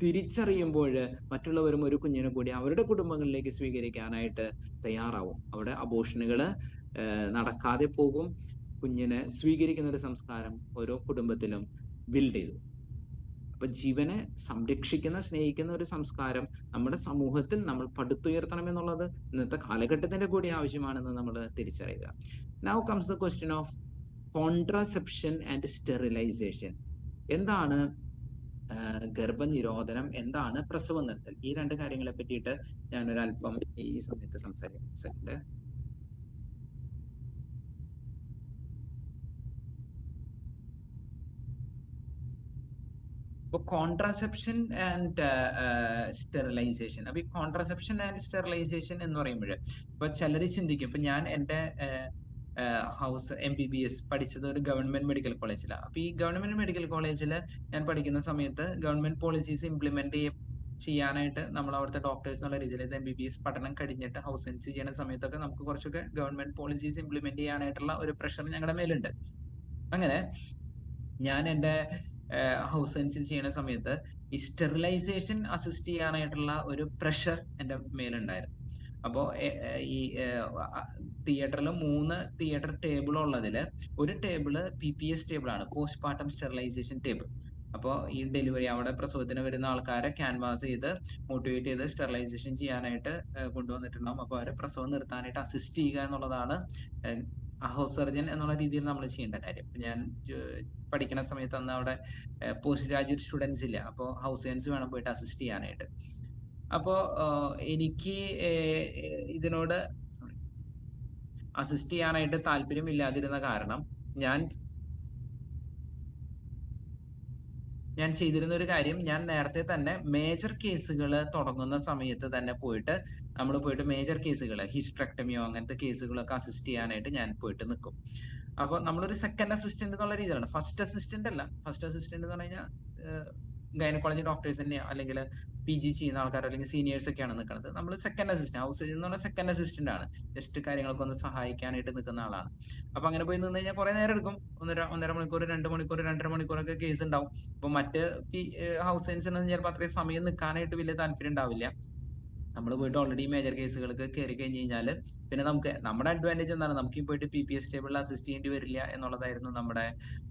തിരിച്ചറിയുമ്പോൾ മറ്റുള്ളവരും ഒരു കുഞ്ഞിനെ കൂടി അവരുടെ കുടുംബങ്ങളിലേക്ക് സ്വീകരിക്കാനായിട്ട് തയ്യാറാവും. അവിടെ അബോർഷനുകൾ നടക്കാതെ പോകും. കുഞ്ഞിനെ സ്വീകരിക്കുന്ന ഒരു സംസ്കാരം ഓരോ കുടുംബത്തിലും ബിൽഡ് ചെയ്തു. അപ്പൊ ജീവനെ സംരക്ഷിക്കുന്ന, സ്നേഹിക്കുന്ന ഒരു സംസ്കാരം നമ്മുടെ സമൂഹത്തിൽ നമ്മൾ പടുത്തുയർത്തണം എന്നുള്ളത് ഇന്നത്തെ കാലഘട്ടത്തിന്റെ കൂടി ആവശ്യമാണെന്ന് നമ്മൾ തിരിച്ചറിയുക. Now comes the question of contraception and sterilisation. എന്താണ് ഗർഭനിരോധനം, എന്താണ് പ്രസവ നിർത്തൽ? ഈ രണ്ട് കാര്യങ്ങളെ പറ്റിയിട്ട് ഞാനൊരല്പം ഈ സമയത്ത് സംസാരിക്കുന്നുണ്ട്. ഇപ്പൊ കോൺട്രാസെപ്ഷൻ ആൻഡ് സ്റ്റെറിലൈസേഷൻ. അപ്പൊ ഈ കോൺട്രാസെപ്ഷൻ ആൻഡ് സ്റ്റെറിലൈസേഷൻ എന്ന് പറയുമ്പോൾ ഇപ്പൊ ചിലർ ചിന്തിക്കും, ഇപ്പൊ ഞാൻ എന്റെ ഹൗസ് MBBS പഠിച്ചത് ഒരു ഗവൺമെന്റ് മെഡിക്കൽ കോളേജിലാണ്. അപ്പൊ ഈ ഗവൺമെന്റ് മെഡിക്കൽ കോളേജിൽ ഞാൻ പഠിക്കുന്ന സമയത്ത് ഗവൺമെന്റ് പോളിസീസ് ഇംപ്ലിമെന്റ് ചെയ്യാനായിട്ട് നമ്മൾ അവിടുത്തെ ഡോക്ടേഴ്സ് എന്നുള്ള രീതിയിൽ MBBS പഠനം കഴിഞ്ഞിട്ട് ഹൗസ് സെൻസ് ചെയ്യുന്ന സമയത്തൊക്കെ നമുക്ക് കുറച്ചൊക്കെ ഗവൺമെന്റ് പോളിസീസ് ഇംപ്ലിമെന്റ് ചെയ്യാനായിട്ടുള്ള ഒരു പ്രഷർ ഞങ്ങളുടെ മേലുണ്ട്. അങ്ങനെ ഞാൻ എന്റെ ഹൗസ് സെൻസിൽ ചെയ്യുന്ന സമയത്ത് ഈ സ്റ്റെറിലൈസേഷൻ അസിസ്റ്റ് ചെയ്യാനായിട്ടുള്ള ഒരു പ്രഷർ എൻ്റെ മേലുണ്ടായിരുന്നു. അപ്പോൾ ഈ തിയേറ്ററിൽ 3 തിയേറ്റർ ടേബിൾ ഉള്ളതില് ഒരു ടേബിള് PPS ടേബിൾ ആണ്, പോസ്റ്റ് പാർട്ടം സ്റ്റെറിലൈസേഷൻ ടേബിൾ. അപ്പോൾ ഈ ഡെലിവറി അവിടെ പ്രസവത്തിന് വരുന്ന ആൾക്കാരെ ക്യാൻവാസ് ചെയ്ത് മോട്ടിവേറ്റ് ചെയ്ത് സ്റ്റെറിലൈസേഷൻ ചെയ്യാനായിട്ട് കൊണ്ടുവന്നിട്ടുണ്ടാവും. അപ്പോൾ അവരെ പ്രസവം നിർത്താനായിട്ട് അസിസ്റ്റ് ചെയ്യുക എന്നുള്ളതാണ് ഹൗസ് സർജൻ എന്നുള്ള രീതിയിൽ നമ്മൾ ചെയ്യേണ്ട കാര്യം. ഞാൻ പഠിക്കുന്ന സമയത്ത് അന്ന് അവിടെ പോസ്റ്റ് ഗ്രാജുവേറ്റ് സ്റ്റുഡൻസ് ഇല്ല, അപ്പോൾ ഹൗസ് സർജൻസ് വേണം പോയിട്ട് അസിസ്റ്റ് ചെയ്യാനായിട്ട്. അപ്പോൾ എനിക്ക് ഇതിനോട് അസിസ്റ്റ് ചെയ്യാനായിട്ട് താല്പര്യമില്ലാതിരുന്ന കാരണം ഞാൻ ചെയ്തിരുന്ന ഒരു കാര്യം, ഞാൻ നേരത്തെ തന്നെ മേജർ കേസുകൾ തുടങ്ങുന്ന സമയത്ത് തന്നെ നമ്മൾ പോയിട്ട് മേജർ കേസുകൾ, ഹിസ്റ്ററക്ടമിയോ അങ്ങനത്തെ കേസുകളൊക്കെ അസിസ്റ്റ് ചെയ്യാനായിട്ട് ഞാൻ പോയിട്ട് നിൽക്കും. അപ്പൊ നമ്മളൊരു സെക്കൻഡ് അസിസ്റ്റന്റ് എന്നുള്ള രീതിയിലാണ്, ഫസ്റ്റ് അസിസ്റ്റന്റ് അല്ല. ഫസ്റ്റ് അസിസ്റ്റന്റ് എന്ന് പറഞ്ഞു കഴിഞ്ഞാൽ ഗൈനക്കോളജി ഡോക്ടേഴ്സ് തന്നെയോ അല്ലെങ്കിൽ PG ചെയ്യുന്ന ആൾക്കാരോ അല്ലെങ്കിൽ സീനിയേഴ്സ് ഒക്കെയാണ് നിൽക്കുന്നത്. നമ്മൾ സെക്കൻഡ് അസിസ്റ്റന്റ്, ഹൗസ് സർജൻ എന്ന് പറഞ്ഞാൽ സെക്കൻഡ് അസിസ്റ്റന്റ് ആണ്, ജസ്റ്റ് കാര്യങ്ങളൊക്കെ ഒന്ന് സഹായിക്കാനായിട്ട് നിൽക്കുന്ന ആളാണ്. അപ്പൊ അങ്ങനെ പോയി നിന്ന് കഴിഞ്ഞാൽ കുറെ നേരം എടുക്കും, 1.5 മണിക്കൂർ 2 മണിക്കൂർ 2.5 മണിക്കൂറൊക്കെ കേസ് ഉണ്ടാവും. അപ്പൊ മറ്റ് ഹൗസ് സർജൻസിന് ചിലപ്പോൾ അത്രയും സമയം നിൽക്കാനായിട്ട് വലിയ താല്പര്യം ഉണ്ടാവില്ല. നമ്മൾ പോയിട്ട് ഓൾറെഡി മേജർ കേസുകൾക്ക് കയറി കഴിഞ്ഞ് കഴിഞ്ഞാൽ പിന്നെ നമ്മുടെ അഡ്വാൻറ്റേജ് എന്താണ്, നമുക്ക് പോയിട്ട് PPS ടേബിളിൽ അസിസ്റ്റ് ചെയ്യേണ്ടി വരില്ല എന്നുള്ളതായിരുന്നു നമ്മുടെ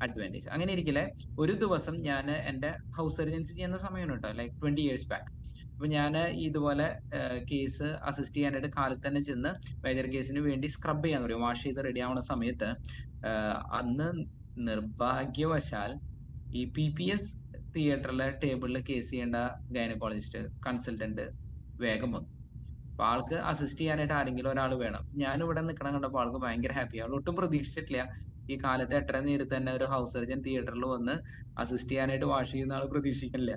അഡ്വാൻറ്റേജ്. അങ്ങനെ ഇരിക്കലെ ഒരു ദിവസം ഞാൻ എൻ്റെ ഹൗസ് സർജൻസി ചെയ്യുന്ന സമയമാണ് കേട്ടോ, ലൈക്ക് 20 years ബാക്ക്. അപ്പൊ ഞാൻ ഇതുപോലെ കേസ് അസിസ്റ്റ് ചെയ്യാനായിട്ട് കാലത്ത് തന്നെ ചെന്ന് മേജർ കേസിന് വേണ്ടി സ്ക്രബ് ചെയ്യാൻ പറയും, വാഷ് ചെയ്ത് റെഡി ആവുന്ന സമയത്ത് അന്ന് നിർഭാഗ്യവശാൽ ഈ PPS തിയേറ്ററിലെ ടേബിളിൽ കേസ് ചെയ്യേണ്ട ഗൈനക്കോളജിസ്റ്റ് കൺസൾട്ടന്റ് വേഗം വന്നു. അപ്പൊ ആൾക്ക് അസിസ്റ്റ് ചെയ്യാനായിട്ട് ആരെങ്കിലും ഒരാൾ വേണം. ഞാൻ ഇവിടെ നിൽക്കണം കണ്ടപ്പോൾ ആൾക്ക് ഭയങ്കര ഹാപ്പി. ആൾ ഒട്ടും പ്രതീക്ഷിച്ചിട്ടില്ല ഈ കാലത്ത് 8:30 നേരത്ത് തന്നെ ഒരു ഹൗസ് സർജൻ തിയേറ്ററിൽ വന്ന് അസിസ്റ്റ് ചെയ്യാനായിട്ട് വാഷ് ചെയ്യുന്ന ആൾ പ്രതീക്ഷിക്കണില്ല.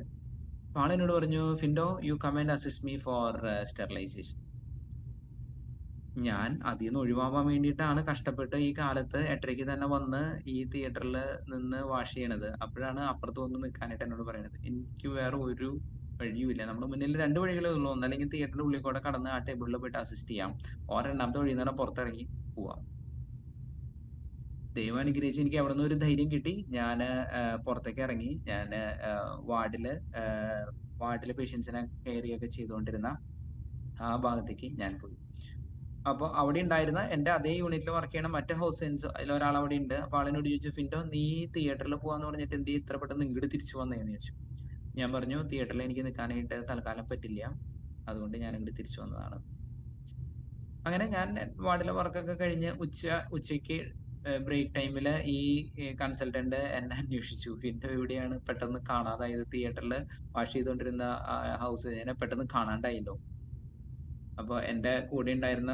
അപ്പൊ ആൾ എന്നോട് പറഞ്ഞു, ഫിൻഡോ you come and assist me for sterilisation. ഞാൻ അതിൽ നിന്ന് ഒഴിവാവാൻ വേണ്ടിയിട്ടാണ് കഷ്ടപ്പെട്ട് ഈ കാലത്ത് 8:30 തന്നെ വന്ന് ഈ തിയേറ്ററിൽ നിന്ന് വാഷ് ചെയ്യണത്. അപ്പോഴാണ് അപ്പുറത്ത് വന്ന് നിൽക്കാനായിട്ട് എന്നോട് പറയുന്നത്. എനിക്ക് വേറെ ഒരു വഴിയുമില്ല, നമ്മുടെ മുന്നിൽ 2 വഴികളേ ഉള്ളൂ. ഒന്നല്ലെങ്കിൽ തിയേറ്ററിന്റെ ഉള്ളിൽ കൂടെ കടന്ന് ആ ടേബിളിൽ പോയിട്ട് അസിസ്റ്റ് ചെയ്യാം, രണ്ടാമത്തെ വഴി എന്ന് പറഞ്ഞാൽ പുറത്തിറങ്ങി പോവാം. ദൈവം അനുഗ്രഹിച്ച് എനിക്ക് അവിടെ നിന്ന് ഒരു ധൈര്യം കിട്ടി. ഞാൻ പുറത്തേക്ക് ഇറങ്ങി. ഞാൻ വാർഡില് പേഷ്യൻസിനെ കെയർ ഒക്കെ ചെയ്തുകൊണ്ടിരുന്ന ആ ഭാഗത്തേക്ക് ഞാൻ പോയി. അപ്പൊ അവിടെ ഉണ്ടായിരുന്ന എന്റെ അതേ യൂണിറ്റിൽ വർക്ക് ചെയ്യണ മറ്റേ ഹൗസ് സർജൻസ് അതിലൊരാൾ അവിടെ ഉണ്ട്. അപ്പൊ ആളിനോട് ചോദിച്ചു, ഫിൻഡോ നീ തിയേറ്ററിൽ പോവാന്ന് പറഞ്ഞിട്ട് എന്ത് ഇത്ര പെട്ടെന്ന് ഇങ്ങോട്ട് തിരിച്ചു വന്നേന്ന് ചോദിച്ചു. ഞാൻ പറഞ്ഞു, തിയേറ്ററിൽ എനിക്ക് നിൽക്കാനായിട്ട് തൽക്കാലം പറ്റില്ല, അതുകൊണ്ട് ഞാൻ ഇങ്ങോട്ട് തിരിച്ചു വന്നതാണ്. അങ്ങനെ ഞാൻ വാർഡിലെ വർക്കൊക്കെ കഴിഞ്ഞ് ഉച്ചയ്ക്ക് ബ്രേക്ക് ടൈമില് ഈ കൺസൾട്ടന്റ് എന്നെ അന്വേഷിച്ചു, ഫിൻഡോ എവിടെയാണ്, പെട്ടെന്ന് കാണാതായത്, തിയേറ്ററിൽ വാഷ് ചെയ്തുകൊണ്ടിരുന്ന ഹൗസ് സർജനെ പെട്ടെന്ന് കാണാണ്ടായല്ലോ. അപ്പൊ എന്റെ കൂടെ ഉണ്ടായിരുന്ന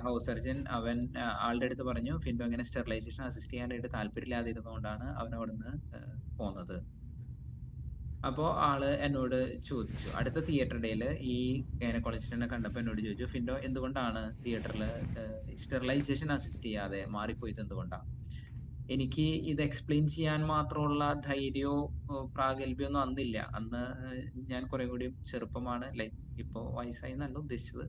ഹൗസ് സർജൻ അവൻ ആളുടെ അടുത്ത് പറഞ്ഞു, ഫിൻഡോ ഇങ്ങനെ സ്റ്റെറിലൈസേഷൻ അസിസ്റ്റ് ചെയ്യാനായിട്ട് താല്പര്യമില്ലാതിരുന്നുകൊണ്ടാണ് അവൻ അവിടുന്ന് പോന്നത്. അപ്പോ ആള് എന്നോട് ചോദിച്ചു, അടുത്ത തിയേറ്റർ ഡേയില് ഈ ഗൈനക്കോളജിസ്റ്റിനെ കണ്ടപ്പോ എന്നോട് ചോദിച്ചു, ഫിൻഡോ എന്തുകൊണ്ടാണ് തിയേറ്ററിൽ സ്റ്റെറിലൈസേഷൻ അസിസ്റ്റ് ചെയ്യാതെ മാറിപ്പോയത്, എന്തുകൊണ്ടാ? എനിക്ക് ഇത് എക്സ്പ്ലെയിൻ ചെയ്യാൻ മാത്രമുള്ള ധൈര്യമോ പ്രാഗൽഭ്യമോ ഒന്നും അന്നില്ല. അന്ന് ഞാൻ കുറെ കൂടി ചെറുപ്പമാണ്, ലൈക്ക് ഇപ്പോ വയസ്സായി എന്നല്ല ഉദ്ദേശിച്ചത്.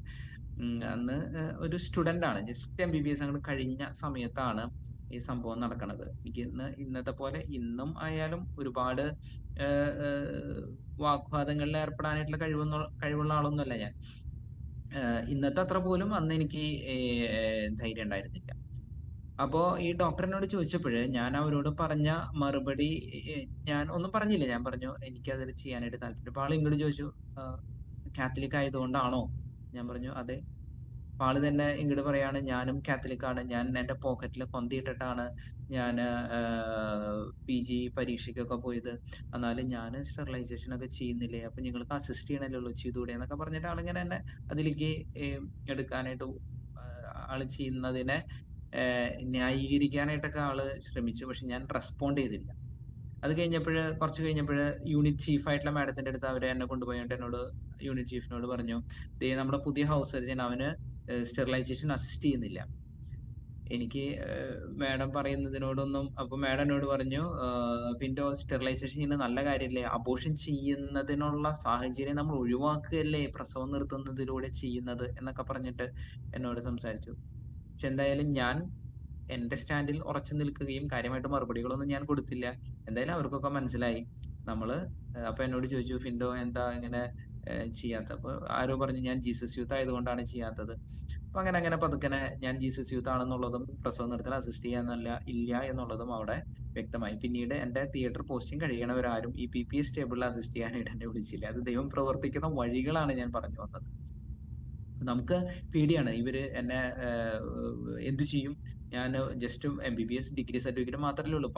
അന്ന് ഒരു സ്റ്റുഡന്റ് ആണ്, ജസ്റ്റ് MBBS അങ്ങോട്ട് കഴിഞ്ഞ സമയത്താണ് ഈ സംഭവം നടക്കണത്. എനിക്ക് ഇന്നത്തെ പോലെ ഇന്നും ആയാലും ഒരുപാട് വാഗ്വാദങ്ങളിൽ ഏർപ്പെടാനായിട്ടുള്ള കഴിവുള്ള ആളൊന്നുമല്ല ഞാൻ. ഇന്നത്തെ അത്ര പോലും അന്ന് എനിക്ക് ധൈര്യം ഉണ്ടായിരുന്നില്ല. അപ്പോ ഈ ഡോക്ടർ എന്നോട് ചോദിച്ചപ്പോഴ് ഞാൻ അവരോട് പറഞ്ഞ മറുപടി, ഞാൻ ഒന്നും പറഞ്ഞില്ല. ഞാൻ പറഞ്ഞു എനിക്കതിൽ ചെയ്യാനായിട്ട് താല്പര്യം. അപ്പൊ ആള് ഇങ്ങോട്ട് ചോദിച്ചു, കാത്തലിക് ആയതുകൊണ്ടാണോ? ഞാൻ പറഞ്ഞു അതെ. അപ്പൊ ആള് തന്നെ ഇങ്ങോട്ട് പറയാണ്, ഞാനും കാത്തലിക് ആണ്, ഞാൻ എന്റെ പോക്കറ്റിൽ കൊന്തിയിട്ടിട്ടാണ് ഞാൻ PG പരീക്ഷയ്ക്കൊക്കെ പോയത്, എന്നാലും ഞാൻ സ്റ്റെറിലൈസേഷൻ ഒക്കെ ചെയ്യുന്നില്ലേ, അപ്പൊ നിങ്ങൾക്ക് അസിസ്റ്റ് ചെയ്യണല്ലേ ഉള്ളൂ, ചെയ്തുകൂടെ എന്നൊക്കെ പറഞ്ഞിട്ട് ആളിങ്ങനെ എന്നെ അതിലേക്ക് എടുക്കാനായിട്ട് ആള് ചെയ്യുന്നതിനെ ന്യായീകരിക്കാനായിട്ടൊക്കെ ആള് ശ്രമിച്ചു. പക്ഷെ ഞാൻ റെസ്പോണ്ട് ചെയ്തില്ല. അത് കഴിഞ്ഞപ്പോഴ് കുറച്ച് കഴിഞ്ഞപ്പോഴ് യൂണിറ്റ് ചീഫ് ആയിട്ടുള്ള മാഡത്തിന്റെ അടുത്ത് അവരെ എന്നെ കൊണ്ടുപോയിട്ട് എന്നോട് യൂണിറ്റ് ചീഫിനോട് പറഞ്ഞു, ദേ നമ്മുടെ പുതിയ ഹൗസ് സർജൻ അവന് സ്റ്റെറിലൈസേഷൻ അസിസ്റ്റ് ചെയ്യുന്നില്ല. എനിക്ക് മാഡം പറയുന്നതിനോടൊന്നും, അപ്പൊ മാഡം എന്നോട് പറഞ്ഞു, ഫിൻഡോ സ്റ്റെറിലൈസേഷൻ ചെയ്യുന്നത് നല്ല കാര്യമല്ലേ, അബോർഷൻ ചെയ്യുന്നതിനുള്ള സാഹചര്യം നമ്മൾ ഒഴിവാക്കുകയല്ലേ പ്രസവം നിർത്തുന്നതിലൂടെ ചെയ്യുന്നത് എന്നൊക്കെ പറഞ്ഞിട്ട് എന്നോട് സംസാരിച്ചു. പക്ഷെ എന്തായാലും ഞാൻ എന്റെ സ്റ്റാൻഡിൽ ഉറച്ചു നിൽക്കുകയും കാര്യമായിട്ട് മറുപടികളൊന്നും ഞാൻ കൊടുത്തില്ല. എന്തായാലും അവർക്കൊക്കെ മനസ്സിലായി നമ്മള്. അപ്പൊ എന്നോട് ചോദിച്ചു, ഫിൻഡോ എന്താ ഇങ്ങനെ ചെയ്യാത്ത? അപ്പൊ ആരോ പറഞ്ഞു ഞാൻ ജീസസ് യൂത്ത് ആയതുകൊണ്ടാണ് ചെയ്യാത്തത്. അപ്പൊ അങ്ങനെ പതുക്കനെ ഞാൻ ജീസസ് യൂത്ത് ആണെന്നുള്ളതും പ്രസവം നിർത്തൽ അസിസ്റ്റ് ചെയ്യാനല്ല ഇല്ല എന്നുള്ളതും അവിടെ വ്യക്തമായി. പിന്നീട് എന്റെ തിയേറ്റർ പോസ്റ്റിംഗ് കഴിയണവരാരും ഈ PPS ടേബിളിൽ അസിസ്റ്റ് ചെയ്യാനായിട്ട് എന്നെ വിളിച്ചില്ല. അത് ദൈവം പ്രവർത്തിക്കുന്ന വഴികളാണ് ഞാൻ പറഞ്ഞു വന്നത്. നമുക്ക് പേടിയാണ്, ഇവര് എന്നെ എന്ത് ചെയ്യും? ഞാൻ ജസ്റ്റ് MBBS ഡിഗ്രി സർട്ടിഫിക്കറ്റ് മാത്രമല്ലേ ഉള്ളൂ.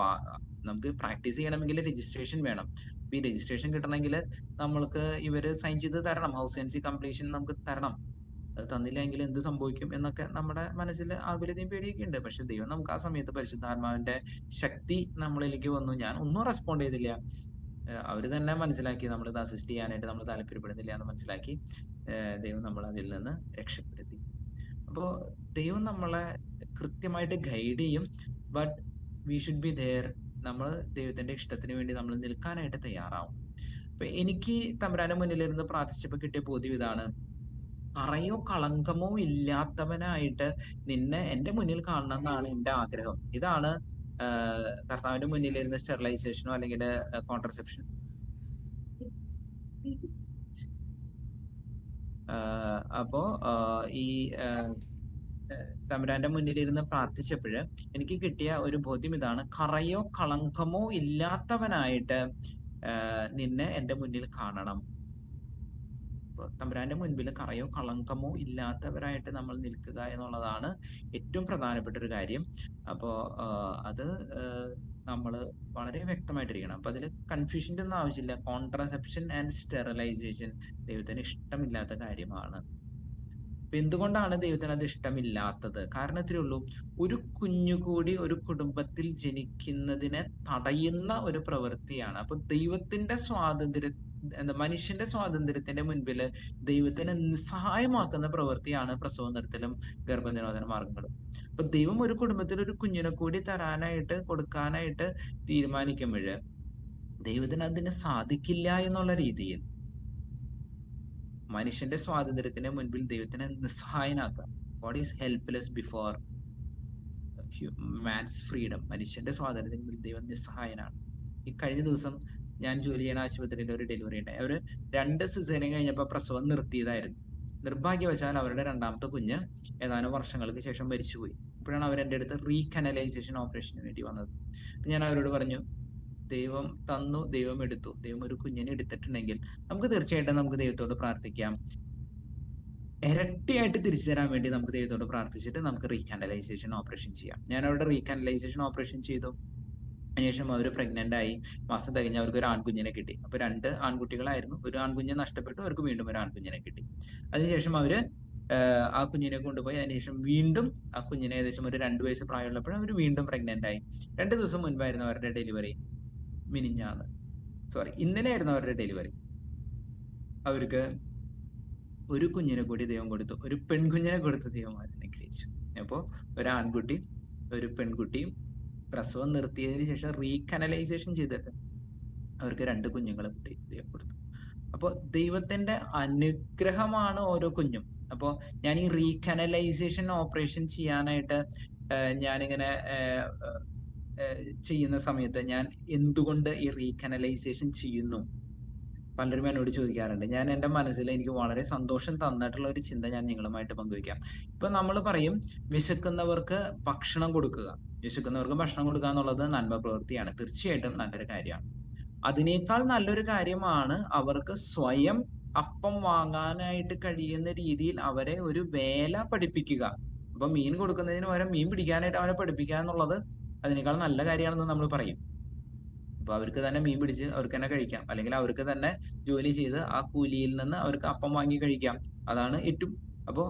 നമുക്ക് പ്രാക്ടീസ് ചെയ്യണമെങ്കിൽ രജിസ്ട്രേഷൻ വേണം. ഈ രജിസ്ട്രേഷൻ കിട്ടണമെങ്കിൽ നമ്മൾക്ക് ഇവര് സൈൻ ചെയ്ത് തരണം, ഹൗസ് സർജൻസി കംപ്ലീഷൻ നമുക്ക് തരണം. അത് തന്നില്ലെങ്കിൽ എന്ത് സംഭവിക്കും എന്നൊക്കെ നമ്മുടെ മനസ്സിൽ ആകുലതയും പേടിയൊക്കെ ഉണ്ട്. പക്ഷെ ദൈവം നമുക്ക് ആ സമയത്ത് പരിശുദ്ധാത്മാവിന്റെ ശക്തി നമ്മളിലേക്ക് വന്നു. ഞാൻ ഒന്നും റെസ്പോണ്ട് ചെയ്തില്ല. അവര് തന്നെ മനസ്സിലാക്കി നമ്മളിത് അസിസ്റ്റ് ചെയ്യാനായിട്ട് നമ്മൾ താല്പര്യപ്പെടുന്നില്ല എന്ന് മനസ്സിലാക്കി. ദൈവം നമ്മളെ അതിൽ നിന്ന് രക്ഷപ്പെടുത്തി. അപ്പോ ദൈവം നമ്മളെ കൃത്യമായിട്ട് ഗൈഡ് ചെയ്യും. But we should be there. നമ്മൾ ദൈവത്തിന്റെ ഇഷ്ടത്തിന് വേണ്ടി നമ്മൾ നിൽക്കാനായിട്ട് തയ്യാറാവും. അപ്പൊ എനിക്ക് തമ്പുരാന്റെ മുന്നിലിരുന്ന് പ്രാർത്ഥിച്ചപ്പോ കിട്ടിയ ബോധ്യം ഇതാണ്, കറയോ കളങ്കമോ ഇല്ലാത്തവനായിട്ട് നിന്നെ എന്റെ മുന്നിൽ കാണണം എന്നാണ് എന്റെ ആഗ്രഹം. ഇതാണ് കർത്താവിന്റെ മുന്നിലിരുന്ന് സ്റ്റെറിലൈസേഷനോ അല്ലെങ്കിൽ കോൺട്രസെപ്ഷൻ അപ്പോ ഈ തമ്പുരാന്റെ മുന്നിലിരുന്ന് പ്രാർത്ഥിച്ചപ്പോഴ് എനിക്ക് കിട്ടിയ ഒരു ബോധ്യം ഇതാണ്, കറയോ കളങ്കമോ ഇല്ലാത്തവനായിട്ട് നിന്നെ എന്റെ മുന്നിൽ കാണണം. തമ്പുരാന്റെ മുൻപിൽ കറയോ കളങ്കമോ ഇല്ലാത്തവരായിട്ട് നമ്മൾ നിൽക്കുക എന്നുള്ളതാണ് ഏറ്റവും പ്രധാനപ്പെട്ട ഒരു കാര്യം. അപ്പോ അത് നമ്മൾ വളരെ വ്യക്തമായിട്ടിരിക്കണം. അപ്പൊ അതിൽ കൺഫ്യൂഷന്റെ ഒന്നും ആവശ്യമില്ല. കോൺട്രസെപ്ഷൻ ആൻഡ് സ്റ്റെറിലൈസേഷൻ ദൈവത്തിന് ഇഷ്ടമില്ലാത്ത കാര്യമാണ്. അപ്പൊ എന്തുകൊണ്ടാണ് ദൈവത്തിന് അത് ഇഷ്ടമില്ലാത്തത്? കാരണം ഇത്രയേ ഉള്ളൂ, ഒരു കുഞ്ഞു കൂടി ഒരു കുടുംബത്തിൽ ജനിക്കുന്നതിനെ തടയുന്ന ഒരു പ്രവൃത്തിയാണ്. അപ്പൊ ദൈവത്തിന്റെ സ്വാതന്ത്ര്യം, എന്താ, മനുഷ്യന്റെ സ്വാതന്ത്ര്യത്തിന്റെ മുൻപിൽ ദൈവത്തിനെ നിസ്സഹായമാക്കുന്ന പ്രവൃത്തിയാണ് പ്രസവം നിർത്തലും ഗർഭനിരോധന മാർഗങ്ങളും. അപ്പൊ ദൈവം ഒരു കുടുംബത്തിൽ ഒരു കുഞ്ഞിനെ കൂടി തരാനായിട്ട് കൊടുക്കാനായിട്ട് തീരുമാനിക്കുമ്പോഴ് ദൈവത്തിന് അതിന് സാധിക്കില്ല എന്നുള്ള രീതിയിൽ മനുഷ്യന്റെ സ്വാതന്ത്ര്യത്തിന് മുൻപിൽ ദൈവത്തിനെ നിസ്സഹായനാക്കുക. God is helpless before man's freedom. മനുഷ്യന്റെ സ്വാതന്ത്ര്യത്തിന് മുൻപിൽ ദൈവം നിസ്സഹായനാണ്. ഈ കഴിഞ്ഞ ദിവസം ഞാൻ ജോലി ചെയ്യുന്ന ആശുപത്രിയിൽ ഒരു ഡെലിവറി ഉണ്ടായി. അവര് 2 സിസേറിയൻ കഴിഞ്ഞപ്പോ പ്രസവം നിർത്തിയതായിരുന്നു. നിർഭാഗ്യവശാൽ അവരുടെ രണ്ടാമത്തെ കുഞ്ഞ് ഏതാനും വർഷങ്ങൾക്ക് ശേഷം മരിച്ചുപോയി. അപ്പോഴാണ് അവർ എൻ്റെ അടുത്ത് റീകനലൈസേഷൻ ഓപ്പറേഷന് വേണ്ടി വന്നത്. ഞാൻ അവരോട് പറഞ്ഞു, ദൈവം തന്നു, ദൈവം എടുത്തു. ദൈവം ഒരു കുഞ്ഞിനെ എടുത്തിട്ടുണ്ടെങ്കിൽ നമുക്ക് തീർച്ചയായിട്ടും നമുക്ക് ദൈവത്തോട് പ്രാർത്ഥിക്കാം. ഇരട്ടിയായിട്ട് തിരിച്ചു തരാൻ വേണ്ടി നമുക്ക് ദൈവത്തോട് പ്രാർത്ഥിച്ചിട്ട് നമുക്ക് റീകാനലൈസേഷൻ ഓപ്പറേഷൻ ചെയ്യാം. ഞാൻ അവരുടെ റീകാനലൈസേഷൻ ഓപ്പറേഷൻ ചെയ്തു. അതിനുശേഷം അവർ പ്രഗ്നന്റ് ആയി. മാസം തികഞ്ഞ് അവർക്ക് ഒരു ആൺകുഞ്ഞിനെ കിട്ടി. അപ്പൊ 2 ആൺകുട്ടികളായിരുന്നു. ഒരു ആൺകുഞ്ഞ് നഷ്ടപ്പെട്ടു, അവർക്ക് വീണ്ടും ഒരു ആൺകുഞ്ഞിനെ കിട്ടി. അതിനുശേഷം അവര് ആ കുഞ്ഞിനെ കൊണ്ടുപോയി. അതിനുശേഷം വീണ്ടും ആ കുഞ്ഞിനെ ഏകദേശം ഒരു 2 വയസ്സ് പ്രായമുള്ളപ്പോൾ അവർ വീണ്ടും പ്രഗ്നന്റ് ആയി. 2 ദിവസം മുൻപായിരുന്നു അവരുടെ ഡെലിവറി. ഇന്നലെ ആയിരുന്നു അവരുടെ ഡെലിവറി. അവർക്ക് ഒരു കുഞ്ഞിനെ കൂടി ദൈവം കൊടുത്തു. ഒരു പെൺകുഞ്ഞിനെ കൊടുത്ത് ദൈവം അനുഗ്രഹിച്ചു. അപ്പോ ഒരു ആൺകുട്ടി ഒരു പെൺകുട്ടിയും പ്രസവം നിർത്തിയതിനു ശേഷം റീകനലൈസേഷൻ ചെയ്തിട്ട് അവർക്ക് 2 കുഞ്ഞുങ്ങളെ കൂടി ദൈവം കൊടുത്തു. അപ്പൊ ദൈവത്തിന്റെ അനുഗ്രഹമാണ് ഓരോ കുഞ്ഞും. അപ്പോ ഞാൻ ഈ റീകനലൈസേഷൻ ഓപ്പറേഷൻ ചെയ്യാനായിട്ട് ഞാനിങ്ങനെ ചെയ്യുന്ന സമയത്ത് ഞാൻ എന്തുകൊണ്ട് ഈ റീകനലൈസേഷൻ ചെയ്യുന്നു, പലരും എന്നോട് ചോദിക്കാറുണ്ട്. ഞാൻ എൻ്റെ മനസ്സിൽ എനിക്ക് വളരെ സന്തോഷം തന്നിട്ടുള്ള ഒരു ചിന്ത ഞാൻ നിങ്ങളുമായിട്ട് പങ്കുവയ്ക്കാം. ഇപ്പൊ നമ്മൾ പറയും വിശക്കുന്നവർക്ക് ഭക്ഷണം കൊടുക്കുക. വിശക്കുന്നവർക്ക് ഭക്ഷണം കൊടുക്കുക എന്നുള്ളത് നന്മ പ്രവൃത്തിയാണ്. തീർച്ചയായിട്ടും നല്ലൊരു കാര്യമാണ്. അതിനേക്കാൾ നല്ലൊരു കാര്യമാണ് അവർക്ക് സ്വയം അപ്പം വാങ്ങാനായിട്ട് കഴിയുന്ന രീതിയിൽ അവരെ ഒരു വേല പഠിപ്പിക്കുക. അപ്പൊ മീൻ കൊടുക്കുന്നതിന് പകരം മീൻ പിടിക്കാനായിട്ട് അവനെ പഠിപ്പിക്കുക എന്നുള്ളത് അതിനേക്കാൾ നല്ല കാര്യമാണെന്ന് നമ്മൾ പറയും. അപ്പൊ അവർക്ക് തന്നെ മീൻ പിടിച്ച് അവർക്ക് തന്നെ കഴിക്കാം, അല്ലെങ്കിൽ അവർക്ക് തന്നെ ജോലി ചെയ്ത് ആ കൂലിയിൽ നിന്ന് അവർക്ക് അപ്പം വാങ്ങി കഴിക്കാം. അതാണ് ഏറ്റവും. അപ്പോ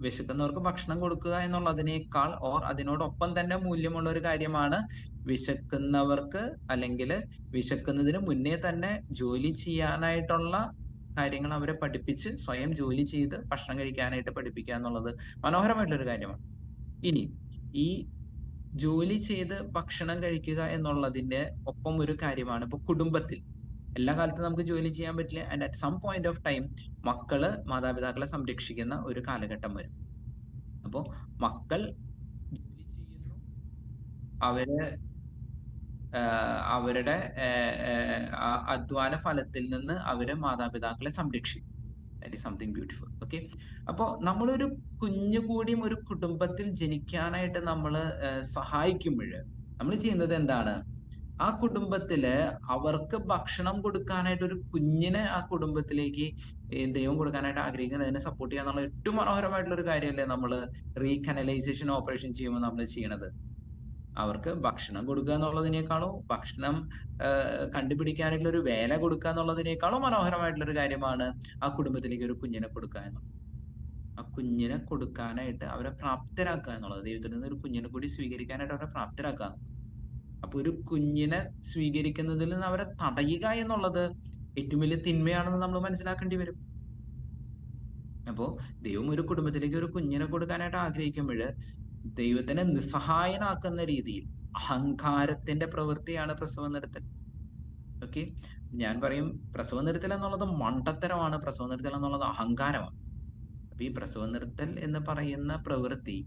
വിശക്കുന്നവർക്ക് ഭക്ഷണം കൊടുക്കുക എന്നുള്ളതിനേക്കാൾ അതിനോടൊപ്പം തന്നെ മൂല്യമുള്ള ഒരു കാര്യമാണ് വിശക്കുന്നവർക്ക്, അല്ലെങ്കിൽ വിശക്കുന്നതിന് മുന്നേ തന്നെ ജോലി ചെയ്യാനായിട്ടുള്ള കാര്യങ്ങൾ അവരെ പഠിപ്പിച്ച് സ്വയം ജോലി ചെയ്ത് ഭക്ഷണം കഴിക്കാനായിട്ട് പഠിപ്പിക്കുക എന്നുള്ളത് മനോഹരമായിട്ടുള്ള ഒരു കാര്യമാണ്. ഇനി ഈ ജോലി ചെയ്ത് ഭക്ഷണം കഴിക്കുക എന്നുള്ളതിന്റെ ഒപ്പം ഒരു കാര്യമാണ് ഇപ്പൊ കുടുംബത്തിൽ എല്ലാ കാലത്തും നമുക്ക് ജോലി ചെയ്യാൻ പറ്റില്ല. And at some point of time മക്കള് മാതാപിതാക്കളെ സംരക്ഷിക്കുന്ന ഒരു കാലഘട്ടം വരും. അപ്പോ മക്കൾ ജോലി ചെയ്യുന്നു, അവരുടെ അധ്വാന ഫലത്തിൽ നിന്ന് അവര് മാതാപിതാക്കളെ സംരക്ഷിക്കും. That is something beautiful. Okay, അപ്പോ നമ്മളൊരു കുഞ്ഞു കൂടിയും ഒരു കുടുംബത്തിൽ ജനിക്കാനായിട്ട് നമ്മൾ സഹായിക്കുമ്പോൾ നമ്മൾ ചെയ്യുന്നത് എന്താണ്? ആ കുടുംബത്തില് അവർക്ക് ഭക്ഷണം കൊടുക്കാനായിട്ട് ഒരു കുഞ്ഞിനെ ആ കുടുംബത്തിലേക്ക് ദൈവം കൊടുക്കാനായിട്ട് ആഗ്രഹിക്കുന്നതിനെ സപ്പോർട്ട് ചെയ്യുക എന്നുള്ള ഏറ്റവും മനോഹരമായിട്ടുള്ള ഒരു കാര്യമല്ലേ നമ്മൾ റീകനലൈസേഷൻ ഓപ്പറേഷൻ ചെയ്യുമ്പോൾ നമ്മൾ ചെയ്യണത്. അവർക്ക് ഭക്ഷണം കൊടുക്കുക എന്നുള്ളതിനേക്കാളോ ഭക്ഷണം കണ്ടുപിടിക്കാനായിട്ടുള്ള ഒരു വേല കൊടുക്കുക എന്നുള്ളതിനേക്കാളോ മനോഹരമായിട്ടുള്ള ഒരു കാര്യമാണ് ആ കുടുംബത്തിലേക്ക് ഒരു കുഞ്ഞിനെ കൊടുക്കുക എന്നുള്ളത്. ആ കുഞ്ഞിനെ കൊടുക്കാനായിട്ട് അവരെ പ്രാപ്തരാക്കുക എന്നുള്ളത്, ദൈവത്തിൽ നിന്ന് ഒരു കുഞ്ഞിനെ കൂടി സ്വീകരിക്കാനായിട്ട് അവരെ പ്രാപ്തരാക്കുക. അപ്പൊ ഒരു കുഞ്ഞിനെ സ്വീകരിക്കുന്നതിൽ നിന്ന് അവരെ തടയുക എന്നുള്ളത് ഏറ്റവും വലിയ തിന്മയാണെന്ന് നമ്മൾ മനസ്സിലാക്കേണ്ടി വരും. അപ്പോ ദൈവം ഒരു കുടുംബത്തിലേക്ക് ഒരു കുഞ്ഞിനെ കൊടുക്കാനായിട്ട് ആഗ്രഹിക്കുമ്പോൾ ദൈവത്തിനെ നിസ്സഹായനാക്കുന്ന രീതിയിൽ അഹങ്കാരത്തിന്റെ പ്രവൃത്തിയാണ് പ്രസവം നിർത്തൽ. ഓക്കെ, ഞാൻ പറയും പ്രസവം നിർത്തൽ എന്നുള്ളത് മണ്ടത്തരമാണ്, പ്രസവം നിർത്തൽ എന്നുള്ളത് അഹങ്കാരമാണ്. അപ്പൊ ഈ പ്രസവം നിർത്തൽ എന്ന് പറയുന്ന പ്രവൃത്തി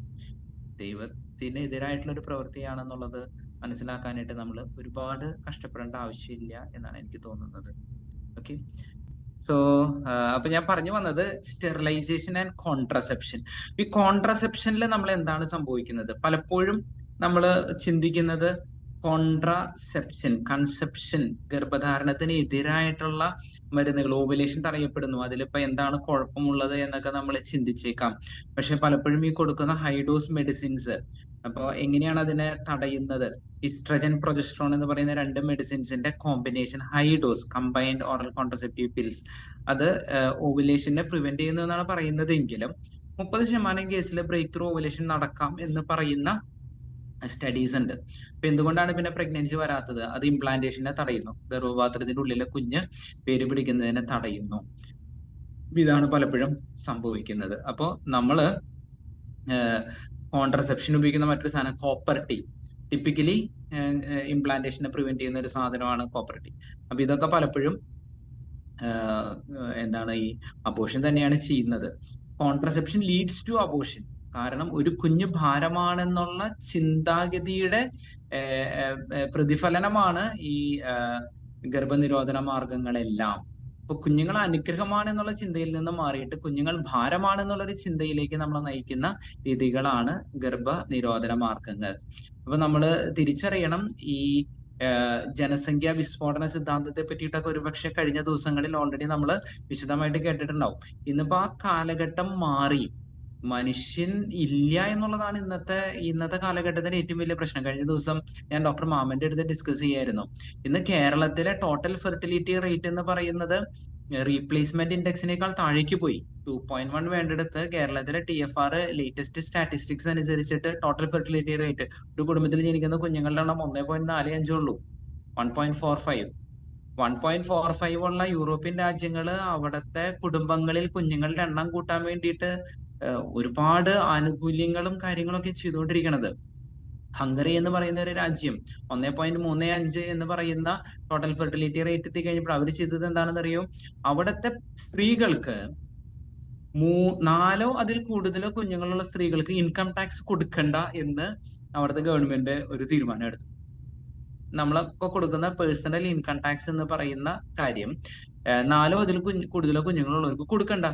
ദൈവത്തിന് എതിരായിട്ടുള്ള ഒരു പ്രവൃത്തിയാണെന്നുള്ളത് മനസ്സിലാക്കാനായിട്ട് നമ്മൾ ഒരുപാട് കഷ്ടപ്പെടേണ്ട ആവശ്യമില്ല എന്നാണ് എനിക്ക് തോന്നുന്നത്. ഓക്കെ, സോ അപ്പൊ ഞാൻ പറഞ്ഞു വന്നത് സ്റ്റെറിലൈസേഷൻ ആൻഡ് കോൺട്രസെപ്ഷൻ. ഈ കോൺട്രസെപ്ഷനിൽ നമ്മൾ എന്താണ് സംഭവിക്കുന്നത്? പലപ്പോഴും നമ്മൾ ചിന്തിക്കുന്നത് കോൺട്രാസെപ്ഷൻ, കൺസെപ്ഷൻ, ഗർഭധാരണത്തിന് എതിരായിട്ടുള്ള മരുന്നുകൾ, ഓവുലേഷൻ തടയപ്പെടുന്നു, അതിലിപ്പോ എന്താണ് കുഴപ്പമുള്ളത് എന്നൊക്കെ നമ്മൾ ചിന്തിച്ചേക്കാം. പക്ഷെ പലപ്പോഴും ഈ കൊടുക്കുന്ന ഹൈഡോസ് മെഡിസിൻസ്, അപ്പൊ എങ്ങനെയാണ് അതിനെ തടയുന്നത്? ഈസ്ട്രജൻ, പ്രൊജസ്ട്രോൺ എന്ന് പറയുന്ന 2 മെഡിസിൻസിന്റെ combination, high dose combined oral contraceptive pills, അത് ഓവുലേഷനെ പ്രിവെന്റ് ചെയ്യുന്നു എന്നാണ് പറയുന്നതെങ്കിലും 30% കേസിൽ ബ്രേക്ക് ത്രൂ ഓവുലേഷൻ നടക്കാം എന്ന് പറയുന്ന സ്റ്റഡീസ് ഉണ്ട്. അപ്പൊ എന്തുകൊണ്ടാണ് പിന്നെ പ്രഗ്നൻസി വരാത്തത്? അത് ഇംപ്ലാന്റേഷനെ തടയുന്നു, ഗർഭപാത്രത്തിന്റെ ഉള്ളിലെ കുഞ്ഞ് പേര് പിടിക്കുന്നതിനെ തടയുന്നു. ഇതാണ് പലപ്പോഴും സംഭവിക്കുന്നത്. അപ്പോ നമ്മള് കോൺട്രസെപ്ഷൻ ഉപയോഗിക്കുന്ന മറ്റൊരു സാധനം കോപ്പർ ടി. ടിപ്പിക്കലി ഇംപ്ലാന്റേഷനെ പ്രിവെന്റ് ചെയ്യുന്ന ഒരു സാധനമാണ് കോപ്പർ ടി. അപ്പൊ ഇതൊക്കെ പലപ്പോഴും എന്താണ്, ഈ അബോർഷൻ തന്നെയാണ് ചെയ്യുന്നത്. Contraception leads to abortion. കാരണം ഒരു കുഞ്ഞ് ഭാരമാണെന്നുള്ള ചിന്താഗതിയുടെ പ്രതിഫലനമാണ് ഈ ഗർഭനിരോധന മാർഗങ്ങളെല്ലാം. അപ്പൊ കുഞ്ഞുങ്ങൾ അനുഗ്രഹമാണ് എന്നുള്ള ചിന്തയിൽ നിന്ന് മാറിയിട്ട് കുഞ്ഞുങ്ങൾ ഭാരമാണ് എന്നുള്ള ഒരു ചിന്തയിലേക്ക് നമ്മളെ നയിക്കുന്ന രീതികളാണ് ഗർഭനിരോധന മാർഗങ്ങൾ. അപ്പൊ നമ്മൾ തിരിച്ചറിയണം, ഈ ജനസംഖ്യാ വിസ്ഫോടന സിദ്ധാന്തത്തെ പറ്റിയിട്ടൊക്കെ ഒരുപക്ഷെ കഴിഞ്ഞ ദിവസങ്ങളിൽ ഓൾറെഡി നമ്മൾ വിശദമായിട്ട് കേട്ടിട്ടുണ്ടാവും. ഇന്നിപ്പോ ആ കാലഘട്ടം മാറി. മനുഷ്യൻ ഇല്ല എന്നുള്ളതാണ് ഇന്നത്തെ കാലഘട്ടത്തിന്റെ ഏറ്റവും വലിയ പ്രശ്നം. കഴിഞ്ഞ ദിവസം ഞാൻ ഡോക്ടർ മാമന്റെ അടുത്ത് ഡിസ്കസ് ചെയ്യായിരുന്നു. ഇന്ന് കേരളത്തിലെ ടോട്ടൽ ഫെർട്ടിലിറ്റി റേറ്റ് എന്ന് പറയുന്നത് റീപ്ലേസ്മെന്റ് ഇൻഡെക്സിനേക്കാൾ താഴേക്ക് പോയി. 2.1 വേണ്ടിടത്ത് കേരളത്തിലെ TFR ലേറ്റസ്റ്റ് സ്റ്റാറ്റിസ്റ്റിക്സ് അനുസരിച്ചിട്ട് ടോട്ടൽ ഫെർട്ടിലിറ്റി റേറ്റ്, ഒരു കുടുംബത്തിൽ ജനിക്കുന്ന കുഞ്ഞുങ്ങളുടെ എണ്ണം 1.45 ഉള്ളൂ. 1.45 1.45 ഉള്ള യൂറോപ്യൻ രാജ്യങ്ങള് അവിടുത്തെ കുടുംബങ്ങളിൽ കുഞ്ഞുങ്ങളുടെ എണ്ണം കൂട്ടാൻ വേണ്ടിയിട്ട് ഒരുപാട് ആനുകൂല്യങ്ങളും കാര്യങ്ങളൊക്കെ ചെയ്തുകൊണ്ടിരിക്കണത്. ഹംഗറി എന്ന് പറയുന്ന ഒരു രാജ്യം 1.35 എന്ന് പറയുന്ന ടോട്ടൽ ഫെർട്ടിലിറ്റി റേറ്റ് എത്തി കഴിഞ്ഞപ്പോൾ അവർ ചെയ്തത് എന്താണെന്ന് അറിയോ? അവിടുത്തെ സ്ത്രീകൾക്ക് 4 അതിൽ കൂടുതലോ കുഞ്ഞുങ്ങളുള്ള സ്ത്രീകൾക്ക് ഇൻകം ടാക്സ് കൊടുക്കണ്ട എന്ന് അവിടുത്തെ ഗവൺമെന്റ് ഒരു തീരുമാനം എടുത്തു. നമ്മളൊക്കെ കൊടുക്കുന്ന പേഴ്സണൽ ഇൻകം ടാക്സ് എന്ന് പറയുന്ന കാര്യം 4 അതിൽ കൂടുതലോ കുഞ്ഞുങ്ങളുള്ളവർക്ക് കൊടുക്കണ്ട.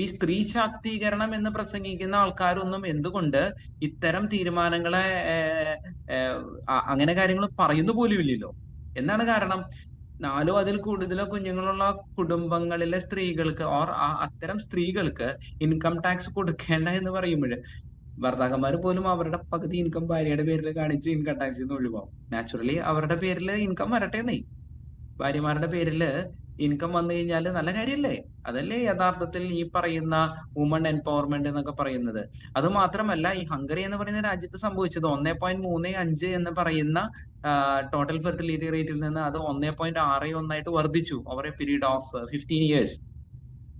ഈ സ്ത്രീ ശാക്തീകരണം എന്ന് പ്രസംഗിക്കുന്ന ആൾക്കാരൊന്നും എന്തുകൊണ്ട് ഇത്തരം തീരുമാനങ്ങളെ അങ്ങനെ കാര്യങ്ങൾ പറയുന്നു പോലും ഇല്ലല്ലോ? എന്താണ് കാരണം? 4 അതിൽ കൂടുതലോ കുഞ്ഞുങ്ങളുള്ള കുടുംബങ്ങളിലെ സ്ത്രീകൾക്ക് അത്തരം സ്ത്രീകൾക്ക് ഇൻകം ടാക്സ് കൊടുക്കേണ്ട എന്ന് പറയുമ്പോൾ ഭർത്താക്കന്മാർ പോലും അവരുടെ പകുതി ഇൻകം ഭാര്യയുടെ പേരിൽ കാണിച്ച് ഇൻകം ടാക്സിൽ നിന്ന് ഒഴിവാകും. നാച്ചുറലി അവരുടെ പേരിൽ ഇൻകം വരട്ടെന്നേ. ഭാര്യമാരുടെ പേരിൽ ഇൻകം വന്നു കഴിഞ്ഞാൽ നല്ല കാര്യല്ലേ? അതല്ലേ യഥാർത്ഥത്തിൽ ഈ പറയുന്ന വുമൺ എംപവർമെന്റ് എന്നൊക്കെ പറയുന്നത്. അത് മാത്രമല്ല, ഈ ഹംഗറി എന്ന് പറയുന്ന രാജ്യത്ത് സംഭവിച്ചത് 1.35 എന്ന് പറയുന്ന ടോട്ടൽ ഫെർട്ടിലിറ്റി റേറ്റിൽ നിന്ന് അത് 1.61 വർദ്ധിച്ചു over A period of 15 years.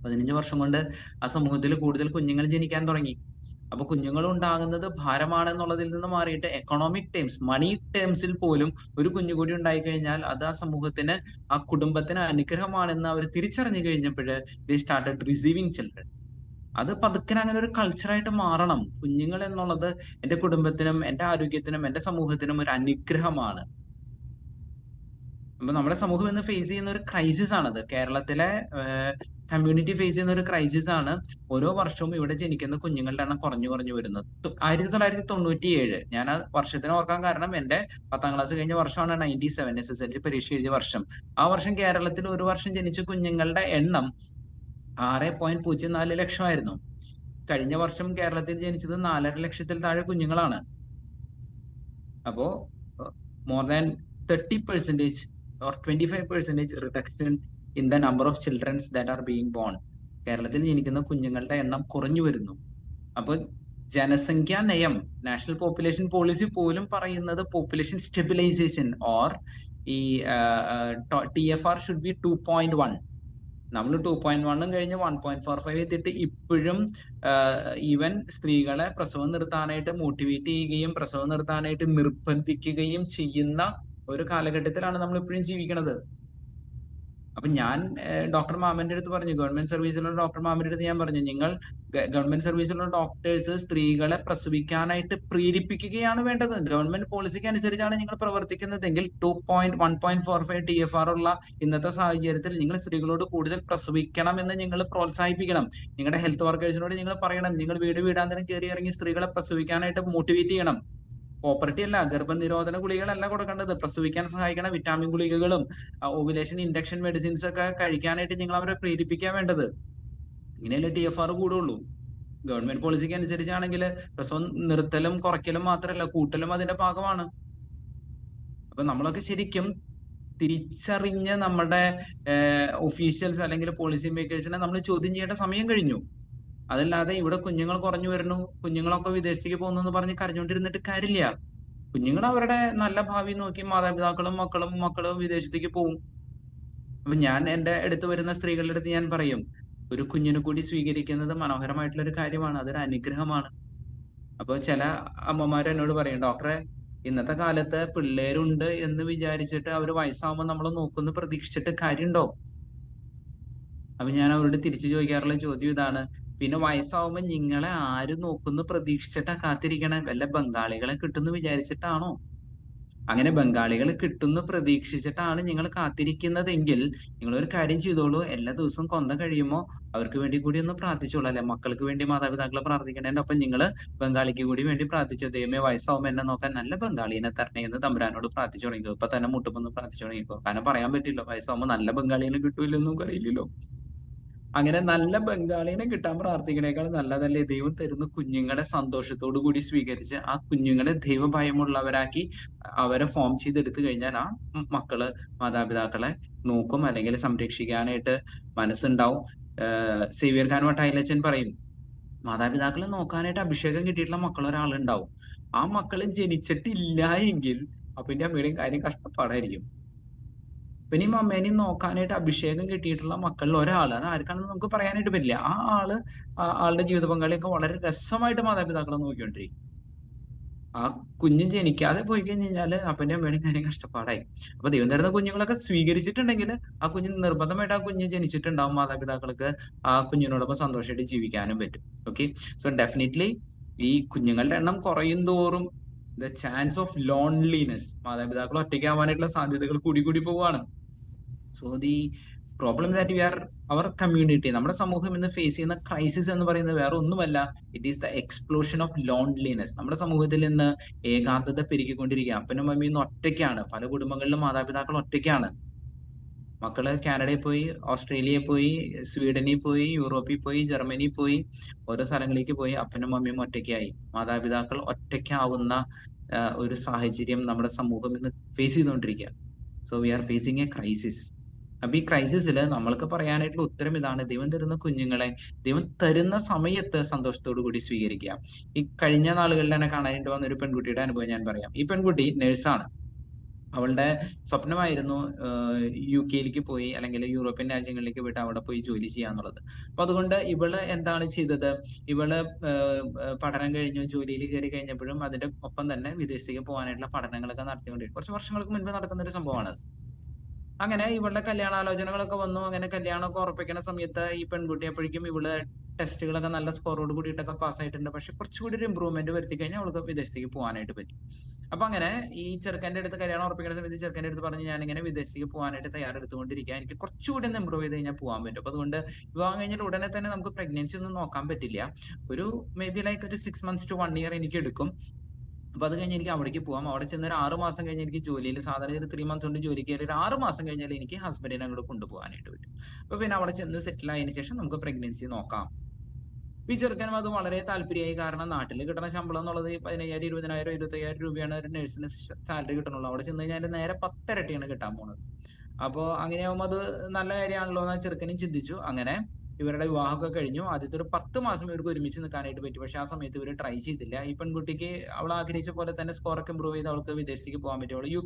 15 വർഷം കൊണ്ട് ആ സമൂഹത്തിൽ കൂടുതൽ കുഞ്ഞുങ്ങൾ ജനിക്കാൻ തുടങ്ങി. അപ്പൊ കുഞ്ഞുങ്ങൾ ഉണ്ടാകുന്നത് ഭാരമാണെന്നുള്ളതിൽ നിന്ന് മാറിയിട്ട് എക്കണോമിക് ടേംസ്, മണി ടേംസിൽ പോലും ഒരു കുഞ്ഞു കൂടി ഉണ്ടായി കഴിഞ്ഞാൽ അത് ആ സമൂഹത്തിന്, ആ കുടുംബത്തിന് അനുഗ്രഹമാണെന്ന് അവർ തിരിച്ചറിഞ്ഞു കഴിഞ്ഞപ്പോൾ ദേ സ്റ്റാർട്ടഡ് റിസീവിങ് ചിൽഡ്രൻ. അത് പതുക്കെ അങ്ങനെ ഒരു കൾച്ചറായിട്ട് മാറണം. കുഞ്ഞുങ്ങൾ എന്നുള്ളത് എന്റെ കുടുംബത്തിനും എന്റെ ആരോഗ്യത്തിനും എന്റെ സമൂഹത്തിനും ഒരു അനുഗ്രഹമാണ്. അപ്പൊ നമ്മുടെ സമൂഹം ഇന്ന് ഫേസ് ചെയ്യുന്ന ഒരു ക്രൈസിസ് ആണത്. കേരളത്തിലെ കമ്മ്യൂണിറ്റി ഫേസ് ചെയ്യുന്ന ഒരു ക്രൈസിസ് ആണ്. ഓരോ വർഷവും ഇവിടെ ജനിക്കുന്ന കുഞ്ഞുങ്ങളുടെ എണ്ണം കുറഞ്ഞു വരുന്നത്. 1997, ഞാൻ ആ വർഷത്തിന് ഓർക്കാൻ കാരണം എന്റെ 10ാം ക്ലാസ് കഴിഞ്ഞ വർഷമാണ് 97 SSLC പരീക്ഷ എഴുതിയ വർഷം. ആ വർഷം കേരളത്തിൽ ഒരു വർഷം ജനിച്ച കുഞ്ഞുങ്ങളുടെ എണ്ണം 6.04 ലക്ഷമായിരുന്നു. കഴിഞ്ഞ വർഷം കേരളത്തിൽ ജനിച്ചത് 4.5 ലക്ഷത്തിൽ താഴെ കുഞ്ഞുങ്ങളാണ്. അപ്പോ more than 30% or 25% reduction in the number of children that are being born. കേരളത്തിൽ ജനിക്കുന്ന കുഞ്ഞുങ്ങളുടെ എണ്ണം കുറഞ്ഞു വരുന്നു. അപ്പൊ ജനസംഖ്യാ നയം, നാഷണൽ പോപ്പുലേഷൻ പോളിസി പോലും പറയുന്നത് പോപ്പുലേഷൻ സ്റ്റെബിലൈസേഷൻ ഓർ ഈ TFR ഷുഡ് ബി 2.1. നമ്മൾ 2.1 കഴിഞ്ഞ് 1.45 എത്തിയിട്ട് ഇപ്പോഴും ഈവൻ സ്ത്രീകളെ പ്രസവം നിർത്താനായിട്ട് മോട്ടിവേറ്റ് ചെയ്യുകയും പ്രസവം നിർത്താനായിട്ട് നിർബന്ധിക്കുകയും ചെയ്യുന്ന ഒരു കാലഘട്ടത്തിലാണ് നമ്മൾ ഇപ്പോഴും ജീവിക്കുന്നത്. അപ്പൊ ഞാൻ ഡോക്ടർ മാമന്റെ അടുത്ത് പറഞ്ഞു, ഗവൺമെന്റ് സർവീസിലുള്ള ഡോക്ടർ മാമന്റെ അടുത്ത് ഞാൻ പറഞ്ഞു, നിങ്ങൾ ഗവൺമെന്റ് സർവീസിലുള്ള ഡോക്ടേഴ്സ് സ്ത്രീകളെ പ്രസവിക്കാനായിട്ട് പ്രേരിപ്പിക്കുകയാണ് വേണ്ടത്. ഗവൺമെന്റ് പോളിസിക്ക് അനുസരിച്ചാണ് നിങ്ങൾ പ്രവർത്തിക്കുന്നതെങ്കിൽ 1.45 TFR ഉള്ള ഇന്നത്തെ സാഹചര്യത്തിൽ നിങ്ങൾ സ്ത്രീകളോട് കൂടുതൽ പ്രസവിക്കണം എന്ന് നിങ്ങൾ പ്രോത്സാഹിപ്പിക്കണം. നിങ്ങളുടെ ഹെൽത്ത് വർക്കേഴ്സിനോട് നിങ്ങൾ പറയണം, നിങ്ങൾ വീടാന്തരം കയറി ഇറങ്ങി സ്ത്രീകളെ പ്രസവിക്കാനായിട്ട് മോട്ടിവേറ്റ് ചെയ്യണം. പ്രോപ്പർട്ടി അല്ല, ഗർഭനിരോധന ഗുളികളല്ല കൊടുക്കേണ്ടത്, പ്രസവിക്കാൻ സഹായിക്കണ വിറ്റാമിൻ ഗുളികകളും ഓവുലേഷൻ ഇൻഡക്ഷൻ മെഡിസിൻസ് ഒക്കെ കഴിക്കാനായിട്ട് നിങ്ങൾ അവരെ പ്രേരിപ്പിക്കാൻ വേണ്ടത്. ഇങ്ങനെയല്ലേ TFR കൂടുള്ളൂ. ഗവൺമെന്റ് പോളിസിക്ക് അനുസരിച്ചാണെങ്കിൽ പ്രസവം നിർത്തലും കുറയ്ക്കലും മാത്രമല്ല, കൂട്ടലും അതിന്റെ ഭാഗമാണ്. അപ്പൊ നമ്മളൊക്കെ ശരിക്കും തിരിച്ചറിഞ്ഞ് നമ്മുടെ ഒഫീഷ്യൽസ് അല്ലെങ്കിൽ പോളിസി മേക്കേഴ്സിനെ നമ്മൾ ചോദ്യം ചെയ്യേണ്ട സമയം കഴിഞ്ഞു. അതല്ലാതെ ഇവിടെ കുഞ്ഞുങ്ങൾ കുറഞ്ഞു വരുന്നു, കുഞ്ഞുങ്ങളൊക്കെ വിദേശത്തേക്ക് പോകുന്നു എന്ന് പറഞ്ഞ് കരഞ്ഞുകൊണ്ടിരുന്നിട്ട് കാര്യമില്ല. കുഞ്ഞുങ്ങൾ അവരുടെ നല്ല ഭാവി നോക്കി മാതാപിതാക്കളും മക്കളും വിദേശത്തേക്ക് പോകും. അപ്പൊ ഞാൻ എന്റെ അടുത്ത് വരുന്ന സ്ത്രീകളുടെ അടുത്ത് ഞാൻ പറയും, ഒരു കുഞ്ഞിനെ കൂടി സ്വീകരിക്കുന്നത് മനോഹരമായിട്ടുള്ള ഒരു കാര്യമാണ്, അതൊരു അനുഗ്രഹമാണ്. അപ്പൊ ചില അമ്മമാർ എന്നോട് പറയും, ഡോക്ടറെ, ഇന്നത്തെ കാലത്ത് പിള്ളേരുണ്ട് എന്ന് വിചാരിച്ചിട്ട് അവര് വയസ്സാവുമ്പോൾ നമ്മൾ നോക്കുന്നു പ്രതീക്ഷിച്ചിട്ട് കാര്യമുണ്ടോ? അപ്പൊ ഞാൻ അവരോട് തിരിച്ചു ചോദിക്കാറുള്ള ചോദ്യം ഇതാണ്, പിന്നെ വയസ്സാവുമ്പോ നിങ്ങളെ ആര് നോക്കുന്നു പ്രതീക്ഷിച്ചിട്ടാ കാത്തിരിക്കണേ? വല്ല ബംഗാളികളെ കിട്ടുന്നു വിചാരിച്ചിട്ടാണോ? അങ്ങനെ ബംഗാളികൾ കിട്ടുന്നു പ്രതീക്ഷിച്ചിട്ടാണ് നിങ്ങൾ കാത്തിരിക്കുന്നതെങ്കിൽ നിങ്ങൾ ഒരു കാര്യം ചെയ്തോളൂ. എല്ലാ ദിവസവും കൊന്ത കഴിയുമ്പോൾ അവർക്ക് വേണ്ടി കൂടി ഒന്ന് പ്രാർത്ഥിച്ചോളൂ. അല്ലെ, മക്കൾക്ക് വേണ്ടി മാതാപിതാക്കളെ പ്രാർത്ഥിക്കുന്നതിന്റെ ഒപ്പം നിങ്ങൾ ബംഗാളിക്ക് കൂടി വേണ്ടി പ്രാർത്ഥിച്ചോ. ദൈവമേ, വയസ്സാവുമ്പോൾ എന്നെ നോക്കാൻ നല്ല ബംഗാളിനെ തരണേ എന്ന് തമ്പുരാനോട് പ്രാർത്ഥിച്ചു തുടങ്ങിക്കോ. ഇപ്പൊ തന്നെ മുട്ടുമ്പൊന്ന് പ്രാർത്ഥിച്ചു തുടങ്ങിക്കോ. കാരണം പറയാൻ പറ്റില്ല, വയസ്സാവുമ്പോൾ നല്ല ബംഗാളിനെ കിട്ടൂലെന്നും അറിയില്ലല്ലോ. അങ്ങനെ നല്ല ബംഗാളിനെ കിട്ടാൻ പ്രാർത്ഥിക്കണേക്കാൾ നല്ലതല്ലേ ദൈവം തരുന്ന കുഞ്ഞുങ്ങളെ സന്തോഷത്തോടു കൂടി സ്വീകരിച്ച് ആ കുഞ്ഞുങ്ങളെ ദൈവഭയമുള്ളവരാക്കി അവരെ ഫോം ചെയ്തെടുത്തു കഴിഞ്ഞാൽ ആ മക്കള് മാതാപിതാക്കളെ നോക്കും, അല്ലെങ്കിൽ സംരക്ഷിക്കാനായിട്ട് മനസ്സുണ്ടാവും. സേവ്യർ ഖാൻ വട്ടായിലച്ചൻ പറയും, മാതാപിതാക്കളെ നോക്കാനായിട്ട് അഭിഷേകം കിട്ടിയിട്ടുള്ള മക്കൾ ഒരാളുണ്ടാവും. ആ മക്കള് ജനിച്ചിട്ടില്ല എങ്കിൽ അപ്പന്റെ അമ്മയുടെയും കാര്യം കഷ്ടപ്പാടായിരിക്കും. അപ്പനെയും അമ്മേനെയും നോക്കാനായിട്ട് അഭിഷേകം കിട്ടിയിട്ടുള്ള മക്കളിൽ ഒരാള്, അത് ആർക്കാണെന്ന് നമുക്ക് പറയാനായിട്ട് പറ്റില്ല. ആ ആള് ആളുടെ ജീവിത പങ്കാളിയൊക്കെ വളരെ രസമായിട്ട് മാതാപിതാക്കളെ നോക്കിക്കൊണ്ടിരിക്കും. ആ കുഞ്ഞ് ജനിക്കാതെ പോയി കഴിഞ്ഞ് കഴിഞ്ഞാല് അപ്പന്റെ അമ്മയുടെയും കാര്യം കഷ്ടപ്പാടായി. അപ്പൊ ദൈവം തരുന്ന കുഞ്ഞുങ്ങളൊക്കെ സ്വീകരിച്ചിട്ടുണ്ടെങ്കിൽ ആ കുഞ്ഞ് നിർബന്ധമായിട്ട് ആ കുഞ്ഞ് ജനിച്ചിട്ടുണ്ടാവും, മാതാപിതാക്കൾക്ക് ആ കുഞ്ഞിനോടൊപ്പം സന്തോഷമായിട്ട് ജീവിക്കാനും പറ്റും. ഓക്കെ, സോ ഡെഫിനറ്റ്ലി ഈ കുഞ്ഞുങ്ങളുടെ എണ്ണം കുറയും തോറും ദ ചാൻസ് ഓഫ് ലോൺലിനെസ്, മാതാപിതാക്കൾ ഒറ്റയ്ക്കാവാനായിട്ടുള്ള സാധ്യതകൾ കൂടി കൂടി പോവുകയാണ്. So the problem that we are our community, നമ്മുടെ സമൂഹം ഇന്ന് ഫേസ് ചെയ്യുന്ന ക്രൈസിസ് എന്ന് പറയുന്നത് വേറെ ഒന്നുമല്ല, it is the explosion of loneliness. നമ്മുടെ സമൂഹത്തിൽ ഇന്ന് ഏകാന്തത പെരുകിക്കൊണ്ടിരിക്കുക. അപ്പനും അമ്മയും ഇന്ന് ഒറ്റയ്ക്കാണ്. പല കുടുംബങ്ങളിലും മാതാപിതാക്കൾ ഒറ്റയ്ക്കാണ്. മക്കള് കാനഡയിൽ പോയി, ഓസ്ട്രേലിയയിൽ പോയി, സ്വീഡനിൽ പോയി, യൂറോപ്പിൽ പോയി, ജർമ്മനിയിൽ പോയി, ഓരോ സ്ഥലങ്ങളിലേക്ക് പോയി. അപ്പനും അമ്മയും ഒറ്റയ്ക്കായി. മാതാപിതാക്കൾ ഒറ്റയ്ക്കാവുന്ന ഒരു സാഹചര്യം നമ്മുടെ സമൂഹം ഇന്ന് ഫേസ് ചെയ്തുകൊണ്ടിരിക്കുക. So we are facing A crisis. അപ്പൊ ഈ ക്രൈസിസിൽ നമ്മൾക്ക് പറയാനായിട്ടുള്ള ഉത്തരം ഇതാണ്: ദൈവം തരുന്ന കുഞ്ഞുങ്ങളെ ദൈവം തരുന്ന സമയത്ത് സന്തോഷത്തോടു കൂടി സ്വീകരിക്കുക. ഈ കഴിഞ്ഞ നാളുകളിൽ തന്നെ കാണാനായിട്ട് വന്ന ഒരു പെൺകുട്ടിയുടെ അനുഭവം ഞാൻ പറയാം. ഈ പെൺകുട്ടി നഴ്സാണ്. അവളുടെ സ്വപ്നമായിരുന്നു UK പോയി അല്ലെങ്കിൽ യൂറോപ്യൻ രാജ്യങ്ങളിലേക്ക് പോയിട്ട് അവിടെ പോയി ജോലി ചെയ്യാന്നുള്ളത്. അപ്പൊ അതുകൊണ്ട് ഇവള് എന്താണ് ചെയ്തത്? ഇവള് പഠനം കഴിഞ്ഞു ജോലിയിൽ കയറി കഴിഞ്ഞപ്പോഴും അതിന്റെ ഒപ്പം തന്നെ വിദേശത്തേക്ക് പോകാനായിട്ടുള്ള പഠനങ്ങളൊക്കെ നടത്തിക്കൊണ്ടിരിക്കും. കുറച്ച് വർഷങ്ങൾക്ക് മുൻപ് നടക്കുന്ന ഒരു സംഭവമാണ്. അങ്ങനെ ഇവളുടെ കല്യാണാലോചനകളൊക്കെ വന്നു. അങ്ങനെ കല്യാണമൊക്കെ ഉറപ്പിക്കുന്ന സമയത്ത് ഈ പെൺകുട്ടി അപ്പോഴേക്കും ഇവള് ടെസ്റ്റുകളൊക്കെ നല്ല സ്കോറോട് കൂടിയിട്ടൊക്കെ പാസ്സായിട്ടുണ്ട്. പക്ഷെ കുറച്ചുകൂടി ഒരു ഇമ്പ്രൂവ്മെന്റ് വരുത്തി കഴിഞ്ഞാൽ അവൾക്ക് വിദേശത്തേക്ക് പോകാനായിട്ട് പറ്റും. അപ്പൊ അങ്ങനെ ഈ ചെറുക്കന്റെ അടുത്ത് കല്യാണം ഉറപ്പിക്കുന്ന സമയത്ത് ചെറുക്കന്റെ അടുത്ത് പറഞ്ഞു, ഞാനിങ്ങനെ വിദേശത്തേക്ക് പോകാനായിട്ട് തയ്യാറെടുത്തുകൊണ്ടിരിക്കുക, എനിക്ക് കുറച്ചുകൂടി ഒന്ന് ഇമ്പ്രൂവ് ചെയ്ത് കഴിഞ്ഞാൽ പോകാൻ പറ്റും. അപ്പൊ അതുകൊണ്ട് വിവാഹം കഴിഞ്ഞാൽ ഉടനെ തന്നെ നമുക്ക് പ്രഗ്നൻസി ഒന്നും നോക്കാൻ പറ്റില്ല. ഒരു മേ ബി ലൈക്ക് ഒരു 6 months to 1 year എനിക്ക് എടുക്കും. അപ്പൊ അത് കഴിഞ്ഞ് എനിക്ക് അവിടേക്ക് പോകാം. അവിടെ ചെന്ന് ഒരു 6 മാസം കഴിഞ്ഞ് എനിക്ക് ജോലിയിൽ, സാധാരണ ഒരു 3 months കൊണ്ട് ജോലി കയറി ഒരു 6 മാസം കഴിഞ്ഞാൽ എനിക്ക് ഹസ്ബൻഡിനെ അങ്ങോട്ട് കൊണ്ടുപോകാനായിട്ട് പറ്റും. അപ്പൊ പിന്നെ അവിടെ ചെന്ന് സെറ്റിൽ ആയതിനു ശേഷം നമുക്ക് പ്രഗ്നൻസി നോക്കാം. ഈ ചെറുക്കനും അത് വളരെ താല്പര്യമായി. കാരണം നാട്ടിൽ കിട്ടുന്ന ശമ്പളം എന്നുള്ളത് 15,000, 20,000, 25,000 രൂപയാണ് ഒരു നഴ്സിന് സാലറി കിട്ടണുള്ളൂ. അവിടെ ചെന്ന് കഴിഞ്ഞാൽ നേരെ 10 ഇരട്ടിയാണ് കിട്ടാൻ പോണത്. അപ്പൊ അങ്ങനെയാവുമ്പോൾ അത് നല്ല കാര്യമാണല്ലോ എന്ന് ആ ചെറുക്കനും ചിന്തിച്ചു. അങ്ങനെ ഇവരുടെ വിവാഹമൊക്കെ കഴിഞ്ഞു. ആദ്യത്തെ ഒരു 10 മാസം ഇവർക്ക് ഒരുമിച്ച് നിൽക്കാനായിട്ട് പറ്റി. പക്ഷെ ആ സമയത്ത് ഇവർ ട്രൈ ചെയ്തില്ല. ഈ പെൺകുട്ടിക്ക് അവൾ ആഗ്രഹിച്ച പോലെ തന്നെ സ്കോറൊക്കെ ഇമ്പ്രൂവ് ചെയ്ത് അവൾക്ക് വിദേശത്തേക്ക് പോകാൻ പറ്റി. അവൾ യു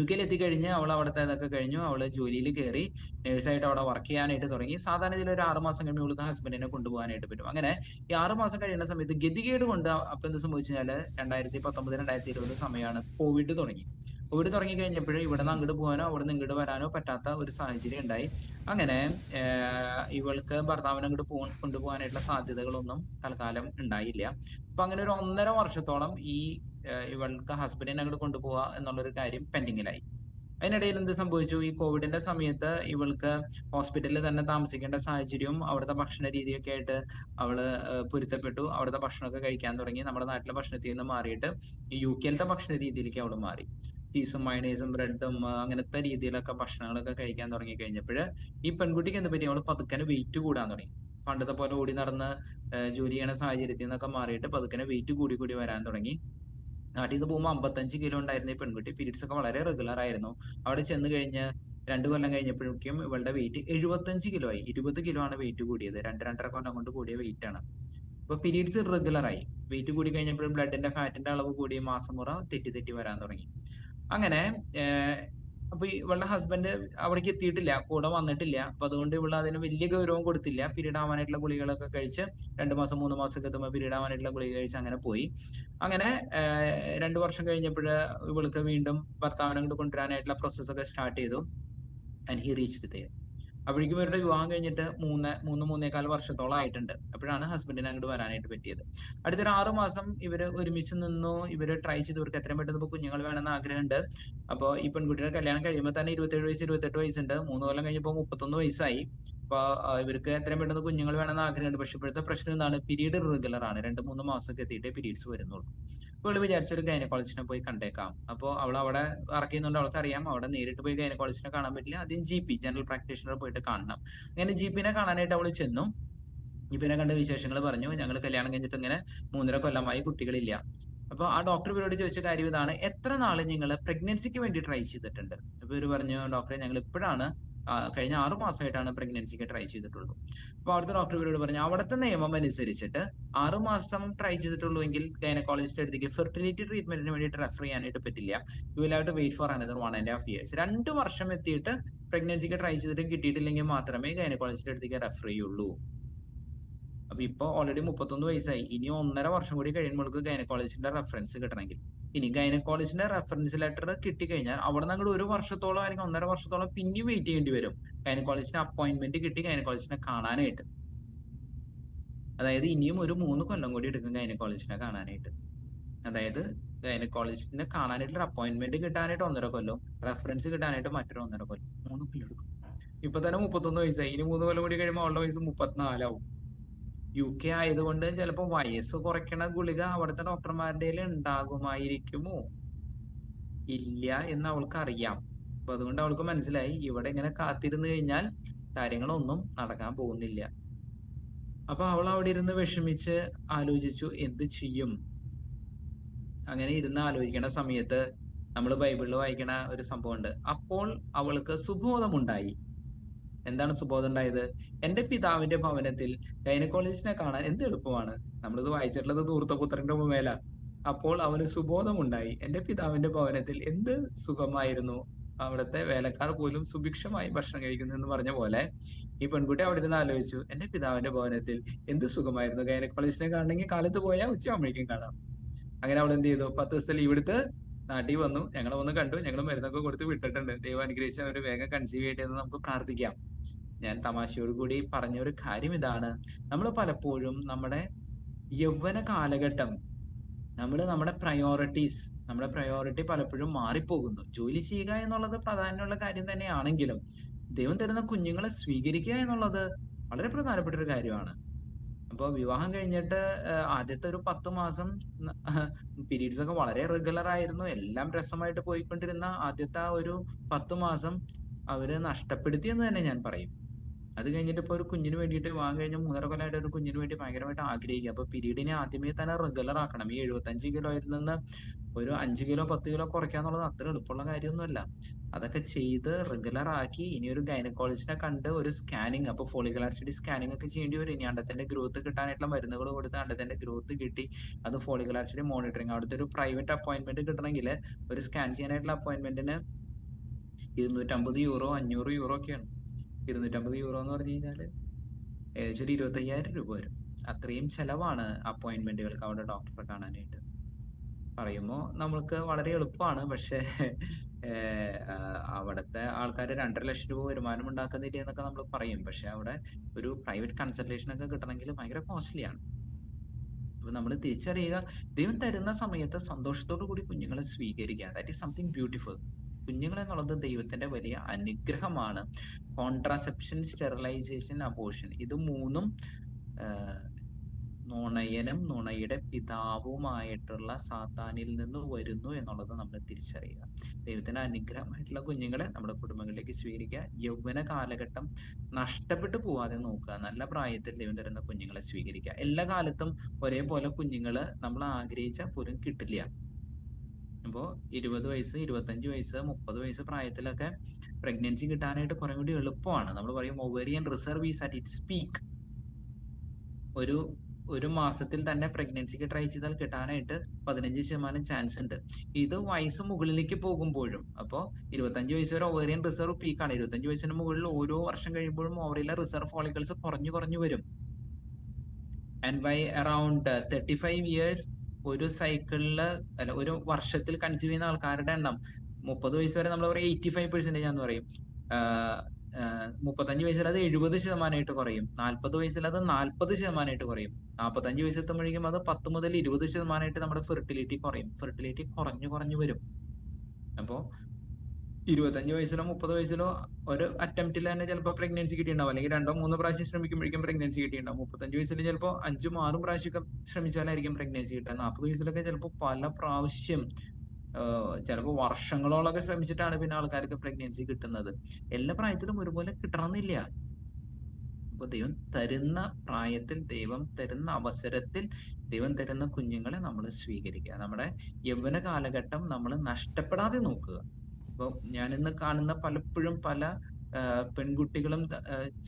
കെയിൽ എത്തിക്കഴിഞ്ഞ് അവൾ അവിടുത്തെ ഇതൊക്കെ കഴിഞ്ഞു. അവള് ജോലിയിൽ കയറി നേഴ്സായിട്ട് അവിടെ വർക്ക് ചെയ്യാനായിട്ട് തുടങ്ങി. സാധാരണ ഇതിൽ ഒരു 6 മാസം കഴിയുമ്പോൾ അവൾക്ക് ഹസ്ബൻഡിനെ കൊണ്ടുപോകാനായിട്ട് പറ്റും. അങ്ങനെ ഈ 6 മാസം കഴിയുന്ന സമയത്ത് ഗതികേട് കൊണ്ട് അപ്പൊ എന്ത് സംഭവിച്ചു കഴിഞ്ഞാല് 2019, 2020 സമയമാണ് കോവിഡ് തുടങ്ങി. കോവിഡ് തുടങ്ങി കഴിഞ്ഞപ്പോഴേ ഇവിടെ നിന്ന് അങ്ങോട്ട് പോകാനോ അവിടെ നിന്ന് ഇങ്ങോട്ട് വരാനോ പറ്റാത്ത ഒരു സാഹചര്യം ഉണ്ടായി. അങ്ങനെ ഇവൾക്ക് ഭർത്താവിനെ അങ്ങോട്ട് കൊണ്ടുപോകാനായിട്ടുള്ള സാധ്യതകളൊന്നും തൽക്കാലം ഉണ്ടായില്ല. അപ്പൊ അങ്ങനെ ഒരു 1.5 വർഷത്തോളം ഈ ഇവൾക്ക് ഹസ്ബൻഡിനെ അങ്ങോട്ട് കൊണ്ടുപോവുക എന്നുള്ളൊരു കാര്യം പെൻഡിങ്ങിലായി. അതിനിടയിൽ എന്ത് സംഭവിച്ചു? ഈ കോവിഡിന്റെ സമയത്ത് ഇവൾക്ക് ഹോസ്പിറ്റലിൽ തന്നെ താമസിക്കേണ്ട സാഹചര്യവും അവിടുത്തെ ഭക്ഷണ രീതിയൊക്കെ ആയിട്ട് അവള് പൊരുത്തപ്പെട്ടു. അവിടുത്തെ ഭക്ഷണമൊക്കെ കഴിക്കാൻ തുടങ്ങി. നമ്മുടെ നാട്ടിലെ ഭക്ഷണത്തിൽ നിന്ന് മാറിയിട്ട് ഈ UK ഭക്ഷണ രീതിയിലേക്ക് അവള് മാറി. ചീസും മയണൈസും ബ്രെഡും അങ്ങനത്തെ രീതിയിലൊക്കെ ഭക്ഷണങ്ങളൊക്കെ കഴിക്കാൻ തുടങ്ങി കഴിഞ്ഞപ്പോൾ ഈ പെൺകുട്ടിക്ക് എന്ത് പറ്റി? അവള് പതുക്കനെ വെയിറ്റ് കൂടാൻ തുടങ്ങി. പണ്ടത്തെ പോലെ ഓടി നടന്ന് ജോലി ചെയ്യണ സാഹചര്യത്തിൽ നിന്നൊക്കെ മാറിയിട്ട് പതുക്കനെ വെയിറ്റ് കൂടി വരാൻ തുടങ്ങി. നാട്ടിൽ നിന്ന് പോകുമ്പോൾ 55 കിലോ ഉണ്ടായിരുന്ന ഈ പെൺകുട്ടി പീരീഡ്സ് ഒക്കെ വളരെ റെഗുലർ ആയിരുന്നു. അവിടെ ചെന്ന് കഴിഞ്ഞ് 2 കൊല്ലം കഴിഞ്ഞപ്പോഴേക്കും ഇവളുടെ വെയിറ്റ് 75 കിലോ ആയി. 20 കിലോ ആണ് വെയിറ്റ് കൂടിയത്. 2-2.5 കൊല്ലം കൊണ്ട് കൂടിയ വെയിറ്റ് ആണ്. അപ്പൊ പീരീഡ്സ് ഇറഗുലർ ആയി. വെയിറ്റ് കൂടി കഴിഞ്ഞപ്പോഴും ബ്ലഡിന്റെ ഫാറ്റിന്റെ അളവ് കൂടി, മാസമുറ തെറ്റി വരാൻ തുടങ്ങി. അങ്ങനെ അപ്പൊ ഇവളുടെ ഹസ്ബൻഡ് അവിടേക്ക് എത്തിയിട്ടില്ല, കൂടെ വന്നിട്ടില്ല. അപ്പൊ അതുകൊണ്ട് ഇവള് അതിന് വലിയ ഗൗരവം കൊടുത്തില്ല. പീരീഡ് ആവാനായിട്ടുള്ള ഗുളികളൊക്കെ കഴിച്ച് 2 മാസം 3 മാസം ഒക്കെ എത്തുമ്പോൾ പീരീഡ് ആവാനായിട്ടുള്ള ഗുളിക കഴിച്ച് അങ്ങനെ പോയി. അങ്ങനെ 2 വർഷം കഴിഞ്ഞപ്പോൾ ഇവൾക്ക് വീണ്ടും ഭർത്താവിനെ കൊണ്ട് കൊണ്ടുവരാനായിട്ടുള്ള പ്രോസസ് ഒക്കെ സ്റ്റാർട്ട് ചെയ്തു. And he reached there. അപ്പോഴേക്കും ഇവരുടെ വിവാഹം കഴിഞ്ഞിട്ട് മൂന്നേകാൽ വർഷത്തോളം ആയിട്ടുണ്ട്. അപ്പോഴാണ് ഹസ്ബൻഡിന് അങ്ങോട്ട് വരാനായിട്ട് പറ്റിയത്. അടുത്തൊരു 6 മാസം ഇവര് ഒരുമിച്ച് നിന്നു. ഇവര് ട്രൈ ചെയ്തു. ഇവർക്ക് എത്രയും പെട്ടെന്ന് ഇപ്പൊ കുഞ്ഞുങ്ങൾ വേണമെന്ന് ആഗ്രഹമുണ്ട്. അപ്പൊ ഈ പെൺകുട്ടിയുടെ കല്യാണം കഴിയുമ്പോൾ തന്നെ 27 വയസ്സ് 28 വയസ്സുണ്ട്. 3 കൊല്ലം കഴിഞ്ഞപ്പോൾ 31 വയസ്സായി. അപ്പൊ ഇവർക്ക് എത്രയും പെട്ടെന്ന് കുഞ്ഞുങ്ങൾ വേണമെന്ന് ആഗ്രഹമുണ്ട്. പക്ഷെ ഇപ്പോഴത്തെ പ്രശ്നം എന്താണ്? പീരീഡ് ഇറഗുലർ ആണ്. 2-3 മാസമൊക്കെ എത്തിയിട്ടേ പീരീഡ്സ് വരുന്നുള്ളൂ. അപ്പോൾ ഇവള് വിചാരിച്ചു ഒരു ഗൈനക്കോളജിസ്റ്റിനെ പോയി കണ്ടേക്കാം. അപ്പോൾ അവൾ അവിടെ വർക്ക് ചെയ്യുന്നതുകൊണ്ട് അവൾക്കറിയാം അവിടെ നേരിട്ട് പോയി ഗൈനക്കോളജിസ്റ്റിനെ കാണാൻ പറ്റില്ല. ആദ്യം GP ജനറൽ പ്രാക്ടീഷണറെ പോയിട്ട് കാണണം. അങ്ങനെ GP-നെ കാണാനായിട്ട് അവൾ ചെന്നു. GP-നെ കണ്ട വിശേഷങ്ങൾ പറഞ്ഞു. ഞങ്ങൾ കല്യാണം കഴിഞ്ഞിട്ട് ഇങ്ങനെ 3.5 കൊല്ലമായി കുട്ടികളില്ല. അപ്പോൾ ആ ഡോക്ടർ ഇവരോട് ചോദിച്ച കാര്യം ഇതാണ്, എത്ര നാൾ നിങ്ങൾ പ്രഗ്നൻസിക്ക് വേണ്ടി ട്രൈ ചെയ്തിട്ടുണ്ട്? അപ്പോൾ ഇവർ പറഞ്ഞു, ഡോക്ടറെ ഞങ്ങൾ ഇപ്പോഴാണ് കഴിഞ്ഞ 6 മാസമായിട്ടാണ് പ്രഗ്നൻസിക്ക് ട്രൈ ചെയ്തിട്ടുള്ളൂ. അപ്പോൾ അവിടുത്തെ ഡോക്ടർ ഇവരോട് പറഞ്ഞു, അവിടുത്തെ നിയമം അനുസരിച്ചിട്ട് 6 മാസം ട്രൈ ചെയ്തിട്ടുള്ളൂ എങ്കിൽ ഗൈനക്കോളജിസ്റ്റ് അടുത്തേക്ക് ഫെർട്ടിലിറ്റി ട്രീറ്റ്മെന്റിന് വേണ്ടിയിട്ട് റെഫർ ചെയ്യാനായിട്ട് പറ്റില്ല. You will have to wait for another 1.5 years. 2 വർഷം എത്തിയിട്ട് പ്രഗ്നൻസിക്ക് ട്രൈ ചെയ്തിട്ട് കിട്ടിയിട്ടില്ലെങ്കിൽ മാത്രമേ ഗൈനക്കോളജിസ്റ്റ് അടുത്തേക്ക് റെഫർ ചെയ്യുള്ളൂ. അപ്പൊ ഇപ്പൊ ഓൾറെഡി 31 വയസ്സായി. ഇനി 1.5 വർഷം കൂടി കഴിയുമ്പോൾ ഗൈനക്കോളജിസ്റ്റിന്റെ റെഫറൻസ് കിട്ടണമെങ്കിൽ. ഇനി ഗൈനക്കോളജിസ്റ്റിന്റെ റെഫറൻസ് ലെറ്റർ കിട്ടിക്കഴിഞ്ഞാൽ അവിടെ നിന്ന് അങ്ങോട്ട് 1 വർഷത്തോളം അല്ലെങ്കിൽ 1.5 വർഷത്തോളം പിന്നെയും വെയിറ്റ് ചെയ്യേണ്ടി വരും ഗൈനക്കോളജിസ്റ്റിന് അപ്പോയിന്റ്മെന്റ് കിട്ടി ഗൈനക്കോളജിസ്റ്റിനെ കാണാനായിട്ട്. അതായത് ഇനിയും ഒരു 3 കൊല്ലം കൂടി എടുക്കും ഗൈനക്കോളജിസ്റ്റിനെ കാണാനായിട്ട്. അതായത് ഗൈനക്കോളജിസ്റ്റിനെ കാണാനായിട്ടുള്ള അപ്പോയിന്റ്മെന്റ് കിട്ടാനായിട്ട് 1.5 കൊല്ലം, റെഫറൻസ് കിട്ടാനായിട്ട് മറ്റൊരു 1.5 കൊല്ലം, 3 കൊല്ലം എടുക്കും. ഇപ്പൊ തന്നെ 31 വയസ്സായി. ഇനി 3 കൊല്ലം കൂടി കഴിയുമ്പോൾ അവളുടെ വയസ്സ് 34 ആവും. UK ആയതുകൊണ്ട് ചിലപ്പോൾ വയസ്സ് കുറയ്ക്കണ ഗുളിക അവിടുത്തെ ഡോക്ടർമാരുടെ ഉണ്ടാകുമായിരിക്കുമോ? ഇല്ല എന്ന് അവൾക്ക് അറിയാം. അപ്പൊ അതുകൊണ്ട് അവൾക്ക് മനസ്സിലായി ഇവിടെ ഇങ്ങനെ കാത്തിരുന്ന് കഴിഞ്ഞാൽ കാര്യങ്ങളൊന്നും നടക്കാൻ പോകുന്നില്ല. അപ്പൊ അവൾ അവിടെ ഇരുന്ന് വിഷമിച്ച് ആലോചിച്ചു എന്ത് ചെയ്യും. അങ്ങനെ ഇരുന്ന് ആലോചിക്കണ സമയത്ത് നമ്മൾ ബൈബിളിൽ വായിക്കണ ഒരു സംഭവമുണ്ട്. അപ്പോൾ അവൾക്ക് സുബോധമുണ്ടായി. എന്താണ് സുബോധം ഉണ്ടായത്? എന്റെ പിതാവിന്റെ ഭവനത്തിൽ ഗൈനക്കോളജിസ്റ്റിനെ കാണാൻ എന്ത് എളുപ്പമാണ്. നമ്മളിത് വായിച്ചിട്ടുള്ളത് ധൂർത്തപുത്രന്റെ ഉപമേല. അപ്പോൾ അവന് സുബോധമുണ്ടായി, എന്റെ പിതാവിന്റെ ഭവനത്തിൽ എന്ത് സുഖമായിരുന്നു, അവിടുത്തെ വേലക്കാർ പോലും സുഭിക്ഷമായി ഭക്ഷണം കഴിക്കുന്നു എന്ന് പറഞ്ഞ പോലെ ഈ പെൺകുട്ടി അവിടെ ഇരുന്ന് ആലോചിച്ചു, എന്റെ പിതാവിന്റെ ഭവനത്തിൽ എന്ത് സുഖമായിരുന്നു, ഗൈനക്കോളജിസ്റ്റിനെ കാണണമെങ്കിൽ കാലത്ത് പോയാൽ ഉച്ചയാകുമ്പോഴേക്കും കാണാം. അങ്ങനെ അവൾ എന്ത് ചെയ്തു, 10 ദിവസത്തെ ലീവ് എടുത്ത് നാട്ടിൽ വന്നു. ഞങ്ങളെ വന്ന് കണ്ടു. ഞങ്ങൾ മരുന്നൊക്കെ കൊടുത്ത് വിട്ടിട്ടുണ്ട്. ദൈവം അനുഗ്രഹിച്ച് അവർ വേഗം കൺസീവ് ചെയ്യട്ടെ എന്ന് നമുക്ക് പ്രാർത്ഥിക്കാം. ഞാൻ തമാശയോട് കൂടി പറഞ്ഞ ഒരു കാര്യം ഇതാണ്, നമ്മൾ പലപ്പോഴും നമ്മുടെ യൗവന കാലഘട്ടം നമ്മുടെ പ്രയോറിറ്റി പലപ്പോഴും മാറിപ്പോകുന്നു. ജോലി ചെയ്യുക എന്നുള്ളത് പ്രാധാന്യമുള്ള കാര്യം തന്നെയാണെങ്കിലും ദൈവം തരുന്ന കുഞ്ഞുങ്ങളെ സ്വീകരിക്കുക എന്നുള്ളത് വളരെ പ്രധാനപ്പെട്ട ഒരു കാര്യമാണ്. അപ്പോൾ വിവാഹം കഴിഞ്ഞിട്ട് ആദ്യത്തെ ഒരു 10 മാസം പീരീഡ്സ് ഒക്കെ വളരെ റെഗുലർ ആയിരുന്നു. എല്ലാം രസമായിട്ട് പോയിക്കൊണ്ടിരുന്ന ആദ്യത്തെ ആ ഒരു 10 മാസം അവര് നഷ്ടപ്പെടുത്തി എന്ന് തന്നെ ഞാൻ പറയും. അത് കഴിഞ്ഞിട്ട് ഇപ്പൊ ഒരു കുഞ്ഞിന് വേണ്ടിയിട്ട് വിവാഹം കഴിഞ്ഞ് 3.5 കൊല്ലമായിട്ട് ഒരു കുഞ്ഞിന് വേണ്ടി ഭയങ്കരമായിട്ട് ആഗ്രഹിക്കുക. അപ്പൊ പീരീഡിനെ ആദ്യമേ തന്നെ റെഗുലർ ആക്കണം. ഈ 75 കിലോയിൽ നിന്ന് ഒരു 5 കിലോ 10 കിലോ കുറയ്ക്കാന്നുള്ളത് അത്ര എളുപ്പമുള്ള കാര്യമൊന്നുമല്ല. അതൊക്കെ ചെയ്ത് റെഗുലർ ആക്കി ഇനി ഒരു ഗൈനക്കോളജിസ്റ്റിനെ കണ്ട് ഒരു സ്കാനിങ്, അപ്പൊ ഫോളിക്കുലർ ആസിഡ് സ്കാനിങ് ഒക്കെ ചെയ്യേണ്ടി വരും. ഇനി അണ്ടത്തിന്റെ ഗ്രോത്ത് കിട്ടാനായിട്ടുള്ള മരുന്നുകൾ കൊടുത്ത് അണ്ടത്തിന്റെ ഗ്രോത്ത് കിട്ടി അത് ഫോളിക്കുലർ ആസിഡ് മോണിറ്ററിങ്, അവിടുത്തെ ഒരു പ്രൈവറ്റ് അപ്പോയിന്റ്മെന്റ് കിട്ടണമെങ്കിൽ ഒരു സ്കാൻ ചെയ്യാനായിട്ടുള്ള അപ്പോയിന്റ്മെന്റിന് 250 യൂറോ 500 യൂറോ ഒക്കെയാണ്. 250 യൂറോ എന്ന് പറഞ്ഞു കഴിഞ്ഞാല് ഏകദേശം ഒരു 25,000 രൂപ വരും. അത്രയും ചെലവാണ് അപ്പോയിന്റ്മെന്റുകൾക്ക് അവിടെ ഡോക്ടറെ കാണാനായിട്ട്. പറയുമ്പോൾ നമ്മൾക്ക് വളരെ എളുപ്പമാണ്. പക്ഷേ അവിടുത്തെ ആൾക്കാർ 2.5 ലക്ഷം രൂപ വരുമാനം ഉണ്ടാക്കുന്നില്ല എന്നൊക്കെ നമ്മൾ പറയും. പക്ഷെ അവിടെ ഒരു പ്രൈവറ്റ് കൺസൾട്ടേഷൻ ഒക്കെ കിട്ടണമെങ്കിൽ ഭയങ്കര കോസ്റ്റ്ലിയാണ്. അപ്പൊ നമ്മൾ തിരിച്ചറിയുക, ദൈവം തരുന്ന സമയത്ത് സന്തോഷത്തോടു കൂടി കുഞ്ഞുങ്ങളെ സ്വീകരിക്കുക. That is something beautiful. കുഞ്ഞുങ്ങൾ എന്നുള്ളത് ദൈവത്തിന്റെ വലിയ അനുഗ്രഹമാണ്. കോൺട്രാസെപ്ഷൻ, സ്റ്റെറിലൈസേഷൻ, അബോർഷൻ, ഇത് മൂന്നും നുണയനും നുണയുടെ പിതാവുമായിട്ടുള്ള സാത്താനിൽ നിന്ന് വരുന്നു എന്നുള്ളത് നമ്മൾ തിരിച്ചറിയുക. ദൈവത്തിന്റെ അനുഗ്രഹമായിട്ടുള്ള കുഞ്ഞുങ്ങളെ നമ്മുടെ കുടുംബങ്ങളിലേക്ക് സ്വീകരിക്കുക. യൗവന കാലഘട്ടം നഷ്ടപ്പെട്ടു പോവാതെ നോക്കുക. നല്ല പ്രായത്തിൽ ദൈവം തരുന്ന കുഞ്ഞുങ്ങളെ സ്വീകരിക്കുക. എല്ലാ കാലത്തും ഒരേപോലെ കുഞ്ഞുങ്ങള് നമ്മൾ ആഗ്രഹിച്ചാൽ പോലും കിട്ടില്ല. അപ്പോ 20 വയസ്സ് 25 വയസ്സ് 30 വയസ്സ് പ്രായത്തിലൊക്കെ പ്രഗ്നൻസി കിട്ടാനായിട്ട് കുറെ കൂടി എളുപ്പമാണ്. നമ്മൾ പറയും ovarian reserve is at its peak. ഒരു മാസത്തിൽ തന്നെ പ്രഗ്നൻസിക്ക് ട്രൈ ചെയ്താൽ കിട്ടാനായിട്ട് 15% ചാൻസ് ഉണ്ട്. ഇത് വയസ്സ് മുകളിലേക്ക് പോകുമ്പോഴും, അപ്പോ 25 വയസ്സ് വരെ ഒവേറിയൻ റിസർവ് പീക്കാണ്. 25 വയസ്സിന് മുകളിൽ ഓരോ വർഷം കഴിയുമ്പോഴും ഓവറിയിലെ റിസർവ് ഫോളിക്കിൾസ് കുറഞ്ഞു വരും. ആൻഡ് ബൈ അറൌണ്ട് 35 ഇയേഴ്സ് ഒരു സൈക്കിളില് അല്ല ഒരു വർഷത്തിൽ കൺസീവ് ചെയ്യുന്ന ആൾക്കാരുടെ എണ്ണം 30 വയസ്സ് വരെ നമ്മൾ പറയും 85% എന്ന് പറയും. 35 വയസ്സിൽ അത് 70% കുറയും, 40 വയസ്സിൽ അത് 40% കുറയും, 45 വയസ്സെത്തുമ്പോഴേക്കും അത് 10 മുതൽ 20% നമ്മുടെ ഫെർട്ടിലിറ്റി കുറയും. ഫെർട്ടിലിറ്റി കുറഞ്ഞു കുറഞ്ഞു വരും. അപ്പോ 25 വയസ്സിലോ 30 വയസ്സിലോ ഒരു അറ്റംപ്റ്റിൽ തന്നെ ചിലപ്പോൾ പ്രഗ്നൻസി കിട്ടിയിട്ടുണ്ടാവും, അല്ലെങ്കിൽ 2-3 പ്രാവശ്യം ശ്രമിക്കുമ്പോഴേക്കും പ്രഗ്നൻസി കിട്ടിയിട്ടുണ്ടാവും. 35 വയസ്സിൽ ചിലപ്പോൾ 5-6 പ്രാവശ്യമൊക്കെ ശ്രമിച്ചാലായിരിക്കും പ്രഗ്നൻസി കിട്ടുക. 40 വയസ്സിലൊക്കെ ചിലപ്പോൾ പല പ്രാവശ്യം, ചിലപ്പോൾ വർഷങ്ങളോളൊക്കെ ശ്രമിച്ചിട്ടാണ് പിന്നെ ആൾക്കാർക്ക് പ്രഗ്നൻസി കിട്ടുന്നത്. എല്ലാ പ്രായത്തിലും ഒരുപോലെ കിട്ടണമെന്നില്ല. അപ്പൊ ദൈവം തരുന്ന പ്രായത്തിൽ, ദൈവം തരുന്ന അവസരത്തിൽ, ദൈവം തരുന്ന കുഞ്ഞുങ്ങളെ നമ്മൾ സ്വീകരിക്കുക. നമ്മുടെ യൗവന കാലഘട്ടം നമ്മൾ നഷ്ടപ്പെടാതെ നോക്കുക. ഇപ്പൊ ഞാനിന്ന് കാണുന്ന പലപ്പോഴും പല പെൺകുട്ടികളും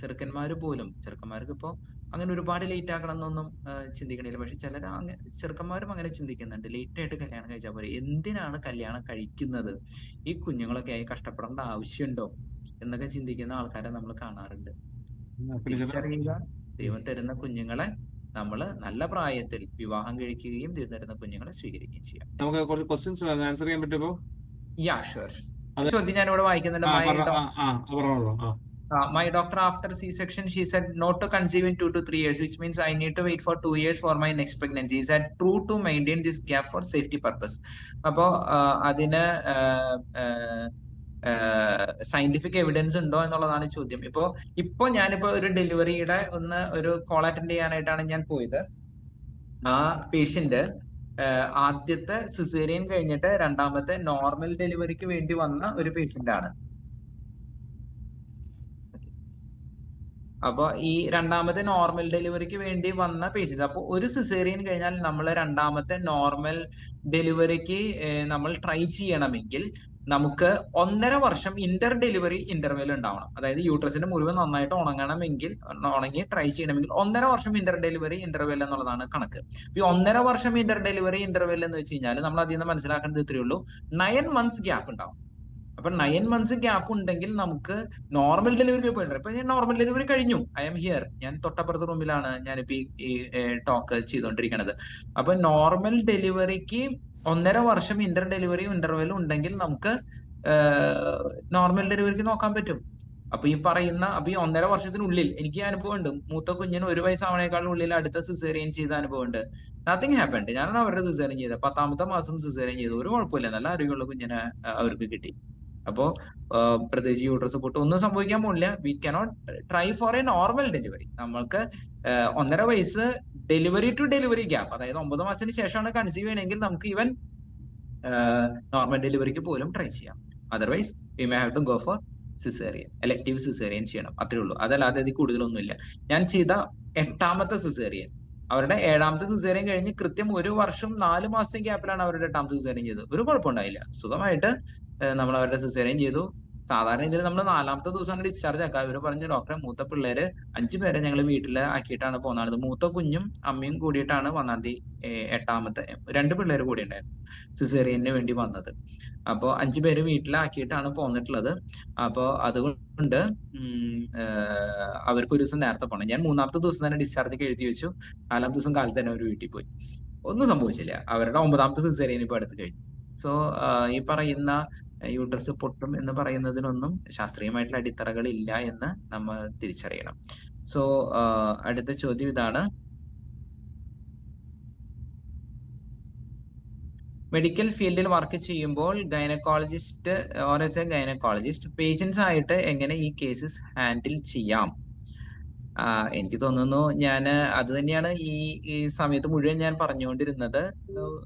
ചെറുക്കന്മാര് പോലും, ചെറുക്കന്മാർക്ക് ഇപ്പോ അങ്ങനെ ഒരുപാട് ലേറ്റ് ആക്കണം എന്നൊന്നും ചിന്തിക്കണില്ല. പക്ഷെ ചിലർ ചെറുക്കന്മാരും അങ്ങനെ ചിന്തിക്കുന്നുണ്ട്, ലേറ്റ് ആയിട്ട് കല്യാണം കഴിച്ചാൽ പോരെ, എന്തിനാണ് കല്യാണം കഴിക്കുന്നത്, ഈ കുഞ്ഞുങ്ങളൊക്കെ ആയി കഷ്ടപ്പെടേണ്ട ആവശ്യമുണ്ടോ എന്നൊക്കെ ചിന്തിക്കുന്ന ആൾക്കാരെ നമ്മൾ കാണാറുണ്ട്. തിരിച്ചറിയുക, ദൈവം തരുന്ന കുഞ്ഞുങ്ങളെ നമ്മൾ നല്ല പ്രായത്തിൽ വിവാഹം കഴിക്കുകയും ദൈവം തരുന്ന കുഞ്ഞുങ്ങളെ സ്വീകരിക്കുകയും ചെയ്യാം. നമുക്ക് കുറച്ച് ക്വസ്റ്റ്യൻസ് ആൻസർ ചെയ്യാൻ പറ്റുമോ? Yeah sure. ചോദ്യം ഞാൻ ഇവിടെ വായിക്കുന്നുണ്ട്. My doctor after C-section, she said not to conceive in 2 to 3 years, which means I need to wait for 2 years for my next pregnancy. Is that true to maintain this gap for safety purpose? അപ്പോ അതിന് scientific evidence ഉണ്ടോ എന്നുള്ളതാണ് ചോദ്യം. ഇപ്പോ ഞാനിപ്പോ ഒരു ഡെലിവറിയുടെ ഒരു കോൾ അറ്റൻഡ് ചെയ്യാനായിട്ടാണ് ഞാൻ പോയത്. ആ പേഷ്യന്റ് ആദ്യത്തെ സിസേറിയൻ കഴിഞ്ഞിട്ട് രണ്ടാമത്തെ നോർമൽ ഡെലിവറിക്ക് വേണ്ടി വന്ന ഒരു പേഷ്യന്റ് ആണ്. അപ്പൊ ഈ രണ്ടാമത്തെ നോർമൽ ഡെലിവറിക്ക് വേണ്ടി വന്ന പേഷ്യൻസ്, അപ്പൊ ഒരു സിസേറിയൻ കഴിഞ്ഞാൽ നമ്മൾ രണ്ടാമത്തെ നോർമൽ ഡെലിവറിക്ക് നമ്മൾ ട്രൈ ചെയ്യണമെങ്കിൽ നമുക്ക് 1.5 വർഷം ഇന്റർ ഡെലിവറി ഇന്റർവെൽ ഉണ്ടാവണം. അതായത് യൂട്രസിന്റെ മുറിവ് നന്നായിട്ട് ഉണങ്ങി ട്രൈ ചെയ്യണമെങ്കിൽ 1.5 വർഷം ഇന്റർ ഡെലിവറി ഇന്റർവെൽ എന്നുള്ളതാണ് കണക്ക്. ഈ 1.5 വർഷം ഇന്റർ ഡെലിവറി ഇന്റർവെൽ എന്ന് വെച്ച് കഴിഞ്ഞാൽ നമ്മൾ അതിൽ നിന്ന് മനസ്സിലാക്കേണ്ടത് ഇത്രയേ ഉള്ളൂ, 9 months ഗ്യാപ്പ് ഉണ്ടാവും. അപ്പൊ 9 months ഗ്യാപ്പ് ഉണ്ടെങ്കിൽ നമുക്ക് നോർമൽ ഡെലിവറി പോയിട്ടുണ്ട്. ഇപ്പൊ ഞാൻ നോർമൽ ഡെലിവറി കഴിഞ്ഞു, ഐ എം ഹിയർ, ഞാൻ തൊട്ടപ്പുറത്തെ റൂമിലാണ് ഞാനിപ്പോ ഈ ടോക്ക് ചെയ്തുകൊണ്ടിരിക്കുന്നത്. അപ്പൊ നോർമൽ ഡെലിവറിക്ക് 1.5 വർഷം ഇന്റർ ഡെലിവറി ഇന്റർവെൽ ഉണ്ടെങ്കിൽ നമുക്ക് നോർമൽ ഡെലിവറിക്ക് നോക്കാൻ പറ്റും. അപ്പൊ ഈ 1.5 വർഷത്തിനുള്ളിൽ എനിക്ക് അനുഭവം ഉണ്ട്. മൂത്ത കുഞ്ഞിന് 1 വയസ്സാവണേക്കാളും ഉള്ളിൽ അടുത്ത സിസേറിയൻ ചെയ്ത അനുഭവം ഉണ്ട്. Nothing happened. ഞാനാണ് അവരുടെ സിസേറിയൻ ചെയ്തത്. 10ാമത്തെ മാസം സിസേറിയൻ ചെയ്തു. ഒരു കുഴപ്പമില്ല, നല്ല ആരോഗ്യമുള്ള കുഞ്ഞിനെ അവർക്ക് കിട്ടി. അപ്പോ പ്രത്യേകിച്ച് യൂട്രസ് പൊട്ട് ഒന്നും സംഭവിക്കാൻ പോകില്ല. We cannot try four A normal delivery. നമ്മൾക്ക് 1.5 വയസ്സ് ഡെലിവറി ടു ഡെലിവറി ഗ്യാപ്പ്, അതായത് 9 മാസത്തിന് ശേഷമാണ് കൺസീവ് ചെയ്യണമെങ്കിൽ നമുക്ക് ഈവൻ നോർമൽ ഡെലിവറിക്ക് പോലും ട്രൈ ചെയ്യാം. Otherwise we may have to go for caesarean, elective caesarean ചെയ്യണം, അത്രേ ഉള്ളൂ. അതല്ലാതെ അതിൽ കൂടുതലൊന്നുമില്ല. ഞാൻ ചെയ്ത 8ാമത്തെ സിസേറിയൻ, അവരുടെ 7ാമത്തെ സിസേറിയൻ കഴിഞ്ഞ് കൃത്യം 1 വർഷം 4 മാസത്തെ ഗ്യാപ്പിലാണ് അവരുടെ 8ാമത്തെ സിസേറിയൻ ചെയ്തത്. ഒരു കുഴപ്പമുണ്ടായില്ല, സുഖമായിട്ട് നമ്മൾ അവരുടെ സിസേറിയൻ ചെയ്തു. സാധാരണ ഇതിൽ നമ്മൾ 4ാമത്തെ ദിവസമാണ് ഡിസ്ചാർജ് ആക്കുക. ഇവര് പറഞ്ഞു, ഡോക്ടറെ മൂത്ത പിള്ളേര് 5 പേരെ ഞങ്ങൾ വീട്ടിൽ ആക്കിയിട്ടാണ് പോകുന്നത്. മൂത്ത കുഞ്ഞും അമ്മയും കൂടിയിട്ടാണ് 8ാമത്തെ 2 പിള്ളേര് കൂടി ഉണ്ടായിരുന്നു സിസേറിയന് വേണ്ടി വന്നത്. അപ്പോ 5 പേര് വീട്ടിലാക്കിയിട്ടാണ് പോന്നിട്ടുള്ളത്. അപ്പോ അതുകൊണ്ട് അവർക്ക് ഒരു ദിവസം നേരത്തെ പോകണം. ഞാൻ 3ാമത്തെ ദിവസം തന്നെ ഡിസ്ചാർജ് എഴുതി വെച്ചു. 4ാമത്തെ ദിവസം കാലത്ത് തന്നെ അവർ വീട്ടിൽ പോയി. ഒന്നും സംഭവിച്ചില്ല. അവരുടെ 9ാമത്തെ സിസേറിയൻ ഇപ്പൊ അടുത്ത് കഴിഞ്ഞു. സോ ഈ പറയുന്ന യൂട്രസ് പൊട്ടും എന്ന് പറയുന്നതിനൊന്നും ശാസ്ത്രീയമായിട്ടുള്ള അടിത്തറകൾ ഇല്ല എന്ന് നമ്മൾ തിരിച്ചറിയണം. സോ അടുത്ത ചോദ്യം ഇതാണ്, മെഡിക്കൽ ഫീൽഡിൽ വർക്ക് ചെയ്യുമ്പോൾ gynaecologist or as a gynaecologist patients ആയിട്ട് എങ്ങനെ ഈ കേസസ് ഹാൻഡിൽ ചെയ്യാം? എനിക്ക് തോന്നുന്നു ഞാൻ അത് തന്നെയാണ് ഈ സമയത്ത് മുഴുവൻ ഞാൻ പറഞ്ഞുകൊണ്ടിരുന്നത്.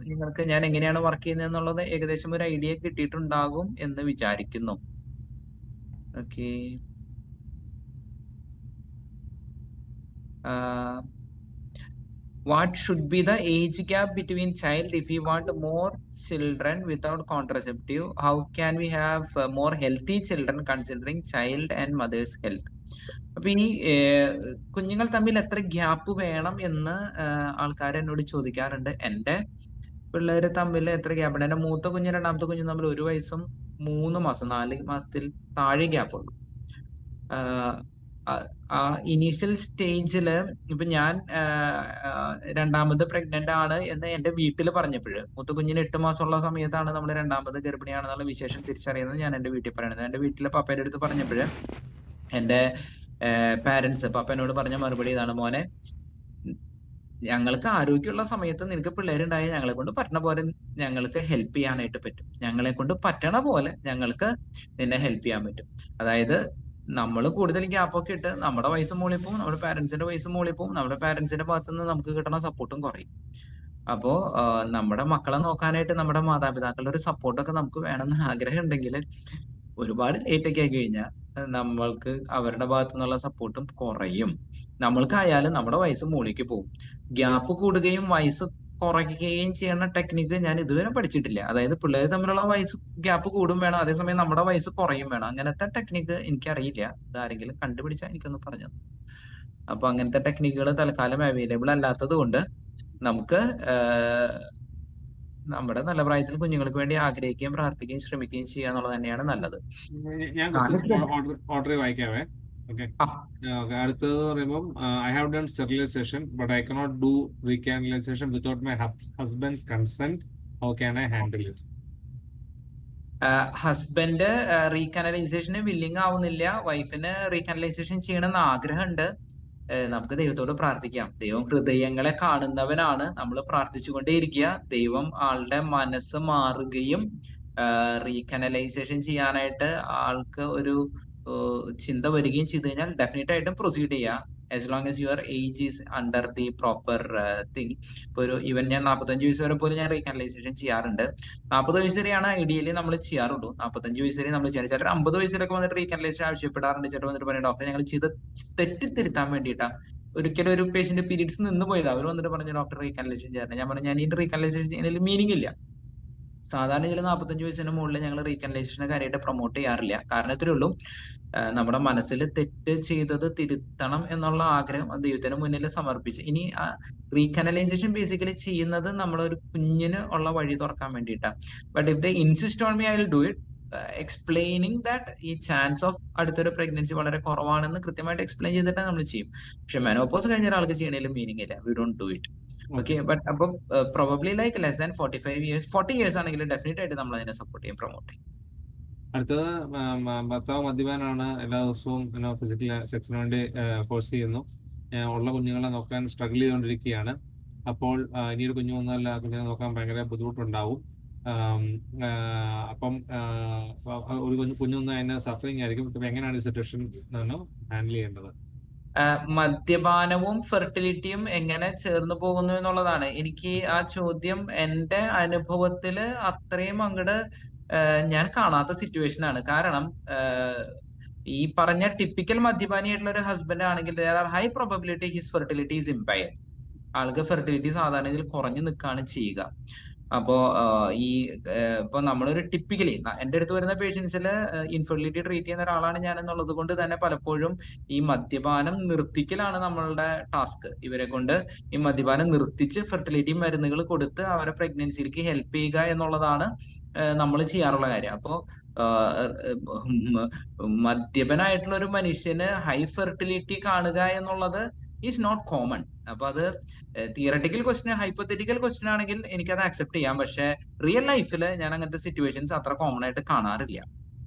നിങ്ങൾക്ക് ഞാൻ എങ്ങനെയാണ് വർക്ക് ചെയ്യുന്നത് എന്നുള്ളത് ഏകദേശം ഒരു ഐഡിയ കിട്ടിയിട്ടുണ്ടാകും എന്ന് വിചാരിക്കുന്നു. Okay, what should be the age gap between child if we want more children without contraceptive? How can we have more healthy children considering child and mother's health? അപ്പൊ ഈ കുഞ്ഞുങ്ങൾ തമ്മിൽ എത്ര ഗ്യാപ്പ് വേണം എന്ന് ആൾക്കാർ എന്നോട് ചോദിക്കാറുണ്ട്. എന്റെ പിള്ളേര് തമ്മിൽ എത്ര ഗ്യാപ്പ് ഉണ്ട്? എന്റെ മൂത്ത കുഞ്ഞും 2ാമത്തെ കുഞ്ഞും തമ്മിൽ 1 വയസ്സും 3 മാസം 4 മാസത്തിൽ താഴെ ഗ്യാപ്പ് ഉള്ളൂ. ആ ഇനീഷ്യൽ സ്റ്റേജില് ഇപ്പൊ ഞാൻ 2ാമത് പ്രഗ്നന്റ് ആണ് എന്ന് എന്റെ വീട്ടിൽ പറഞ്ഞപ്പോഴ്, മൂത്ത കുഞ്ഞിന് 8 മാസമുള്ള സമയത്താണ് നമ്മൾ 2ാമത് ഗർഭിണിയാണെന്നുള്ള വിശേഷം തിരിച്ചറിയുന്നത് ഞാൻ എന്റെ വീട്ടിൽ പറയണത്. എന്റെ വീട്ടിലെ പപ്പയുടെ അടുത്ത് പറഞ്ഞപ്പോഴ് എന്റെ പാരന്റ്സ് പപ്പ എന്നോട് പറഞ്ഞ മറുപടി ഇതാണ്, മോനെ ഞങ്ങൾക്ക് ആരോഗ്യമുള്ള സമയത്ത് നിനക്ക് പിള്ളേരുണ്ടായി ഞങ്ങളെ കൊണ്ട് പറ്റണ പോലെ ഞങ്ങൾക്ക് ഹെൽപ്പ് ചെയ്യാനായിട്ട് പറ്റും, ഞങ്ങളെ കൊണ്ട് പറ്റണ പോലെ ഞങ്ങൾക്ക് നിന്നെ ഹെൽപ്പ് ചെയ്യാൻ പറ്റും. അതായത് നമ്മൾ കൂടുതൽ ഗ്യാപ്പൊക്കെ ഇട്ട് നമ്മുടെ വയസ്സ് മുകളിൽ പോവും, നമ്മുടെ പാരന്റ്സിന്റെ വയസ്സ് മുകളിൽ പോവും, നമ്മുടെ പാരന്റ്സിന്റെ ഭാഗത്ത് നിന്ന് നമുക്ക് കിട്ടുന്ന സപ്പോർട്ടും കുറയും. അപ്പോ നമ്മുടെ മക്കളെ നോക്കാനായിട്ട് നമ്മുടെ മാതാപിതാക്കളുടെ ഒരു സപ്പോർട്ടൊക്കെ നമുക്ക് വേണമെന്ന് ആഗ്രഹം ഉണ്ടെങ്കിൽ ഒരുപാട് ലേറ്റ് ഒക്കെ ആയി കഴിഞ്ഞാൽ നമ്മൾക്ക് അവരുടെ ഭാഗത്തു നിന്നുള്ള സപ്പോർട്ടും കുറയും. നമ്മൾക്കായാലും നമ്മുടെ വയസ്സ് മുകളിലേക്ക് പോകും. ഗ്യാപ്പ് കൂടുകയും വയസ്സ് കുറയ്ക്കുകയും ചെയ്യുന്ന ടെക്നിക്ക് ഞാൻ ഇതുവരെ പഠിച്ചിട്ടില്ല. അതായത് പിള്ളേർ തമ്മിലുള്ള വയസ്സ് ഗ്യാപ്പ് കൂടും വേണം, അതേസമയം നമ്മുടെ വയസ്സ് കുറയും വേണം. അങ്ങനത്തെ ടെക്നിക്ക് എനിക്കറിയില്ല. ഇതാരെങ്കിലും കണ്ടുപിടിച്ചാൽ എനിക്കൊന്ന് പറഞ്ഞത്. അപ്പൊ അങ്ങനത്തെ ടെക്നിക്കുകൾ തൽക്കാലം അവൈലബിൾ അല്ലാത്തത് കൊണ്ട് നമുക്ക് നമ്മുടെ നല്ല പ്രായത്തിൽ കുഞ്ഞുങ്ങൾക്ക് വേണ്ടി ആഗ്രഹിക്കുകയും പ്രാർത്ഥിക്കുകയും ശ്രമിക്കുകയും ചെയ്യുക എന്നുള്ളത് തന്നെയാണ് നല്ലത്. ഞാൻ ഓർഡർ വായിക്കാവേ. ഓക്കെ, അടുത്തത് പറയുമ്പോൾ I have done sterilization but I cannot do recanalization without my husband's consent. How can I handle it? Husband റീകാനലൈസേഷന് വില്ലിങ് ആവുന്നില്ല, വൈഫിന് റീകാനലൈസേഷൻ ചെയ്യണമെന്ന് ആഗ്രഹമുണ്ട്. നമുക്ക് ദൈവത്തോട് പ്രാർത്ഥിക്കാം. ദൈവം ഹൃദയങ്ങളെ കാണുന്നവനാണ്. നമ്മൾ പ്രാർത്ഥിച്ചുകൊണ്ടേയിരിക്കുക. ദൈവം ആളുടെ മനസ്സ് മാറുകയും റീകനലൈസേഷൻ ചെയ്യാനായിട്ട് ആൾക്ക് ഒരു ചിന്ത വരികയും ചെയ്തു കഴിഞ്ഞാൽ ഡെഫിനറ്റ് ആയിട്ടും പ്രൊസീഡ് ചെയ്യുക, as long as your age is under the proper thing. ഇപ്പൊ ഈവൻ ഞാൻ 45 വയസ്സ് വരെ പോലും ഞാൻ റീകനലൈസേഷൻ ചെയ്യാറുണ്ട്. 40 വയസ്സ് വരെയാണ് ഐഡിയലി നമ്മൾ ചെയ്യാറുള്ളൂ. 45 വയസ്സ് വരെ നമ്മൾ ചെയ്യാറ്. ചിലർ 50 വയസ്സിലൊക്കെ വന്നിട്ട് റീകനലൈസേഷൻ ആവശ്യപ്പെടാറുണ്ട്. ചിലർ വന്നിട്ട് പറയും ഡോക്ടർ ഞങ്ങൾ ചെയ്ത് തെറ്റിത്തിരുത്താൻ വേണ്ടിയിട്ടാ. ഒരിക്കലും ഒരു പേഷ്യന്റ് പീരീഡ്സ് നിന്ന് പോയത്, അവർ വന്നിട്ട് പറഞ്ഞു ഡോക്ടർ റീകനലൈസേഷൻ ചെയ്യാറുണ്ട്. ഞാൻ പറഞ്ഞു ഞാൻ ഈ റീകനലൈസേഷൻ ചെയ്യുന്നതിൽ മീനിങ് ഇല്ല. സാധാരണ ഇതിൽ 45 വയസ്സിന് മുകളിൽ ഞങ്ങൾ റീകനലൈസേഷനെ കാര്യമായിട്ട് പ്രൊമോട്ട് ചെയ്യാറില്ല. കാരണം ഇത്രയേ ഉള്ളൂ, നമ്മുടെ മനസ്സിൽ തെറ്റ് ചെയ്തത് തിരുത്തണം എന്നുള്ള ആഗ്രഹം ദൈവത്തിന് മുന്നിൽ സമർപ്പിച്ച്. ഇനി റീകനലൈസേഷൻ ബേസിക്കലി ചെയ്യുന്നത് നമ്മളൊരു കുഞ്ഞിന് ഉള്ള വഴി തുറക്കാൻ വേണ്ടിയിട്ടാണ്. But if they insist on me I will do it, explaining that ഈ ചാൻസ് ഓഫ് അടുത്തൊരു പ്രഗ്നൻസി വളരെ കുറവാണെന്ന് കൃത്യമായിട്ട് എക്സ്പ്ലെയിൻ ചെയ്തിട്ട് നമ്മൾ ചെയ്യും. പക്ഷെ മെനോപോസ് കഴിഞ്ഞ ഒരാൾക്ക് ചെയ്യണതിൽ മീനിങ് ഇല്ല. We don't do it. Okay, but അപ്പം probably like less than 45 years 40 years ആണെങ്കിൽ ഡെഫിനറ്റ് ആയിട്ട് നമ്മൾ അതിനെ സപ്പോർട്ട് ചെയ്യും, പ്രൊമോട്ട് ചെയ്യും. അടുത്തത് ഭർത്താവ് മദ്യപാനാണ്, എല്ലാ ദിവസവും ഫിസിക്കൽ സെക്സിന് വേണ്ടി ഫോഴ്സ് ചെയ്യുന്നു, ഉള്ള കുഞ്ഞുങ്ങളെ നോക്കാൻ സ്ട്രഗിൾ ചെയ്തുകൊണ്ടിരിക്കുകയാണ്. അപ്പോൾ ഇനിയൊരു കുഞ്ഞു വന്നാൽ ആ കുഞ്ഞിനെ നോക്കാൻ ഭയങ്കര ബുദ്ധിമുട്ടുണ്ടാവും. അപ്പം ഒരു കുഞ്ഞു വന്നാൽ അതിന് സഫറിങ് ആയിരിക്കും. ഇപ്പം എങ്ങനെയാണ് ഈ സിറ്റുവേഷൻ ഹാൻഡിൽ ചെയ്യേണ്ടത്? മദ്യപാനവും ഫെർട്ടിലിറ്റിയും എങ്ങനെ ചേർന്ന് പോകുന്നു എന്നുള്ളതാണ്. എനിക്ക് ആ ചോദ്യം എന്റെ അനുഭവത്തില് അത്രയും അങ്ങോട്ട് ഞാൻ കാണാത്ത സിറ്റുവേഷൻ ആണ്. കാരണം ഈ പറഞ്ഞ ടിപ്പിക്കൽ മദ്യപാനിയായിട്ടുള്ള ഒരു ഹസ്ബൻഡ് ആണെങ്കിൽ there are high probability his fertility is impaired. ആൾക്ക് ഫെർട്ടിലിറ്റി സാധാരണ ഇതിൽ കുറഞ്ഞു നിൽക്കുകയാണ് ചെയ്യുക. അപ്പോ ഈ ഇപ്പൊ നമ്മളൊരു ടിപ്പിക്കലി എന്റെ അടുത്ത് വരുന്ന പേഷ്യൻസിൽ ഇൻഫെർട്ടിലിറ്റി ട്രീറ്റ് ചെയ്യുന്ന ഒരാളാണ് ഞാൻ എന്നുള്ളത് കൊണ്ട് തന്നെ പലപ്പോഴും ഈ മദ്യപാനം നിർത്തിക്കലാണ് നമ്മളുടെ ടാസ്ക്. ഇവരെ കൊണ്ട് ഈ മദ്യപാനം നിർത്തിച്ച് ഫെർട്ടിലിറ്റി മരുന്നുകൾ കൊടുത്ത് അവരെ പ്രഗ്നൻസിയിലേക്ക് ഹെൽപ്പ് ചെയ്യുക എന്നുള്ളതാണ് നമ്മൾ ചെയ്യാറുള്ള കാര്യം. അപ്പോ മദ്യപനായിട്ടുള്ള ഒരു മനുഷ്യന് ഹൈ ഫെർട്ടിലിറ്റി കാണുക എന്നുള്ളത് ഈസ് നോട്ട് കോമൺ. അപ്പൊ അത് തിയറട്ടിക്കൽ ക്വസ്റ്റ്യൻ, ഹൈപ്പോത്തറ്റിക്കൽ ക്വസ്റ്റ്യൻ ആണെങ്കിൽ എനിക്കത് അക്സെപ്റ്റ് ചെയ്യാം. പക്ഷെ റിയൽ ലൈഫിൽ ഞാൻ അങ്ങനത്തെ സിറ്റുവേഷൻസ് അത്ര കോമൺ ആയിട്ട് കാണാറില്ല.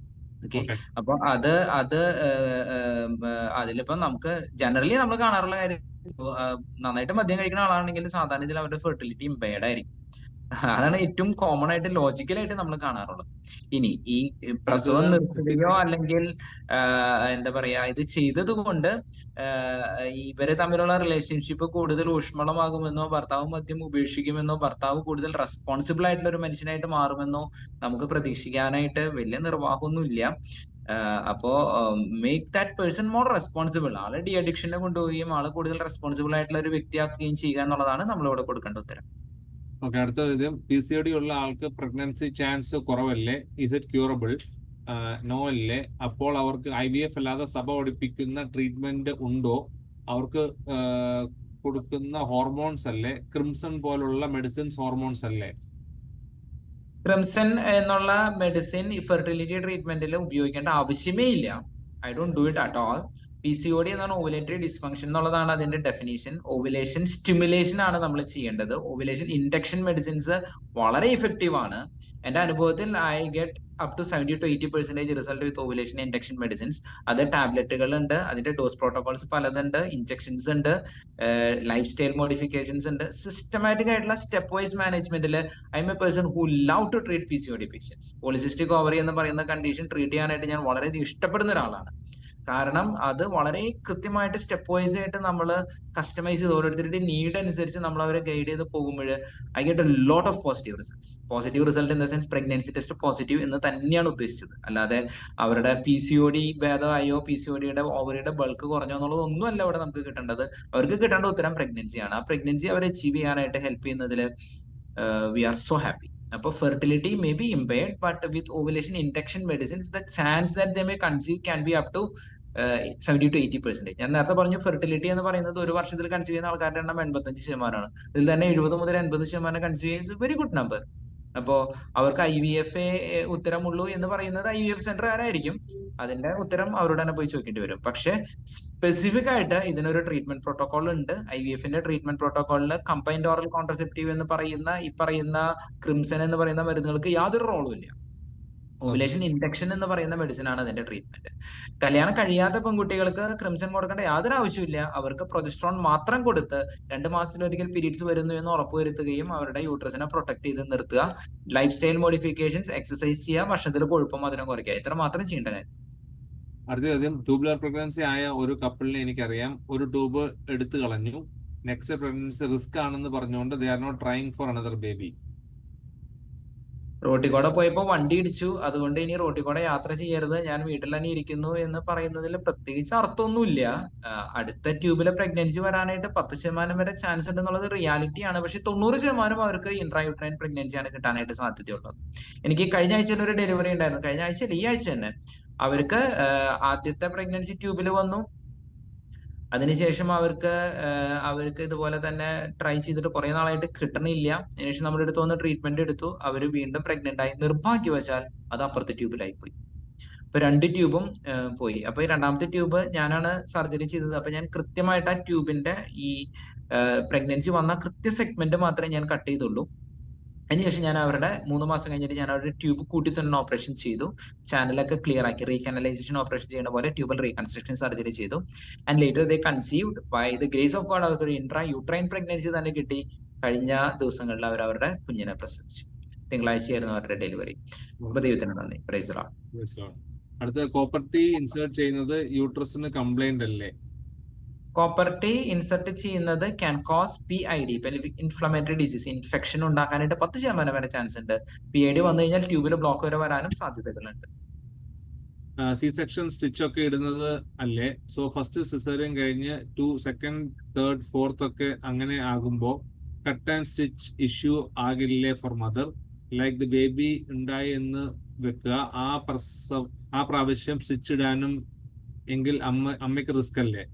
ഓക്കെ, അപ്പൊ അതിലിപ്പോ നമുക്ക് ജനറലി നമ്മൾ കാണാറുള്ള കാര്യം, നന്നായിട്ട് മദ്യം കഴിക്കുന്ന ആളാണെങ്കിൽ സാധാരണ ഇതിൽ അവരുടെ ഫെർട്ടിലിറ്റി ഇമ്പയർഡ് ആയിരിക്കും. അതാണ് ഏറ്റവും കോമൺ ആയിട്ട് ലോജിക്കലായിട്ട് നമ്മൾ കാണാറുള്ളത്. ഇനി ഈ പ്രസവം നിർത്തുകയോ അല്ലെങ്കിൽ എന്താ പറയാ ഇത് ചെയ്തത് കൊണ്ട് ഇവരെ തമ്മിലുള്ള റിലേഷൻഷിപ്പ് കൂടുതൽ ഊഷ്മളമാകുമെന്നോ, ഭർത്താവ് മദ്യം ഉപേക്ഷിക്കുമെന്നോ, ഭർത്താവ് കൂടുതൽ റെസ്പോൺസിബിൾ ആയിട്ടുള്ള ഒരു മനുഷ്യനായിട്ട് മാറുമെന്നോ നമുക്ക് പ്രതീക്ഷിക്കാനായിട്ട് വലിയ നിർവാഹമൊന്നുമില്ല. അപ്പോ make that person more responsible. ആളെ ഡി അഡിക്ഷനെ കൊണ്ടുപോവുകയും ആള് കൂടുതൽ റെസ്പോൺസിബിൾ ആയിട്ടുള്ള ഒരു വ്യക്തിയാക്കുകയും ചെയ്യുക എന്നുള്ളതാണ് നമ്മളിവിടെ കൊടുക്കേണ്ട ഉത്തരം. ഓക്കെ, അടുത്ത ചോദ്യം, PCOD ഉള്ള ആൾക്ക് പ്രഗ്നൻസി ചാൻസ് കുറവല്ലേ, ഇസ് ഇറ്റ് ക്യൂറബിൾ? നോ അല്ലേ? അപ്പോൾ അവർക്ക് IVF അല്ലാതെ സഭ പഠിപ്പിക്കുന്ന ട്രീറ്റ്മെന്റ് ഉണ്ടോ? അവർക്ക് കൊടുക്കുന്ന ഹോർമോൺസ് അല്ലേ? ക്രിംസൺ പോലുള്ള മെഡിസിൻസ് ഹോർമോൺസ് അല്ലേ? ക്രിംസൺ എന്നുള്ള മെഡിസിൻ ഫെർട്ടിലിറ്റി ട്രീറ്റ്മെന്റിൽ ഉപയോഗിക്കേണ്ട ആവശ്യമേ ഇല്ല. I don't do it at all. PCOD എന്നാണ് ഓവുലേറ്ററി ഡിസ്ഫങ്ഷൻ എന്നുള്ളതാണ് അതിന്റെ ഡെഫിനേഷൻ. ഓവുലേഷൻ സ്റ്റിമുലേഷൻ ആണ് നമ്മൾ ചെയ്യേണ്ടത്. ഓവുലേഷൻ ഇൻഡക്ഷൻ മെഡിസിൻസ് വളരെ ഇഫക്റ്റീവ് ആണ്. എന്റെ അനുഭവത്തിൽ I get up to 70-80% result with ovulation induction medicines. അത് ടാബ്ലറ്റുകൾ ഉണ്ട്, അതിന്റെ ഡോസ് പ്രോട്ടോകോൾസ് പലതുണ്ട്, ഇൻജെക്ഷൻസ് ഉണ്ട്, ലൈഫ് സ്റ്റൈൽ മോഡിഫിക്കേഷൻസ് ഉണ്ട്, സിസ്റ്റമാറ്റിക് ആയിട്ടുള്ള സ്റ്റെപ്പ് വൈസ് മാനേജ്മെന്റിൽ I M a person who love to treat PCOD patients. Polycystic ovary എന്ന് പറയുന്ന കണ്ടീഷൻ ട്രീറ്റ് ചെയ്യാനായിട്ട് ഞാൻ വളരെയധികം ഇഷ്ടപ്പെടുന്ന ഒരാളാണ്. കാരണം അത് വളരെ കൃത്യമായിട്ട് സ്റ്റെപ്പ് വൈസ് ആയിട്ട് നമ്മൾ കസ്റ്റമൈസ് ചെയ്ത് ഓരോരുത്തരുടെ നീഡ് അനുസരിച്ച് നമ്മൾ അവരെ ഗൈഡ് ചെയ്ത് പോകുമ്പോൾ I get a lot of positive results. Positive result in the sense pregnancy test positive എന്ന് തന്നെയാണ് ഉദ്ദേശിച്ചത്. അല്ലാതെ അവരുടെ PCOD ഭേദമായോ PCODയുടെ ഓവറിയുടെ ബൾക്ക് കുറഞ്ഞോ എന്നുള്ളതൊന്നും അല്ല ഇവിടെ നമുക്ക് കിട്ടേണ്ടത്. അവർക്ക് കിട്ടേണ്ട ഉത്തരം പ്രഗ്നൻസിയാണ്. ആ പ്രഗ്നൻസി അവരെ അച്ചീവ് ചെയ്യാനായിട്ട് ഹെൽപ്പ് ചെയ്യുന്നതിൽ വി ആർ സോ ഹാപ്പി. അപ്പോൾ fertility may be impaired, but with ovulation induction medicines the chance that they may conceive can be up to 70-80%. ഞാൻ നേരത്തെ പറഞ്ഞു ഫെർട്ടിലിറ്റി എന്ന് പറയുന്നത് ഒരു വർഷത്തിൽ കൺസീവ് ചെയ്യുന്ന ആൾക്കാരുടെ എണ്ണം 85%. ഇതിൽ തന്നെ 70-80% കൺസീവ് ചെയ്യുന്നത് വെരി ഗുഡ് നമ്പർ. അപ്പോ അവർക്ക് IVF ഉത്തരമുള്ളൂ എന്ന് പറയുന്നത് IVF സെന്ററുകാരായിരിക്കും. അതിന്റെ ഉത്തരം അവരോട് തന്നെ പോയി ചോദിക്കേണ്ടി വരും. പക്ഷെ സ്പെസിഫിക് ആയിട്ട് ഇതിനൊരു ട്രീറ്റ്മെന്റ് പ്രോട്ടോകോൾ ഉണ്ട്. IVFന്റെ ട്രീറ്റ്മെന്റ് പ്രോട്ടോകോളിൽ കമ്പൈൻഡ് ഓറൽ കോൺട്രസെപ്റ്റീവ് എന്ന് പറയുന്ന ക്രിംസൺ എന്ന് പറയുന്ന മരുന്നുകൾക്ക് യാതൊരു റോളും ഇല്ല. ഓവുലേഷൻ ഇൻഡക്ഷൻ എന്ന് പറയുന്ന മെഡിസിൻ ആണ് അതിന്റെ ട്രീറ്റ്മെന്റ്. കല്യാണം കഴിയാത്ത പെൺകുട്ടികൾക്ക് ക്രിംസൺ കൊടുക്കേണ്ട യാതൊരു ആവശ്യമില്ല. അവർക്ക് പ്രൊജസ്ട്രോൺ മാത്രം കൊടുത്ത് 2 മാസത്തിലൊരിക്കൽ പീരീഡ്സ് വരുന്നു എന്ന് ഉറപ്പുവരുത്തുകയും അവരുടെ യൂട്രസിനെ പ്രൊട്ടക്ട് ചെയ്ത് നിർത്തുക, ലൈഫ് സ്റ്റൈൽ മോഡിഫിക്കേഷൻസ്, എക്സസൈസ് ചെയ്യുക, ഭക്ഷണത്തിൽ കൊഴുപ്പും മധുരം കുറയ്ക്കുക, ഇത്ര മാത്രം ചെയ്യേണ്ട കാര്യം. അടുത്ത ചോദ്യം, ട്യൂബുലർ പ്രഗ്നൻസി ആയ ഒരു കപ്പിളിനെ എനിക്കറിയാം. ഒരു ട്യൂബ് എടുത്തു കളഞ്ഞു. നെക്സ്റ്റ് പ്രഗ്നൻസി റിസ്ക് ആണെന്ന് പറഞ്ഞുകൊണ്ട് they are not trying for another baby. റോട്ടിൽ കൂടെ പോയപ്പോ വണ്ടി ഇടിച്ചു, അതുകൊണ്ട് ഇനി റോട്ടിൽ കൂടെ യാത്ര ചെയ്യരുത്, ഞാൻ വീട്ടിൽ തന്നെ ഇരിക്കുന്നു എന്ന് പറയുന്നതിൽ പ്രത്യേകിച്ച് അർത്ഥമൊന്നുമില്ല. അടുത്ത ട്യൂബിലെ പ്രഗ്നൻസി വരാനായിട്ട് 10% വരെ ചാൻസ് ഉണ്ടെന്നുള്ളത് റിയാലിറ്റിയാണ്. പക്ഷെ 90% അവർക്ക് ഇൻട്രായൂട്രൈൻ പ്രഗ്നൻസി ആണ് കിട്ടാനായിട്ട് സാധ്യതയുള്ളത്. എനിക്ക് കഴിഞ്ഞ ആഴ്ച ഒരു ഡെലിവറി ഉണ്ടായിരുന്നു, കഴിഞ്ഞ ആഴ്ച ഈ ആഴ്ച തന്നെ. അവർക്ക് ആദ്യത്തെ പ്രഗ്നൻസി ട്യൂബിൽ വന്നു. അതിനുശേഷം അവർക്ക് ഇതുപോലെ തന്നെ ട്രൈ ചെയ്തിട്ട് കുറെ നാളായിട്ട് കിട്ടണില്ല. അതിനുശേഷം നമ്മുടെ അടുത്ത് വന്ന് ട്രീറ്റ്മെന്റ് എടുത്തു. അവർ വീണ്ടും പ്രഗ്നന്റ് ആയി. നിർഭാഗ്യവശാൽ അത് അപ്പുറത്തെ ട്യൂബിലായി പോയി. അപ്പൊ 2 ട്യൂബും പോയി. അപ്പൊ ഈ 2ാമത്തെ ട്യൂബ് ഞാനാണ് സർജറി ചെയ്തത്. അപ്പൊ ഞാൻ കൃത്യമായിട്ട് ആ ട്യൂബിന്റെ ഈ പ്രഗ്നൻസി വന്ന കൃത്യ സെഗ്മെന്റ് മാത്രമേ ഞാൻ കട്ട് ചെയ്തുള്ളൂ. അതിനുശേഷം ഞാൻ അവരുടെ 3 മാസം കഴിഞ്ഞിട്ട് ഞാൻ അവരുടെ ട്യൂബ് കൂട്ടി തന്നെ ഓപ്പറേഷൻ ചെയ്തു. ചാനലൊക്കെ ക്ലിയർ ആക്കി, റീകാനലൈസേഷൻ ഓപ്പറേഷൻ ചെയ്യുന്ന പോലെ ട്യൂബൽ റീകൺസ്ട്രക്ഷൻ സർജറി ചെയ്തു. And later they conceived. By the grace of God അവർക്ക് ഒരു ഇൻട്രായൂട്രൈൻ പ്രഗ്നൻസി തന്നെ കിട്ടി. കഴിഞ്ഞ ദിവസങ്ങളിൽ അവർ അവരുടെ കുഞ്ഞിനെ പ്രസവിച്ചു. തിങ്കളാഴ്ചയായിരുന്നു അവരുടെ ഡെലിവറി. അപ്പൊ ദൈവത്തിന് നന്ദി. Praise the Lord. അടുത്ത, കോപ്പർ ടീ ഇൻസേർട്ട് ചെയ്യുന്നത് യൂട്രസിന് കംപ്ലൈന്റ് അല്ലേ? കോപ്പർ ടീ ഇൻസെർട്ട് ചെയ്യുന്നത് can cause PID, pelvic inflammatory disease, infection ഉണ്ടാക്കാനായിട്ട് 10% വരെ ചാൻസ് ഉണ്ട്. PID വന്നു കഴിഞ്ഞാൽ ട്യൂബിൽ ബ്ലോക്ക് വരെ വരാനും സാധ്യതകളുണ്ട്. സി സെക്ഷൻ സ്റ്റിച്ച് ഒക്കെ ഇടുന്നത് അല്ലേ? സോ ഫസ്റ്റ് സിസേറിയൻ കഴിഞ്ഞ് 2, 2nd, 3rd, 4th ഒക്കെ അങ്ങനെ ആകുമ്പോ കട്ട് ആൻഡ് സ്റ്റിച്ച് ഇഷ്യൂ ആകില്ലേ for mother? Like the baby ഉണ്ടായി എന്ന് വെക്കുക, ആ പ്രാവശ്യം സ്റ്റിച്ച് ഇടാനും എങ്കിൽ അമ്മയ്ക്ക് റിസ്ക് അല്ലേ?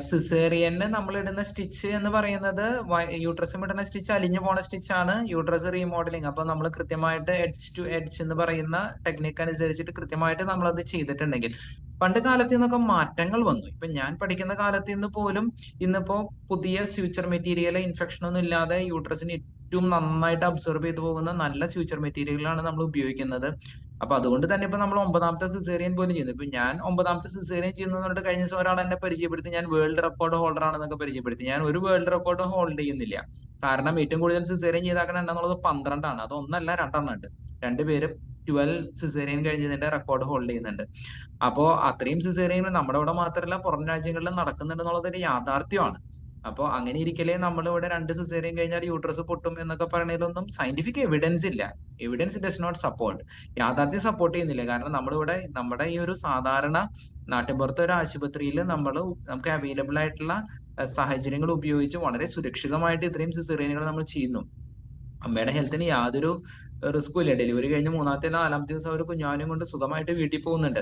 സിസേറിയന് നമ്മൾ ഇടുന്ന സ്റ്റിച്ച് എന്ന് പറയുന്നത് യൂട്രസും ഇടുന്ന സ്റ്റിച്ച് അലിഞ്ഞു പോണ സ്റ്റിച്ചാണ്. Uterus remodelling. അപ്പൊ നമ്മൾ കൃത്യമായിട്ട് എഡ്ജ് ടു എഡ്ജ് എന്ന് പറയുന്ന ടെക്നിക്ക് അനുസരിച്ചിട്ട് കൃത്യമായിട്ട് നമ്മൾ അത് ചെയ്തിട്ടുണ്ടെങ്കിൽ, പണ്ട് കാലത്ത് നിന്നൊക്കെ മാറ്റങ്ങൾ വന്നു. ഇപ്പൊ ഞാൻ പഠിക്കുന്ന കാലത്ത് നിന്ന് പോലും ഇന്നിപ്പോ പുതിയ സ്യൂച്ചർ മെറ്റീരിയൽ, ഇൻഫെക്ഷൻ ഒന്നും ഇല്ലാതെ യൂട്രസിന് ഏറ്റവും നന്നായിട്ട് അബ്സോർബ് ചെയ്തു പോകുന്ന നല്ല സ്യൂച്ചർ മെറ്റീരിയലാണ് നമ്മൾ ഉപയോഗിക്കുന്നത്. അപ്പൊ അതുകൊണ്ട് തന്നെ ഇപ്പൊ നമ്മൾ 9ാമത്തെ സിസേറിയൻ പോലും ചെയ്യുന്നു. ഇപ്പൊ ഞാൻ 9ാമത്തെ സിസേറിയൻ ചെയ്യുന്നു പറഞ്ഞിട്ട് കഴിഞ്ഞ ദിവസം ഒരാൾ എന്നെ പരിചയപ്പെടുത്തി ഞാൻ വേൾഡ് റെക്കോർഡ് ഹോൾഡർ ആണെന്നൊക്കെ പരിചയപ്പെടുത്തി. ഞാൻ ഒരു വേൾഡ് റെക്കോർഡ് ഹോൾഡ് ചെയ്യുന്നില്ല. കാരണം ഏറ്റവും കൂടുതൽ സിസേറിയൻ ചെയ്താക്കണം എന്നുള്ളത് 12 ആണ്. അത് 1 അല്ല 2 ഉണ്ട്. 2 പേര് 12 സിസേറിയൻ കഴിഞ്ഞതിന്റെ റെക്കോർഡ് ഹോൾഡ് ചെയ്യുന്നുണ്ട്. അപ്പോ അത്രയും സിസേറിയൻ നമ്മുടെ ഇവിടെ മാത്രമല്ല പുറം രാജ്യങ്ങളിലും നടക്കുന്നുണ്ട് എന്നുള്ളത് ഒരു യാഥാർത്ഥ്യമാണ്. അപ്പൊ അങ്ങനെ ഇരിക്കലേ നമ്മളിവിടെ 2 സിസേറിയൻ കഴിഞ്ഞാൽ യൂട്രസ് പൊട്ടും എന്നൊക്കെ പറയുന്നതിലൊന്നും സയന്റിഫിക് എവിഡൻസ് ഇല്ല. Evidence does not support. യാഥാർത്ഥ്യം സപ്പോർട്ട് ചെയ്യുന്നില്ല. കാരണം നമ്മളിവിടെ നമ്മുടെ ഈ ഒരു സാധാരണ നാട്ടിൻപുറത്തെ ഒരു ആശുപത്രിയിൽ നമുക്ക് അവൈലബിൾ ആയിട്ടുള്ള സാഹചര്യങ്ങൾ ഉപയോഗിച്ച് വളരെ സുരക്ഷിതമായിട്ട് ഇത്രയും സിസേറിയനുകൾ നമ്മൾ ചെയ്യുന്നു. അമ്മയുടെ ഹെൽത്തിന് യാതൊരു റിസ്കും ഇല്ല. ഡെലിവറി കഴിഞ്ഞ് 3ാമത്തെ 4ാമത്തെ ദിവസം അവർ കുഞ്ഞാനും കൊണ്ട് സുഖമായിട്ട് വീട്ടിൽ പോകുന്നുണ്ട്.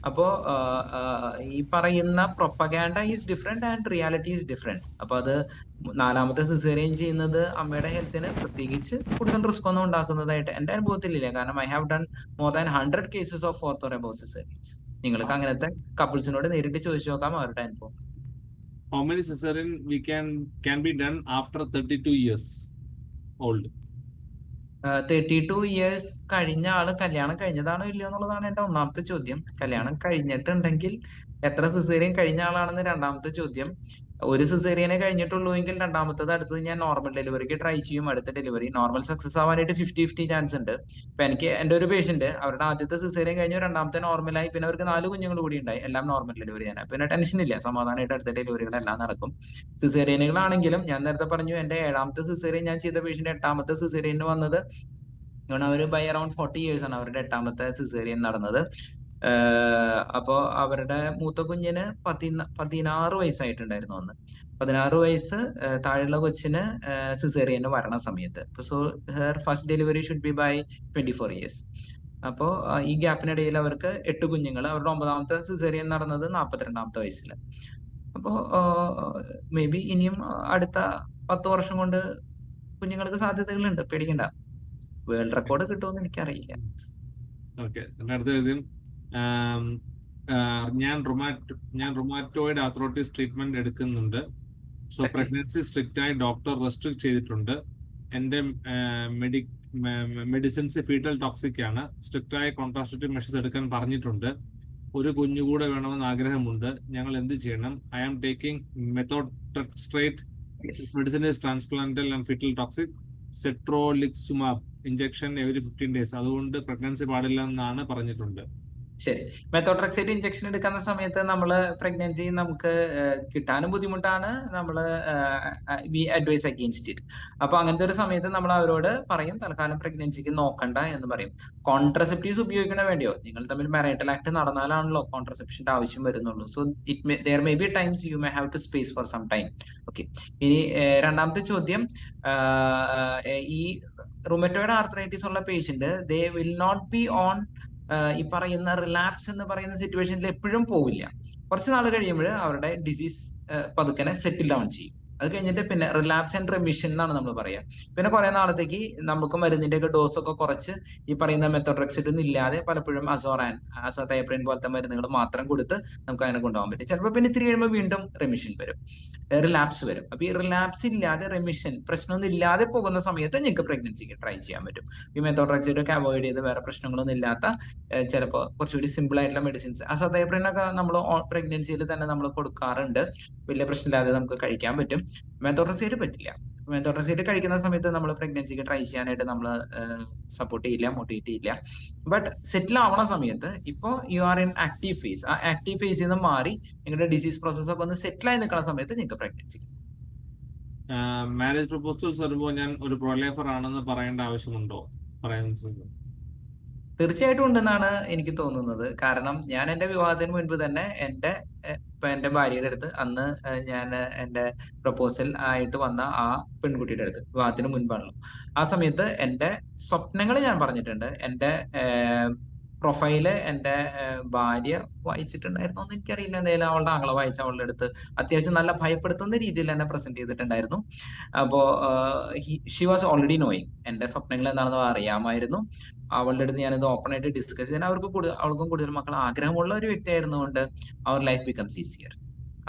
അപ്പോ ഈ പറയുന്ന propaganda is different and reality is different. അപ്പൊ അത് 4ാമത്തെ സിസേറിയൻ ചെയ്യുന്നത് അമ്മയുടെ ഹെൽത്തിന് പ്രത്യേകിച്ച് കൂടുതൽ റിസ്ക് ഒന്നും ഉണ്ടാക്കുന്നതായിട്ട് എന്റെ അനുഭവത്തിലില്ല. കാരണം I have done more than 100 cases of 4th or above caesareans. നിങ്ങൾക്ക് അങ്ങനത്തെ കപ്പിൾസിനോട് നേരിട്ട് ചോദിച്ചു നോക്കാം അവരുടെ അനുഭവം. How many cesarean we can be done after 32 years old? 32 years കഴിഞ്ഞ ആള് കല്യാണം കഴിഞ്ഞതാണോ ഇല്ലയോ എന്നുള്ളതാണ് എന്റെ ഒന്നാമത്തെ ചോദ്യം. കല്യാണം കഴിഞ്ഞിട്ടുണ്ടെങ്കിൽ എത്ര സിസേറിയൻ കഴിഞ്ഞ ആളാണെന്ന് രണ്ടാമത്തെ ചോദ്യം. ഒരു സിസേറിയനെ കഴിഞ്ഞിട്ടുള്ളൂ എങ്കിൽ രണ്ടാമത്തത് അടുത്തത് ഞാൻ നോർമൽ ഡെലിവറിക്ക് ട്രൈ ചെയ്യും. അടുത്ത ഡെലിവറി നോർമൽ സക്സസ് ആവാനായിട്ട് 50-50 ചാൻസ് ഉണ്ട്. ഇപ്പൊ എനിക്ക് എന്റെ ഒരു പേഷ്യന്റ് അവരുടെ ആദ്യത്തെ സിസേറിയൻ കഴിഞ്ഞു, രണ്ടാമത്തെ നോർമലായി, പിന്നെ അവർക്ക് 4 കുഞ്ഞുങ്ങൾ കൂടി ഉണ്ടായി, എല്ലാം നോർമൽ ഡെലിവറി ആണ്. പിന്നെ ടെൻഷൻ ഇല്ല, സമാധാനമായിട്ട് അടുത്ത ഡെലിവറികളെല്ലാം നടക്കും. സിസേറിയനുകളാണെങ്കിലും ഞാൻ നേരത്തെ പറഞ്ഞു എന്റെ 7ാമത്തെ സിസേറിയൻ ഞാൻ ചെയ്ത പേഷ്യന്റ് 8ാമത്തെ സിസേറിയന് വന്നത് അവര് ബൈ അറൌണ്ട് 40 ഇയേഴ്സ് ആണ് അവരുടെ 8ാമത്തെ സിസേറിയൻ നടന്നത്. അപ്പോ അവരുടെ മൂത്ത കുഞ്ഞിന് 16 വയസ്സായിട്ടുണ്ടായിരുന്നു അന്ന്. 16 വയസ്സ് താഴെയുള്ള കൊച്ചിന് സിസേറിയന് വരണ സമയത്ത്. So her first delivery should be by 24 years. അപ്പോ ഈ ഗ്യാപ്പിനിടയിൽ അവർക്ക് 8 കുഞ്ഞുങ്ങൾ. അവരുടെ 9ാമത്തെ സിസേറിയൻ നടന്നത് 42ാമത്തെ വയസ്സിൽ. അപ്പോ മേ ബി ഇനിയും അടുത്ത 10 വർഷം കൊണ്ട് കുഞ്ഞുങ്ങൾക്ക് സാധ്യതകളുണ്ട്, പേടിക്കണ്ട. വേൾഡ് റെക്കോർഡ് കിട്ടുമെന്ന് എനിക്കറിയില്ല. ഓക്കെ, അടുത്ത ചോദ്യം. ഞാൻ റുമാറ്റോയിഡ് ആർത്രൈറ്റിസ് ട്രീറ്റ്മെന്റ് എടുക്കുന്നുണ്ട്. So Okay. പ്രഗ്നൻസി സ്ട്രിക്റ്റ് ആയി ഡോക്ടർ റെസ്ട്രിക്ട് ചെയ്തിട്ടുണ്ട്. എന്റെ മെഡിസിൻസ് ഫീറ്റൽ ടോക്സിക് ആണ്. സ്ട്രിക്റ്റ് ആയ കോൺട്രാസെപ്റ്റീവ് മെഷേഴ്സ് എടുക്കാൻ പറഞ്ഞിട്ടുണ്ട്. ഒരു കുഞ്ഞു കൂടെ വേണമെന്ന് ആഗ്രഹമുണ്ട്. ഞങ്ങൾ എന്ത് ചെയ്യണം? I am taking methotrexate. Yes. Medicine is transplacental and fetal toxic. Certolizumab injection every 15 days. അതുകൊണ്ട് പ്രഗ്നൻസി പാടില്ല എന്നാണ് പറഞ്ഞിട്ടുണ്ട്. ശരി. മെത്തോട്രെക്സേറ്റ് ഇഞ്ചക്ഷൻ എടുക്കുന്ന സമയത്ത് നമ്മള് പ്രഗ്നൻസി നമുക്ക് കിട്ടാനും ബുദ്ധിമുട്ടാണ്. നമ്മള് വി അഡ്വൈസ് അഗെയിൻസ്റ്റ് ഇറ്റ്. അപ്പൊ അങ്ങനത്തെ ഒരു സമയത്ത് നമ്മൾ അവരോട് പറയും തൽക്കാലം പ്രഗ്നൻസിക്ക് നോക്കണ്ട എന്ന് പറയും. കോൺട്രസെപ്റ്റീവ്സ് ഉപയോഗിക്കണ വേണ്ടിയോ? നിങ്ങൾ തമ്മിൽ മാരിറ്റൽ ആക്ട് നടന്നാലാണല്ലോ കോൺട്രസെപ്ഷന്റെ ആവശ്യം വരുന്നുള്ളൂ. So there may be times you may have to space for some time. Okay. ഇനി രണ്ടാമത്തെ ചോദ്യം, ഈ റുമറ്റോയിഡ് ആർത്രൈറ്റിസ് ഉള്ള patient they will not be on ഈ പറയുന്ന റിലാപ്സ് എന്ന് പറയുന്ന സിറ്റുവേഷനിൽ എപ്പോഴും പോവില്ല. കുറച്ച് നാൾ കഴിയുമ്പോൾ അവരുടെ ഡിസീസ് പതുക്കനെ സെറ്റിൽ ഡൗൺ ചെയ്യും. അത് കഴിഞ്ഞിട്ട് പിന്നെ റിലാപ്സ് ആൻഡ് റെമിഷൻ എന്നാണ് നമ്മൾ പറയാം. പിന്നെ കുറെ നാളത്തേക്ക് നമുക്ക് മരുന്നിന്റെ ഒക്കെ ഡോസ് ഒക്കെ കുറച്ച് ഈ പറയുന്ന മെത്തോട്രെക്സേറ്റ് ഒന്നും ഇല്ലാതെ പലപ്പോഴും അസോതൈപ്രിൻ പോലത്തെ മരുന്നുകൾ മാത്രം കൊടുത്ത് നമുക്ക് അതിനെ കൊണ്ടുപോകാൻ പറ്റും. ചിലപ്പോൾ പിന്നെ ഇത്തിരി കഴിയുമ്പോൾ വീണ്ടും റെമിഷൻ വരും, റിലാപ്സ് വരും. അപ്പൊ ഈ റിലാപ്സ് ഇല്ലാതെ റെമിഷൻ പ്രശ്നമൊന്നും ഇല്ലാതെ പോകുന്ന സമയത്ത് നിങ്ങൾക്ക് പ്രഗ്നൻസിക്ക് ട്രൈ ചെയ്യാൻ പറ്റും. ഈ മെത്തോട്രെക്സേറ്റ് ഒക്കെ അവോയ്ഡ് ചെയ്ത് വേറെ പ്രശ്നങ്ങളൊന്നും ഇല്ലാത്ത ചിലപ്പോൾ കുറച്ചുകൂടി സിമ്പിൾ ആയിട്ടുള്ള മെഡിസിൻസ് അസോതൈപ്രിൻ ഒക്കെ നമ്മൾ പ്രഗ്നൻസിയിൽ തന്നെ നമ്മൾ കൊടുക്കാറുണ്ട്. വലിയ പ്രശ്നമില്ലാതെ നമുക്ക് കഴിക്കാൻ പറ്റും. മെത്തോട്രെക്സേറ്റ് പറ്റില്ല. മെത്തോട്രെക്സേറ്റ് കഴിക്കുന്ന സമയത്ത് നമ്മൾ പ്രഗ്നൻസിക്ക് ട്രൈ ചെയ്യാനായിട്ട് നമ്മൾ സപ്പോർട്ട് ചെയ്യില്ല, മോട്ടിവേറ്റ് ചെയ്യില്ല. ബട്ട് സെറ്റിൽ ആവണ സമയത്ത് ഇപ്പോൾ you are in active phase, ആ ആക്റ്റീവ് ഫേസിൽ നിന്ന് മാറി നിങ്ങളുടെ ഡിസീസ് പ്രോസസ് ഒക്കെ ഒന്ന് സെറ്റിൽ ആയി നിൽക്കുന്ന സമയത്ത് നിങ്ങൾക്ക് പ്രഗ്നൻസി. മാരേജ് പ്രപ്പോസൽസ് വരുമ്പോൾ ഞാൻ ഒരു പ്രൊലൈഫർ ആണെന്ന് പറയേണ്ട ആവശ്യമുണ്ടോ? പറയുന്നത് തീർച്ചയായിട്ടും ഉണ്ടെന്നാണ് എനിക്ക് തോന്നുന്നത്. കാരണം ഞാൻ എന്റെ വിവാഹത്തിന് മുൻപ് തന്നെ എന്റെ ഭാര്യയുടെ അടുത്ത് അന്ന് ഞാൻ എന്റെ പ്രപ്പോസൽ ആയിട്ട് വന്ന ആ പെൺകുട്ടിയുടെ അടുത്ത് വിവാഹത്തിന് മുൻപാണല്ലോ, ആ സമയത്ത് എന്റെ സ്വപ്നങ്ങൾ ഞാൻ പറഞ്ഞിട്ടുണ്ട്. എന്റെ പ്രൊഫൈല് എന്റെ ഭാര്യ വായിച്ചിട്ടുണ്ടായിരുന്നു എന്ന് എനിക്കറിയില്ല. എന്തായാലും അവളുടെ ആങ്ങളെ വായിച്ച അവളുടെ അടുത്ത് അത്യാവശ്യം നല്ല ഭയപ്പെടുത്തുന്ന രീതിയിൽ എന്നെ പ്രസന്റ് ചെയ്തിട്ടുണ്ടായിരുന്നു. അപ്പോ ഷി വാസ് ഓൾറെഡി നോയിങ് എന്റെ സ്വപ്നങ്ങൾ എന്താണെന്ന് അറിയാമായിരുന്നു. അവളുടെ അടുത്ത് ഞാനിത് ഓപ്പൺ ആയിട്ട് ഡിസ്കസ് ചെയ്യാൻ അവൾക്കും കൂടുതൽ മക്കൾ ആഗ്രഹമുള്ള ഒരു വ്യക്തി ആയിരുന്നുകൊണ്ട് അവർ ലൈഫ് ബിക്കംസ് ഈസിയർ.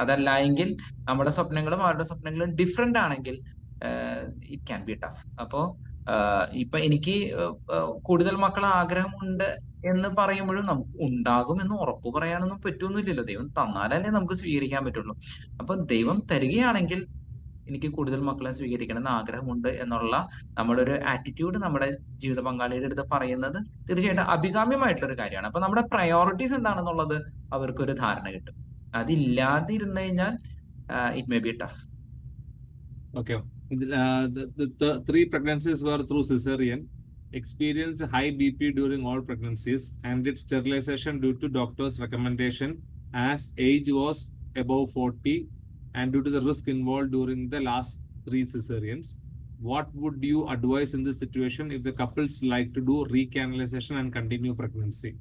അതല്ല എങ്കിൽ നമ്മുടെ സ്വപ്നങ്ങളും അവരുടെ സ്വപ്നങ്ങളും ഡിഫറെന്റ് ആണെങ്കിൽ ഇറ്റ് ക്യാൻ ബി ടഫ്. അപ്പോ ഇപ്പൊ എനിക്ക് കൂടുതൽ മക്കൾ ആഗ്രഹമുണ്ട് എന്ന് പറയുമ്പോഴും നമുക്ക് ഉണ്ടാകും എന്ന് ഉറപ്പ് പറയാനൊന്നും പറ്റുന്നില്ലല്ലോ. ദൈവം തന്നാലല്ലേ നമുക്ക് സ്വീകരിക്കാൻ പറ്റുള്ളൂ. അപ്പൊ ദൈവം തരികയാണെങ്കിൽ എനിക്ക് കൂടുതൽ മക്കളെ സ്വീകരിക്കണം എന്ന് ആഗ്രഹമുണ്ട് എന്നുള്ള നമ്മുടെ ഒരു ആറ്റിറ്റ്യൂഡ് നമ്മുടെ ജീവിത പങ്കാളിയുടെ അടുത്ത് പറയുന്നത് തീർച്ചയായിട്ടും അഭികാമ്യമായിട്ടുള്ള ഒരു കാര്യമാണ്. അപ്പൊ നമ്മുടെ പ്രയോറിറ്റീസ് എന്താണെന്നുള്ളത് അവർക്കൊരു ധാരണ കിട്ടും. അതില്ലാതിരുന്നു കഴിഞ്ഞാൽ it may be tough. Okay. The 3 pregnancies were through cesarean. Experienced high BP during all pregnancies and did sterilization due to doctor's recommendation as age was above 40 and due to the risk involved during the last 3 cesareans. What would you advise in this situation if the couples like to do recanalization and continue pregnancy?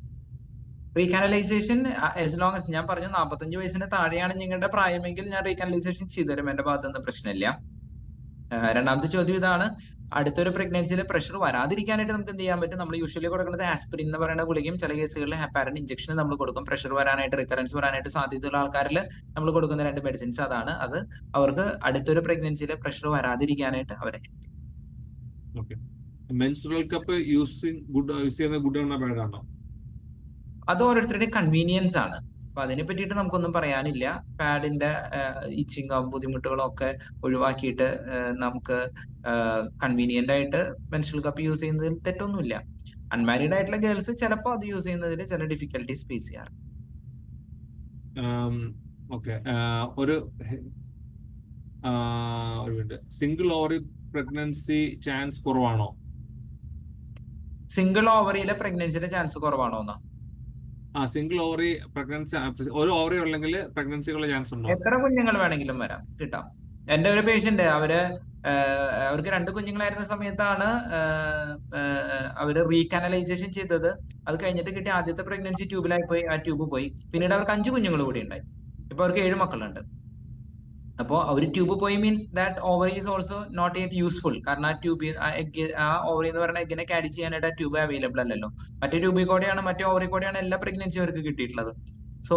Recanalisation as long as ഞാൻ പറഞ്ഞു 45 വയസ്സിന് താഴെയാണ് നിങ്ങളുടെ പ്രായമെങ്കിൽ ഞാൻ recanalisation ചെയ്തുതരും. എന്റെ ഭാഗത്തുനിന്ന് പ്രശ്നമില്ല. രണ്ടാമത്തെ ചോദ്യം ഇതാണ്, അടുത്തൊരു പ്രഗ്നൻസിയിൽ പ്രഷർ വരാതിരിക്കാനായിട്ട് നമുക്ക് എന്ത് ചെയ്യാൻ പറ്റും? നമ്മൾ യൂഷ്വലി കൊടുക്കുന്നത് ആസ്പിരിൻ എന്ന് പറയുന്ന ഗുളികയും ചില കേസുകളിൽ ഹെപ്പാരിൻ ഇഞ്ചക്ഷൻ നമ്മൾ കൊടുക്കും. പ്രഷർ വരാനായിട്ട്, റിക്കറൻസ് വരാനായിട്ട് സാധ്യതയുള്ള ആൾക്കാരിൽ നമ്മൾ കൊടുക്കുന്ന 2 മെഡിസിൻസ് അതാണ്. അത് അവർക്ക് അടുത്തൊരു പ്രഗ്നൻസിയിൽ പ്രഷർ വരാതിരിക്കാനായിട്ട് അവരെ ഓക്കെ. മെൻസ്ട്രുവൽ കപ്പ് യൂസ് ചെയ്യുന്നത് ഗുഡ് ആണോ ബാഡ് ആണോ? അത് ഓരോരുത്തരുടെയും കൺവീനിയൻസ് ആണ്. അപ്പൊ അതിനെ പറ്റിയിട്ട് നമുക്കൊന്നും പറയാനില്ല. പാഡിന്റെ ഇച്ചിങ്ങും ബുദ്ധിമുട്ടുകളും ഒക്കെ ഒഴിവാക്കിയിട്ട് നമുക്ക് കൺവീനിയന്റ് ആയിട്ട് മെൻസ്ട്രുവൽ കപ്പ് യൂസ് ചെയ്യുന്നതിൽ തെറ്റൊന്നുമില്ല. അൺമാരീഡ് ആയിട്ടുള്ള ഗേൾസ് ചിലപ്പോൾ അത് യൂസ് ചെയ്യുന്നതിൽ ചില ഡിഫിക്കൽട്ടീസ് ഫേസ് ചെയ്യാറ്. ഓക്കെ. ഒരു സിംഗിൾ ഓവറി പ്രഗ്നൻസി ചാൻസ് കുറവാണോ? സിംഗിൾ ഓവറിയിലെ പ്രഗ്നൻസിയുടെ ചാൻസ് കുറവാണോ എന്ന്? സിംഗിൾ ഓവറി പ്രഗ്നൻസി, ഒരു ഓവറി ഉള്ളെങ്കിൽ പ്രഗ്നൻസിക്കുള്ള ചാൻസ് ഉണ്ടോ? എത്ര കുഞ്ഞുങ്ങൾ വേണമെങ്കിലും വരാം, കിട്ടാം. എന്റെ ഒരു പേഷ്യന്റ് അവർക്ക് 2 കുഞ്ഞുങ്ങളായിരുന്ന സമയത്താണ് അവര് റീകാനലൈസേഷൻ ചെയ്തത്. അത് കഴിഞ്ഞിട്ട് കിട്ടിയ ആദ്യത്തെ പ്രഗ്നൻസി ട്യൂബിലായി പോയി, ആ ട്യൂബ് പോയി. പിന്നീട് അവർക്ക് 5 കുഞ്ഞുങ്ങൾ കൂടി ഉണ്ടായി. ഇപ്പൊ അവർക്ക് 7 മക്കളുണ്ട്. അപ്പോൾ അവർ ട്യൂബ് പോയി means that ovary is also not yet useful. കാരണം ആ ട്യൂബ്, ആ ഓവറി എന്ന് പറയുന്ന എഗ്ഗിനെ ക്യാരി ചെയ്യാനായിട്ട് ആ ട്യൂബ് അവൈലബിൾ അല്ലല്ലോ. മറ്റേ ട്യൂബിൽ കൂടെയാണ്, മറ്റേ ഓവറി കൂടെയാണ് എല്ലാ പ്രഗ്നൻസി അവർക്ക് കിട്ടിയിട്ടുള്ളത്. സോ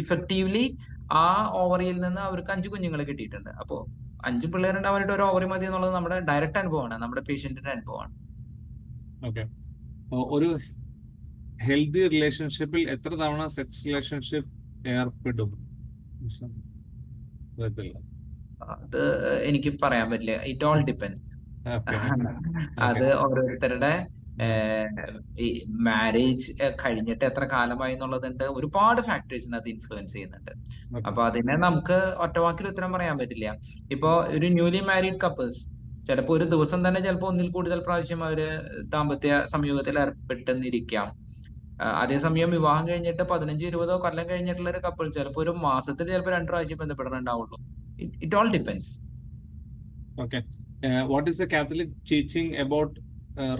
ഇഫക്റ്റീവ്ലി ആ ഓവറിയിൽ നിന്ന് അവർക്ക് 5 കുഞ്ഞുങ്ങൾ കിട്ടിയിട്ടുണ്ട്. അപ്പോൾ 5 പിള്ളേരുണ്ടാവാനായിട്ട് ഒരു ഓവറി മതി എന്നുള്ളത് നമ്മുടെ ഡയറക്റ്റ് അനുഭവമാണ്, നമ്മുടെ പേഷ്യന്റിന്റെ അനുഭവമാണ്. ഓക്കെ. ഒരു ഹെൽത്തി റിലേഷൻഷിപ്പിൽ എത്ര തവണ സെക്സ് റിലേഷൻഷിപ്പ് ഏർപ്പെടും? അത് എനിക്ക് പറയാൻ പറ്റില്ല. It all depends. അത് ഓരോരുത്തരുടെ ഈ മാരേജ് കഴിഞ്ഞിട്ട് എത്ര കാലമായി എന്നുള്ളതുണ്ട്. ഒരുപാട് ഫാക്ടേഴ്സിന് അത് ഇൻഫ്ലുവൻസ് ചെയ്യുന്നുണ്ട്. അപ്പൊ അതിനെ നമുക്ക് ഒറ്റവാക്കിൽ ഉത്തരം പറയാൻ പറ്റില്ല. ഇപ്പോ ഒരു ന്യൂലി മാരീഡ് കപ്പിൾസ് ചിലപ്പോ ഒരു ദിവസം തന്നെ ചിലപ്പോ ഒന്നിൽ കൂടുതൽ പ്രാവശ്യം അവര് ദാമ്പത്യ സംയോഗത്തിൽ ഏർപ്പെട്ടെന്നിരിക്കാം. അതേസമയം വിവാഹം കഴിഞ്ഞിട്ട് 15-20 കൊല്ലം കഴിഞ്ഞിട്ടുള്ള ഒരു കപ്പിൾ ചിലപ്പോ ഒരു മാസത്തിൽ ചിലപ്പോൾ 2 പ്രാവശ്യം ബന്ധപ്പെടണുണ്ടാവുള്ളൂ. It all depends. Okay. What is the Catholic teaching about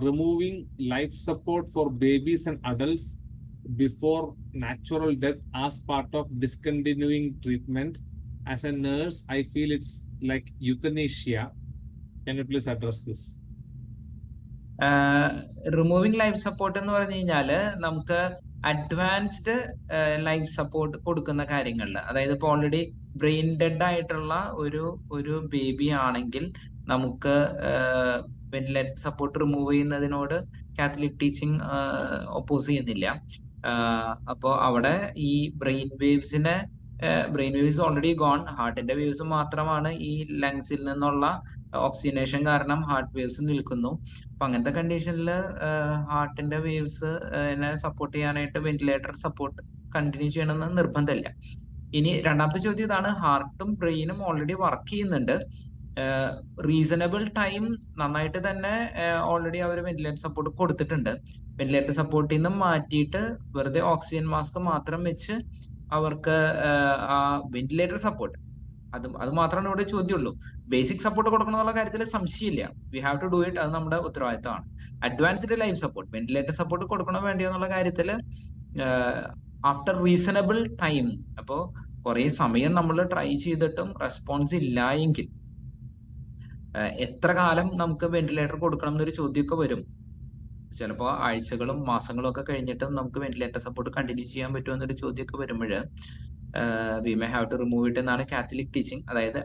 removing life support for babies and adults before natural death as part of discontinuing treatment? As a nurse, I feel it's like euthanasia. Can you please address this? Removing life support എന്ന് പറഞ്ഞു കഴിഞ്ഞാല് നമുക്ക് advanced life support കൊടുക്കുന്ന കാര്യങ്ങളിൽ, അതായത് ഇപ്പൊ already brain dead ആയിട്ടുള്ള ഒരു ബേബി ആണെങ്കിൽ നമുക്ക് വെന്റിലേറ്റർ സപ്പോർട്ട് റിമൂവ് ചെയ്യുന്നതിനോട് കാത്തലിക് ടീച്ചിങ് ഒപ്പോസ് ചെയ്യുന്നില്ല. അപ്പോ അവിടെ ഈ ബ്രെയിൻ വേവ്സ് ഓൾറെഡി ഗോൺ, ഹാർട്ടിന്റെ വേവ്സ് മാത്രമാണ് ഈ ലങ്സിൽ നിന്നുള്ള ഓക്സിജനേഷൻ കാരണം ഹാർട്ട് വേവ്സ് നിൽക്കുന്നു. അപ്പൊ അങ്ങനത്തെ കണ്ടീഷനിൽ ഹാർട്ടിന്റെ വേവ്സ് സപ്പോർട്ട് ചെയ്യാനായിട്ട് വെന്റിലേറ്റർ സപ്പോർട്ട് കണ്ടിന്യൂ ചെയ്യണമെന്ന് നിർബന്ധമില്ല. ഇനി രണ്ടാമത്തെ ചോദ്യം ഇതാണ്, ഹാർട്ടും ബ്രെയിനും ഓൾറെഡി വർക്ക് ചെയ്യുന്നുണ്ട്. റീസണബിൾ ടൈം നന്നായിട്ട് തന്നെ ഓൾറെഡി അവർ വെന്റിലേറ്റർ സപ്പോർട്ട് കൊടുത്തിട്ടുണ്ട്. വെന്റിലേറ്റർ സപ്പോർട്ടിൽ നിന്ന് മാറ്റിയിട്ട് വെറുതെ ഓക്സിജൻ മാസ്ക് മാത്രം വെച്ച് അവർക്ക് ആ വെന്റിലേറ്റർ സപ്പോർട്ട് അത് മാത്രമാണ് ഇവിടെ ചോദ്യമുള്ളൂ. ബേസിക് സപ്പോർട്ട് കൊടുക്കണം എന്നുള്ള കാര്യത്തിൽ സംശയമില്ല. We have to do it. അത് നമ്മുടെ ഉത്തരവാദിത്തമാണ്. Advanced life support, ventilator support കൊടുക്കണോ വേണ്ടിയോ എന്നുള്ള കാര്യത്തിൽ ആഫ്റ്റർ റീസണബിൾ ടൈം, അപ്പോൾ കുറെ സമയം നമ്മൾ ട്രൈ ചെയ്തിട്ടും റെസ്പോൺസ് ഇല്ല എങ്കിൽ എത്ര കാലം നമുക്ക് വെന്റിലേറ്റർ കൊടുക്കണം എന്നൊരു ചോദ്യമൊക്കെ വരും. ചിലപ്പോൾ ആഴ്ചകളും മാസങ്ങളും ഒക്കെ കഴിഞ്ഞിട്ടും നമുക്ക് വെന്റിലേറ്റർ സപ്പോർട്ട് കണ്ടിന്യൂ ചെയ്യാൻ പറ്റുമോ എന്നൊരു ചോദ്യമൊക്കെ വരുമ്പോൾ we may have to remove it എന്നാണ് കാത്തലിക് ടീച്ചിങ്. അതായത്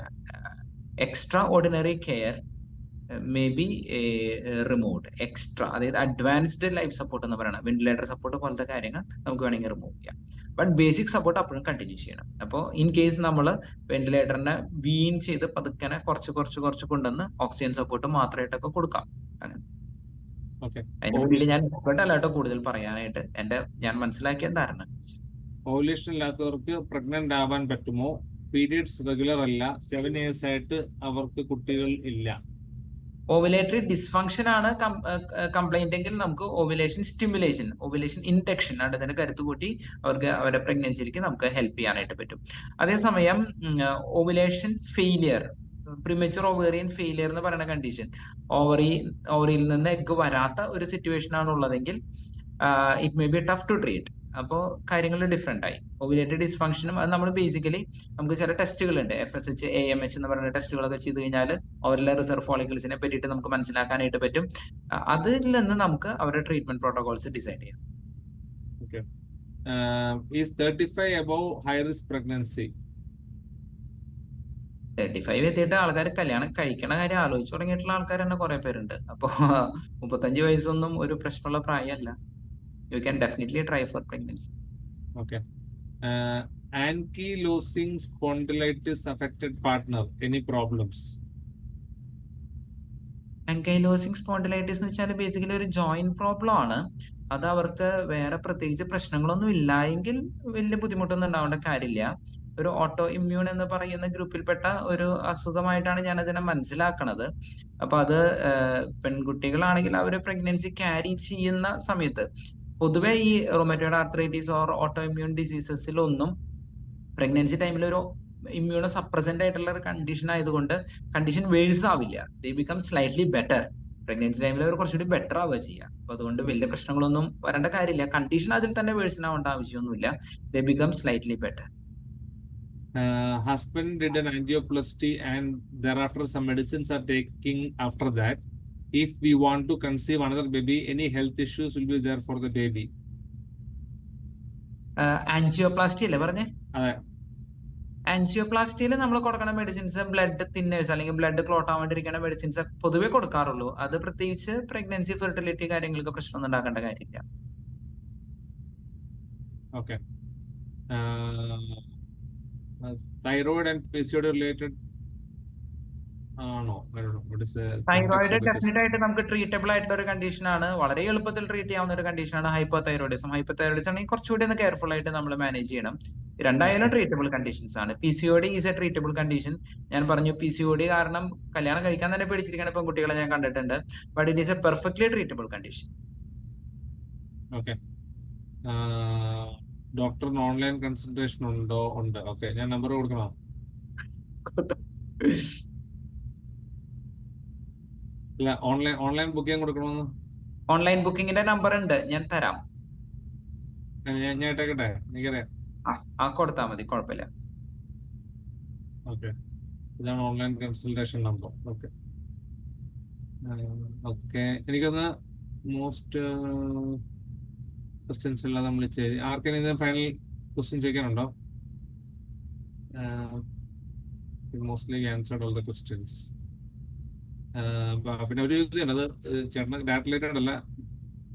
extraordinary care may be removed. Extra, അതായത് അഡ്വാൻസ്ഡ് ലൈഫ് സപ്പോർട്ട് എന്ന് പറയുന്നത് വെന്റിലേറ്റർ സപ്പോർട്ട് പോലത്തെ കാര്യങ്ങൾ നമുക്ക് വേണമെങ്കിൽ റിമൂവ് ചെയ്യാം. ബട്ട് ബേസിക് സപ്പോർട്ട് അപ്പോഴും കണ്ടിന്യൂ ചെയ്യണം. അപ്പോൾ ഇൻ കേസ് നമ്മൾ വെന്റിലേറ്ററിനെ വീൻ ചെയ്ത് പതുക്കനെ കുറച്ച് കൊണ്ടുവന്ന് ഓക്സിജൻ സപ്പോർട്ട് മാത്രമായിട്ടൊക്കെ കൊടുക്കാം. അങ്ങനെ അതിന് വേണ്ടി ഞാൻ എക്സ്പെർട്ട് അല്ലാട്ടോ കൂടുതൽ പറയാനായിട്ട്, ഞാൻ മനസ്സിലാക്കിയ ധാരണ. ഓവുലേഷൻ ഇല്ലാത്തവർക്ക് പ്രഗ്നന്റ് ആവാൻ പറ്റുമോ? പീരിയഡ്സ് റെഗുലർ അല്ല, 7 years ആയിട്ട് അവർക്ക് കുട്ടികൾ ഇല്ല. ഓവുലേറ്ററി ഡിസ്ഫങ്ഷൻ ആണ് കംപ്ലൈന്റ് എങ്കിൽ നമുക്ക് ഓവുലേഷൻ സ്റ്റിമുലേഷൻ, ഓവുലേഷൻ ഇൻഡക്ഷൻ അതിന്റെ കരുത്ത് കൂട്ടി അവർക്ക് അവരുടെ പ്രഗ്നൻസിക്ക് നമുക്ക് ഹെൽപ്പ് ചെയ്യാനായിട്ട് പറ്റും. അതേസമയം ovulation failure, premature ovarian failure എന്ന് പറയുന്ന കണ്ടീഷൻ, ഓവറിയിൽ നിന്ന് എഗ് വരാത്ത ഒരു സിറ്റുവേഷൻ ആണ് ഉള്ളതെങ്കിൽ it may be tough to treat. അപ്പോൾ കാര്യങ്ങൾ ഡിഫറെന്റ് ആയി. ഓവുലേറ്ററി ഡിസ്ഫങ്ഷനും അത് നമ്മൾ ബേസിക്കലി നമുക്ക് ചില ടെസ്റ്റുകളുണ്ട്, FSH AMH എന്ന് പറയുന്ന ടെസ്റ്റുകളൊക്കെ ചെയ്ത് കഴിഞ്ഞാൽ അവരിലെ റിസർവ് ഫോളിക്കിൾസിനെ പറ്റിയിട്ട് നമുക്ക് മനസ്സിലാക്കാനായിട്ട് പറ്റും. അതിൽ നിന്ന് നമുക്ക് അവരുടെ ട്രീറ്റ്മെന്റ് പ്രോട്ടോകോൾസ് ഡിസൈഡ് ചെയ്യാം. Okay. Is 35 above high risk pregnancy? 35 എത്തിയിട്ട് ആൾക്കാർ കല്യാണം കഴിക്കണ കാര്യം ആലോചിച്ച് തുടങ്ങിയിട്ടുള്ള ആൾക്കാർ തന്നെ കുറെ പേരുണ്ട്. അപ്പൊ 35 വയസ്സൊന്നും ഒരു പ്രശ്നമുള്ള പ്രായമല്ല. You can definitely try for pregnancy. Okay. Ankylosing spondylitis affected partner. Any problems? Ankylosing spondylitis എന്ന് വെച്ചാൽ ബേസിക്കലി ഒരു ജോയിന്റ് പ്രോബ്ലം ആണ്. അത് അവർക്ക് വേറെ പ്രത്യേകിച്ച് പ്രശ്നങ്ങളൊന്നും ഇല്ലായെങ്കിൽ വലിയ ബുദ്ധിമുട്ടൊന്നും ഉണ്ടാവേണ്ട കാര്യമില്ല. ഒരു ഓട്ടോ ഇമ്മ്യൂൺ എന്ന് പറയുന്ന ഗ്രൂപ്പിൽപ്പെട്ട ഒരു അസുഖമായിട്ടാണ് ഞാൻ അതിനെ മനസ്സിലാക്കണത്. അപ്പൊ അത് പെൺകുട്ടികളാണെങ്കിൽ അവർ പ്രഗ്നൻസി ക്യാരി ചെയ്യുന്ന സമയത്ത് പൊതുവെ ഈ rheumatoid arthritis or auto immune ഡിസീസസിലൊന്നും പ്രഗ്നൻസി ടൈമിൽ ഒരു ഇമ്മ്യൂണോ സപ്രസന്റ് ആയിട്ടുള്ള ഒരു കണ്ടീഷൻ ആയതുകൊണ്ട് കണ്ടീഷൻ വേഴ്സ് ആവില്ല. ദേ ബിക്കം സ്ലൈറ്റ്ലി ബെറ്റർ. പ്രഗ്നൻസി ടൈമിൽ അവർ കുറച്ചുകൂടി ബെറ്റർ ആവുക ചെയ്യുക. അപ്പൊ അതുകൊണ്ട് വലിയ പ്രശ്നങ്ങളൊന്നും വരേണ്ട കാര്യമില്ല. കണ്ടീഷൻ അതിൽ തന്നെ വേഴ്സൺ ആവേണ്ട ആവശ്യമൊന്നുമില്ല. ദേ become slightly better. Husband did an angioplasty and thereafter some medicines are taking after that. If we want to conceive another baby, any health issues will be there for the baby? Angioplasty അല്ലേ പറഞ്ഞേ? അതെ. ആൻജിയോപ്ലാസ്റ്റിയിൽ നമ്മൾ കൊടുക്കുന്ന medicines blood thinners അല്ലെങ്കിൽ blood clot ആവാണ്ടിരിക്കുന്ന medicines പൊതുവെ കൊടുക്കാറുള്ളൂ. അത് പ്രത്യേകിച്ച് pregnancy fertility കാര്യങ്ങൾക്ക് പ്രശ്നമൊന്നും ഉണ്ടാക്കേണ്ട കാര്യമില്ല. Okay. Thyroid and PCOD related ആണോ? തൈറോയിഡ് ഡെഫിനറ്റ് ആയിട്ട് നമുക്ക് ട്രീറ്റബിൾ ആയിട്ടുള്ള ഒരു കണ്ടീഷൻ ആണ്. വളരെ എളുപ്പത്തിൽ ട്രീറ്റ് ചെയ്യാവുന്ന ഒരു കണ്ടീഷൻ ആണ് ഹൈപ്പോതൈറോയിഡിസം. ഹൈപ്പോതൈറോയിഡിസം ആണെങ്കിൽ കുറച്ചുകൂടി ഒന്ന് കെയർഫുൾ ആയിട്ട് നമ്മൾ മാനേജ് ചെയ്യണം. രണ്ടായാലും ട്രീറ്റബിൾ കണ്ടീഷൻസ് ആണ്. PCOD is A treatable condition. ഞാൻ പറഞ്ഞു PCOD കാരണം കല്യാണം കഴിക്കാൻ തന്നെ പേടിച്ചിരിക്കുന്ന പെൺകുട്ടികളെ ഞാൻ കണ്ടിട്ടുണ്ട്. But it is a perfectly treatable condition. Okay. ഡോക്ടറിന് ഓൺലൈൻ കൺസൾട്ടേഷൻ ഉണ്ടോ? ഉണ്ട്. ഓക്കെ, ഞാൻ നമ്പർ കൊടുക്കണോ? ഇല്ല, ഓൺലൈൻ ബുക്കിംഗ് കൊടുക്കണമെന്ന്. ഓൺലൈൻ ബുക്കിങ്ങിന്റെ നമ്പർ ഉണ്ട്, ഞാൻ തരാം. ഞാൻ ഇട്ടേക്കട്ടെ, എനിക്കറിയാം. ആ കൊടുത്താൽ മതി, കുഴപ്പമില്ല. ഓക്കെ, ഇതാണ് online consultation number. Okay okay. എനിക്കൊന്ന് മോസ്റ്റ് ക്വസ്റ്റ്യൻസ് എല്ലാം നമ്മൾ ചെയ്ത് ആർക്കെങ്കിലും ഫൈനൽ ക്വസ്റ്റ്യൻ ചോദിക്കാനുണ്ടോ? Mostly answered all the questions. പിന്നെ ഒരു ഇത് അത് ചേട്ടന് ഡാറ്റ റിലേറ്റഡ് അല്ല,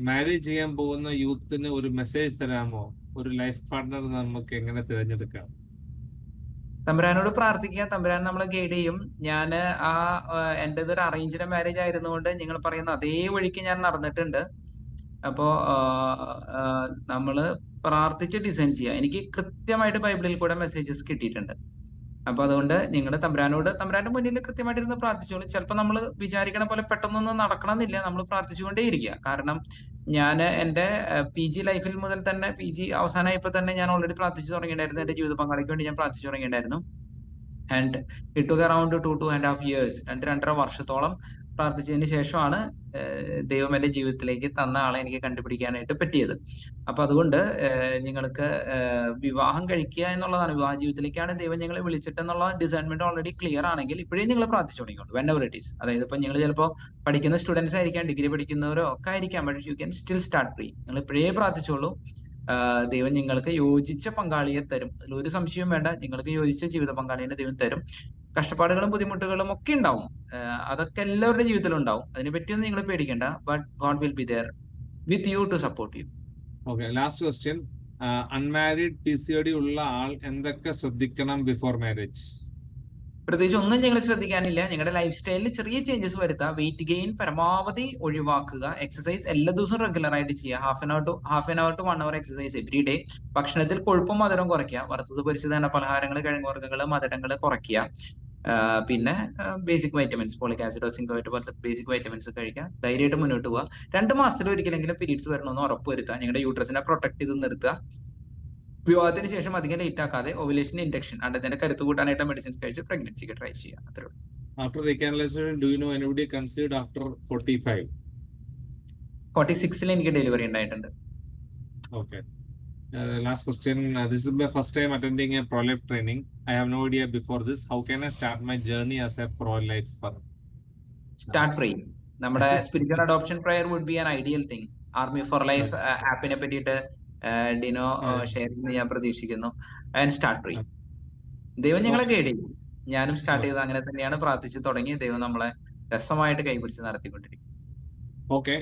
മാരേജ് ചെയ്യാൻ പോകുന്ന യൂത്തിന് ഒരു മെസ്സേജ് തരാമോ? ഒരു ലൈഫ് പാർട്ട്ണർ നമുക്ക് എങ്ങനെ തിരഞ്ഞെടുക്കാം? തമ്പുരാനോട് പ്രാർത്ഥിക്കുക, തമ്പുരാൻ നമ്മളെ ഗൈഡ് ചെയ്യും. ഞാൻ എൻ്റെ ഇതൊരു അറേഞ്ച്ഡ് മാരേജ് ആയിരുന്നുകൊണ്ട് നിങ്ങൾ പറയുന്ന അതേ വഴിക്ക് ഞാൻ നടന്നിട്ടുണ്ട്. അപ്പോ നമ്മള് പ്രാർത്ഥിച്ച് ഡിസൈൻ ചെയ്യുക. എനിക്ക് കൃത്യമായിട്ട് ബൈബിളിൽ കൂടെ മെസ്സേജസ് കിട്ടിയിട്ടുണ്ട്. അപ്പൊ അതുകൊണ്ട് നിങ്ങൾ തമ്പുരാന്റെ മുന്നിൽ കൃത്യമായിട്ടിരുന്ന് പ്രാർത്ഥിച്ചോളൂ. ചിലപ്പോൾ നമ്മൾ വിചാരിക്കണ പോലെ പെട്ടെന്നൊന്നും നടക്കണമെന്നില്ല. നമ്മൾ പ്രാർത്ഥിച്ചുകൊണ്ടേ ഇരിക്കുക. കാരണം ഞാൻ എൻ്റെ PG ലൈഫിൽ മുതൽ തന്നെ, PG അവസാനമായപ്പോൾ തന്നെ ഞാൻ ഓൾറെഡി പ്രാർത്ഥിച്ചു തുടങ്ങിയിട്ടുണ്ടായിരുന്നു. എൻ്റെ ജീവിത പങ്കാളിക്ക് വേണ്ടി ഞാൻ പ്രാർത്ഥിച്ചു തുടങ്ങിയിട്ടുണ്ടായിരുന്നു. And it took around 2.5 years, 2.5 വർഷത്തോളം പ്രാർത്ഥിച്ചതിന് ശേഷമാണ് ദൈവം എൻ്റെ ജീവിതത്തിലേക്ക് തന്ന ആളെ എനിക്ക് കണ്ടുപിടിക്കാനായിട്ട് പറ്റിയത്. അപ്പൊ അതുകൊണ്ട് നിങ്ങൾക്ക് വിവാഹം കഴിക്കുക എന്നുള്ളതാണ്, വിവാഹ ജീവിതത്തിലേക്കാണ് ദൈവം ഞങ്ങളെ വിളിച്ചിട്ടെന്നുള്ള ഡിസൈൻമെന്റ് ഓൾറെഡി ക്ലിയർ ആണെങ്കിൽ ഇപ്പോഴേ നിങ്ങൾ പ്രാർത്ഥിച്ചു തുടങ്ങിയോളൂ. Whenever it is. അതായത് ഇപ്പൊ നിങ്ങൾ ചിലപ്പോൾ പഠിക്കുന്ന സ്റ്റുഡൻസ് ആയിരിക്കാം, ഡിഗ്രി പഠിക്കുന്നവരോ ഒക്കെ ആയിരിക്കാം. But you can still start pre. നിങ്ങൾ ഇപ്പോഴേ പ്രാർത്ഥിച്ചോളൂ. ദൈവം നിങ്ങൾക്ക് യോജിച്ച പങ്കാളിയെ തരും. അതിലൊരു സംശയവും വേണ്ട. നിങ്ങൾക്ക് യോജിച്ച ജീവിത പങ്കാളിയെ ദൈവം തരും. കഷ്ടപ്പാടുകളും ബുദ്ധിമുട്ടുകളും ഒക്കെ ഉണ്ടാവും. അതൊക്കെ എല്ലാവരുടെ ജീവിതത്തിലും ഉണ്ടാവും. അതിനെ പറ്റിയൊന്നും നിങ്ങൾ പേടിക്കേണ്ട. But god will be there with you to support you. Okay, last question. Unmarried PCOD ഉള്ള ആൾ എന്തൊക്കെ ശ്രദ്ധിക്കണം ബിഫോർ മാരേജ്? പ്രത്യേകിച്ച് ഒന്നും നിങ്ങൾ ശ്രദ്ധിക്കാനില്ല. നിങ്ങളുടെ ലൈഫ് സ്റ്റൈലിൽ ചെറിയ ചേഞ്ചസ് വരുത്തുക. വെയിറ്റ് ഗെയിൻ പരമാവധി ഒഴിവാക്കുക. എക്സസൈസ് എല്ലാ ദിവസവും റെഗുലർ ആയിട്ട് ചെയ്യുക. Half an hour to 1 hour exercise every day. ഭക്ഷണത്തിൽ കൊഴുപ്പും മധുരവും കുറയ്ക്കുക. വറുത്തത് പൊരിച്ചത് എണ്ണ പലഹാരങ്ങൾ, കിഴങ്ങുവർഗ്ഗങ്ങൾ, മധുരങ്ങൾ കുറയ്ക്കുക. പിന്നെ ബേസിക് വൈറ്റമിൻസ്, ഫോളിക് ആസിഡോ സിങ്കോയിറ്റ് പോലത്തെ ബേസിക് വൈറ്റമിൻസ് കഴിക്കുക. ധൈര്യമായിട്ട് മുന്നോട്ട് പോവുക. 2 മാസത്തിൽ ഒരിക്കലെങ്കിലും പീരീഡ്സ് വരണമെന്ന് ഉറപ്പ് വരുത്തുക. നിങ്ങളുടെ യൂട്രസിനെ പ്രൊട്ടക്ട് ചെയ്ത് നിർത്തുക. വിവാഹത്തിന് ശേഷം അധികം ലേറ്റ് ആക്കാതെ ഓവുലേഷൻ, ഇൻഡക്ഷൻ, അണ്ടത്തിന്റെ കരുത്ത് കൂട്ടാനായിട്ട് മെഡിസിൻസ് കഴിച്ച് പ്രഗ്നൻസിക്ക് ട്രൈ ചെയ്യുക. അത്രേ ഉള്ളൂ. After recanalization, do you know anybody conceived after 45? 46-ൽ എനിക്ക് ഡെലിവറി ഉണ്ടായിട്ടുണ്ട്. Okay. Last question. This is my first time attending a pro-life training. I have no idea before this. How can I start my journey as a pro-lifer? Start praying. നമ്മുടെ spiritual adoption prayer would be an ideal thing. Army for life ആപ്പിനെ പറ്റിയിട്ട് Dino share ചെയ്യുന്നത് ഞാൻ പ്രതീക്ഷിക്കുന്നു. And start praying. ദൈവം ഞങ്ങളെ guide ചെയ്യും. ഞാനും സ്റ്റാർട്ട് ചെയ്തത് അങ്ങനെ തന്നെയാണ്, പ്രാർത്ഥിച്ച് തുടങ്ങി. ദൈവം നമ്മളെ രസമായിട്ട് കൈപിടിച്ച് നടത്തിക്കൊണ്ടിരിക്കും. Okay.